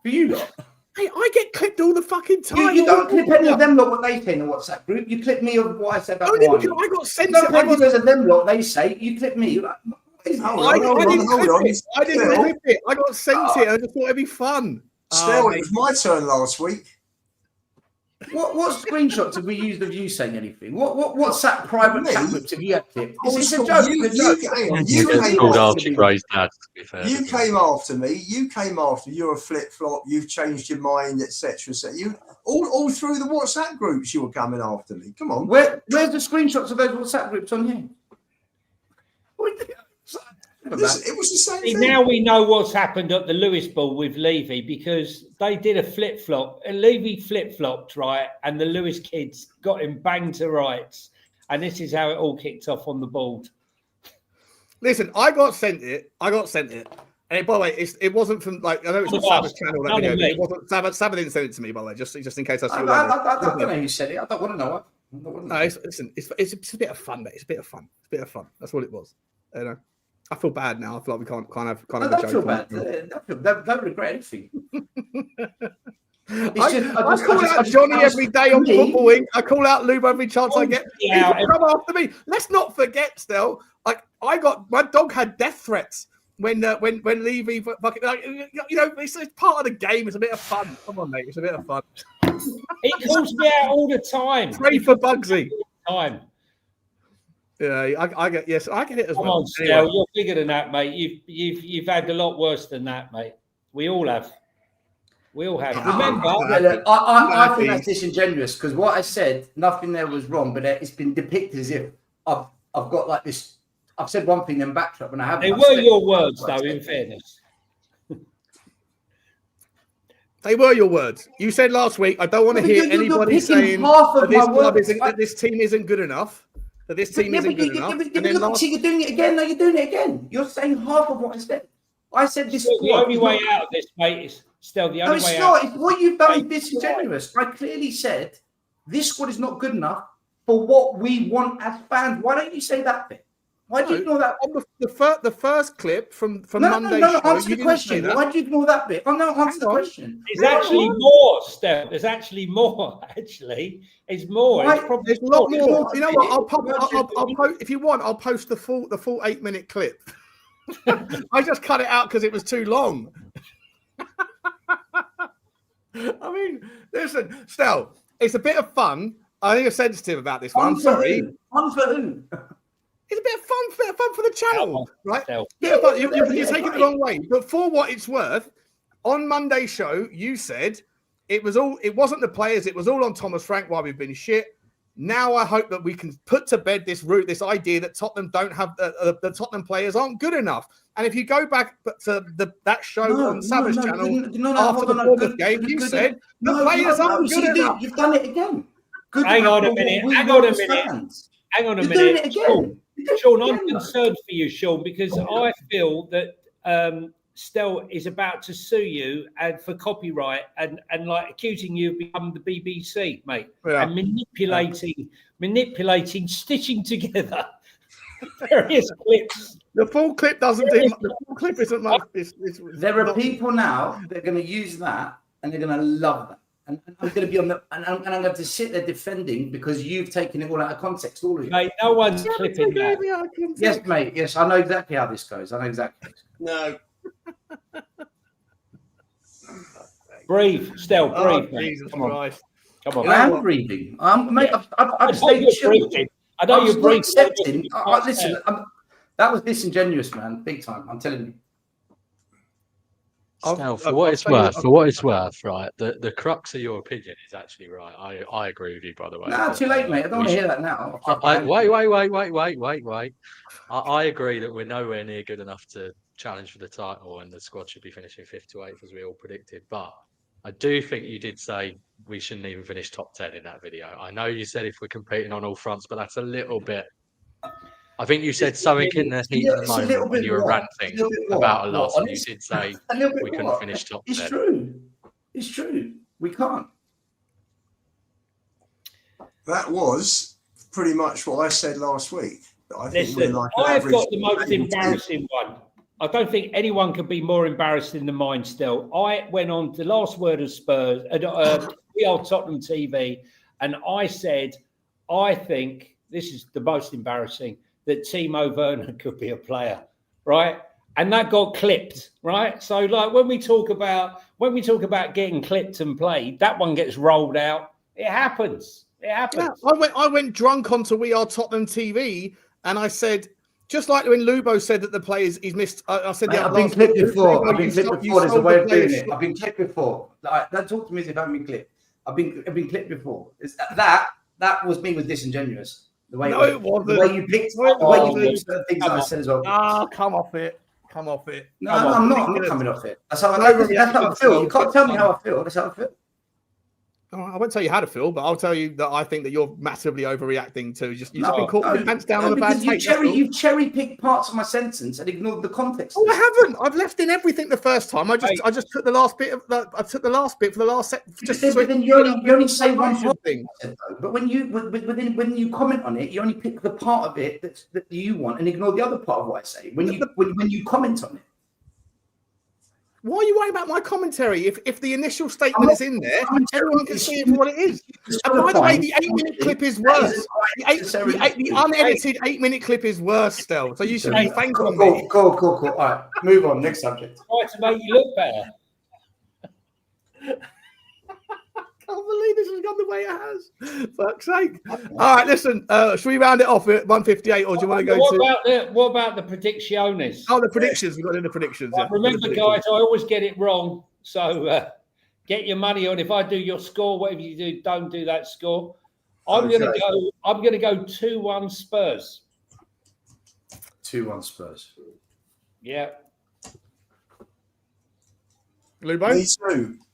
For you lot? Hey, I get clipped all the fucking time. You don't clip any of them lot what they say in the WhatsApp group. You clip me of what I said about one. I got sent. You don't clip me as a them lot they say. You clip me. You're like, I didn't clip it. I got sent it. I just thought it'd be fun. Still, it was my turn last week. What screenshots have we used of you saying anything? What WhatsApp private chat groups have you had clipped? It's a joke. You came after me. You're a flip flop. You've changed your mind, etc. So you all through the WhatsApp groups you were coming after me. Come on. Where's the screenshots of those WhatsApp groups on here? It was the same thing. Now we know what's happened at the Lewis Ball with Levy because they did a flip flop. And Levy flip flopped, right? And the Lewis kids got him banged to rights. And this is how it all kicked off on the board. Listen, I got sent it. And by the way, it wasn't from I know it's on Sabbath's channel. That video, it wasn't Sabbath didn't send it to me. By the way, just in case I see. I don't know who said it. I don't want to know. No, it's a bit of fun, mate. It's a bit of fun. That's what it was. You know. I feel bad now. I feel like we can't have a joke. Don't feel bad. Don't regret anything. I call out Johnny every day on Football Inc. I call out Lube every chance I get. Come after me. Let's not forget, Stel. Like my dog had death threats when Levy fucking it's part of the game. It's a bit of fun. Come on, mate. It's a bit of fun. It calls me out all the time. Pray for Bugsy. Time. Yeah, I get it as well. Come on, Stel, you're bigger than that, mate. You've had a lot worse than that, mate. We all have. Remember, I think that's disingenuous because what I said, nothing there was wrong, but it's been depicted as if I've got like this. I've said one thing then backtrack when I haven't. They were your words, though. In fairness, they were your words. You said last week. I don't want to hear anybody saying that this team isn't good enough. That this team isn't good enough. You're doing it again. No, you're doing it again. You're saying half of what I said. I said this. The only way out of this, mate, is still the only way out. No, it's not. It's what you've done is disingenuous. I clearly said this squad is not good enough for what we want as fans. Why don't you say that bit? Why do you ignore that? On the first clip from Monday. No, answer the question. Why do you ignore that bit? Oh no, answer the question. There's actually more, Steph. There's actually more. Actually, it's more. There's a lot more. You know what? I'll post if you want. I'll post the full 8-minute clip. I just cut it out because it was too long. I mean, listen, Stel, it's a bit of fun. I think you're sensitive about this one. I'm sorry. Fun for who? It's a bit of fun for the channel, right? Yeah, but you're taking it the wrong way. But for what it's worth, on Monday's show, you said it wasn't the players, it was all on Thomas Frank why we've been shit. Now I hope that we can put to bed this idea that Tottenham don't have the Tottenham players aren't good enough. And if you go back to that show on Savage channel after the Bournemouth game, you said the players aren't good enough. You've done it again. Good Hang on a minute. Hang on a minute. Doing it again. Sean, I'm concerned for you, Sean, because I feel that Stel is about to sue you and for copyright and like accusing you of becoming the BBC, mate, and manipulating, stitching together various clips. The full clip doesn't do. The full clip isn't much. There are people now that are going to use that and they're going to love that. And I'm going to be on the, and I'm going to sit there defending because you've taken it all out of context, all of you. Mate, no one's clipping that. Yes, mate. Yes, I know exactly how this goes. No. Breathe, Stel, breathe. Oh, Jesus Come on. Christ. Come on. I am breathing. Mate, I've stayed chill. I know you're breathing. Accepting. Listen, that was disingenuous, man. Big time. I'm telling you. Stel, for what it's worth, right? The crux of your opinion is actually right. I agree with you, by the way. No, too late, mate. I don't want to hear that now. Wait. I agree that we're nowhere near good enough to challenge for the title, and the squad should be finishing 5th to 8th as we all predicted. But I do think you did say we shouldn't even finish top 10 in that video. I know you said if we're competing on all fronts, but that's a little bit. I think you said something in the heat of the moment when you were ranting about a loss, and you did say we couldn't finish top 10. It's true. It's true. We can't. That was pretty much what I said last week. I think Listen, we're like I've got the most embarrassing one. I don't think anyone could be more embarrassing than mine still. I went on the last word of Spurs, We Are Tottenham TV, and I said, I think this is the most embarrassing, that Timo Werner could be a player, right? And that got clipped, right? So like when we talk about getting clipped and played, that one gets rolled out. It happens. It happens. Yeah, I went drunk onto We Are Tottenham TV, and I said, just like when Lubo said that the players he's missed. I said, I've been clipped before. There's a way of doing it. I've been clipped before. Like, don't talk to me as if I haven't been clipped. I've been clipped before. That was me was disingenuous. The way it wasn't. The way you picked certain things I said as well. Ah, come off it. No, I'm not coming off it. That's how I feel. You can't tell me how I feel. That's how I feel. I won't tell you how to feel, but I'll tell you that I think that you're massively overreacting to you've just been caught with your pants down on the bad take. You've cherry-picked parts of my sentence and ignored the context. Oh, I haven't. I've left in everything the first time. I just took the last bit of I took the last bit for the last set. Then you only say one thing. But when you comment on it, you only pick the part of it that you want and ignore the other part of what I say. When you comment on it. Why are you worrying about my commentary? If the initial statement is in there, everyone can see it for what it is. And by the way, the 8-minute clip is worse. The unedited 8-minute clip is worse still. So you should be thanking me. Cool. All right, move on. Next subject. Try to make you look better. I can't believe this has gone the way it has. Fuck's sake. All right, listen. Should we round it off at 158, or do you want to go what about the predicciones? Oh, the predictions. We've got in the predictions. Yeah. Remember, guys, I always get it wrong. So get your money on. If I do your score, whatever you do, don't do that score. I'm gonna go 2-1 Spurs. 2-1 Spurs. Yeah. Lubo?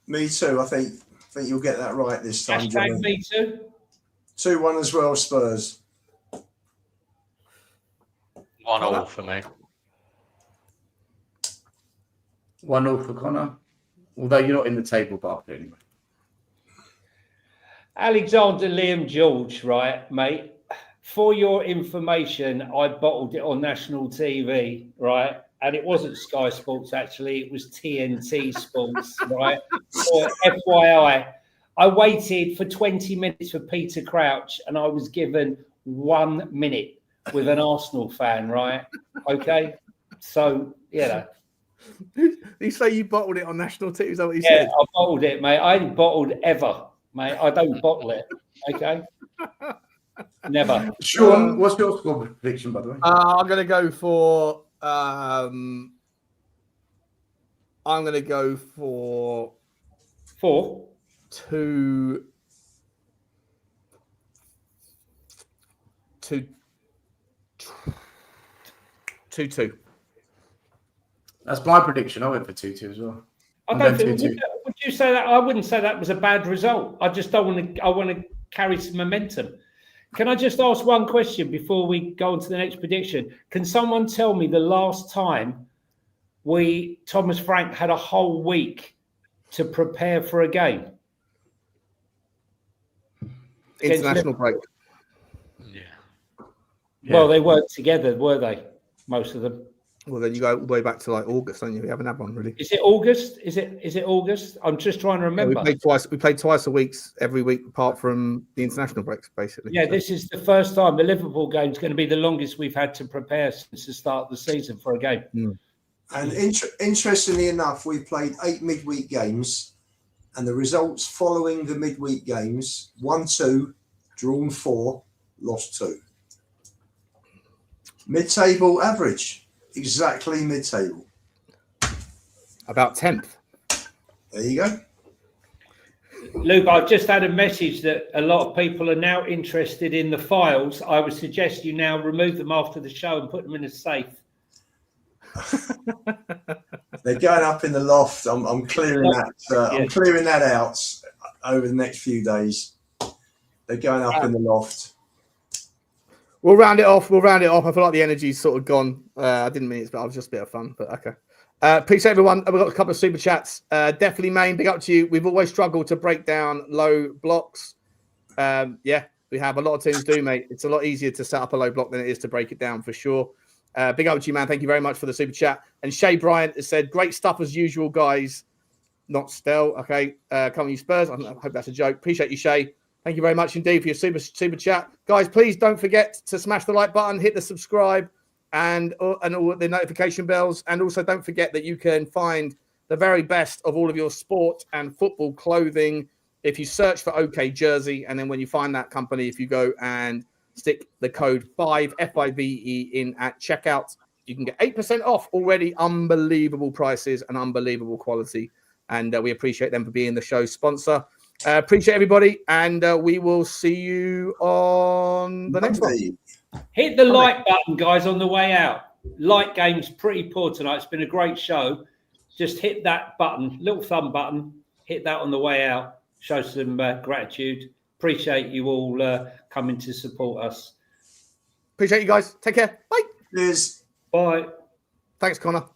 Me too. I think you'll get that right this time. Hashtag me too. 2-1 as well, Spurs. 1-1 for me. 1-0 for Connor. Although you're not in the table, but anyway. Alexander Liam George, right, mate? For your information, I bottled it on national TV, right? And it wasn't Sky Sports, actually. It was TNT Sports, right? Or FYI, I waited for 20 minutes for Peter Crouch, and I was given 1 minute with an Arsenal fan, right? Okay? So, You say you bottled it on national TV? Is that what you said? Yeah, I bottled it, mate. I ain't bottled ever, mate. I don't bottle it, okay? Never. Sean, what's your score prediction, by the way? I'm going to go for... I'm going to go for 4. 2. 2-2. That's my prediction. I went for 2-2 as well. I don't think. Would you say that? I wouldn't say that was a bad result. I just don't want to. I want to carry some momentum. Can I just ask one question before we go on to the next prediction? Can someone tell me the last time Thomas Frank had a whole week to prepare for a game? International break. Yeah. Well, they weren't together, were they? Most of them. Well, then you go all the way back to like August, don't you? We haven't had one really. Is it August? Is it August? I'm just trying to remember. Yeah, we played twice a week, every week, apart from the international breaks, basically. Yeah, so. This is the first time the Liverpool game is going to be the longest we've had to prepare since the start of the season for a game. Mm. And interestingly enough, we played 8 midweek games, and the results following the midweek games: 1-2, drawn 4, lost 2. Mid-table average. Exactly mid-table. About 10th. There you go. Luke, I've just had a message that a lot of people are now interested in the files. I would suggest you now remove them after the show and put them in a safe. They're going up in the loft. I'm clearing that. I'm clearing that out over the next few days. They're going up in the loft. We'll round it off. I feel like the energy's sort of gone. I didn't mean it, but I was just a bit of fun. But okay. Appreciate everyone. We've got a couple of super chats. Definitely, Main, big up to you. We've always struggled to break down low blocks. Yeah, we have. A lot of teams do, mate. It's a lot easier to set up a low block than it is to break it down, for sure. Big up to you, man. Thank you very much for the super chat. And Shay Bryant has said, great stuff as usual, guys. Not Stell. Okay. Come on, you Spurs. I hope that's a joke. Appreciate you, Shay. Thank you very much indeed for your super chat. Guys, please don't forget to smash the like button, hit the subscribe and all the notification bells. And also don't forget that you can find the very best of all of your sport and football clothing if you search for OK Jersey. And then when you find that company, if you go and stick the code 5, F-I-V-E, in at checkout, you can get 8% off already. Unbelievable prices and unbelievable quality. And we appreciate them for being the show's sponsor. Appreciate everybody, and we will see you on the next one. Hit the like button, guys, on the way out. Like game's pretty poor tonight. It's been a great show. Just hit that button, little thumb button. Hit that on the way out. Show some gratitude. Appreciate you all coming to support us. Appreciate you guys. Take care. Bye. Cheers. Bye. Thanks, Connor.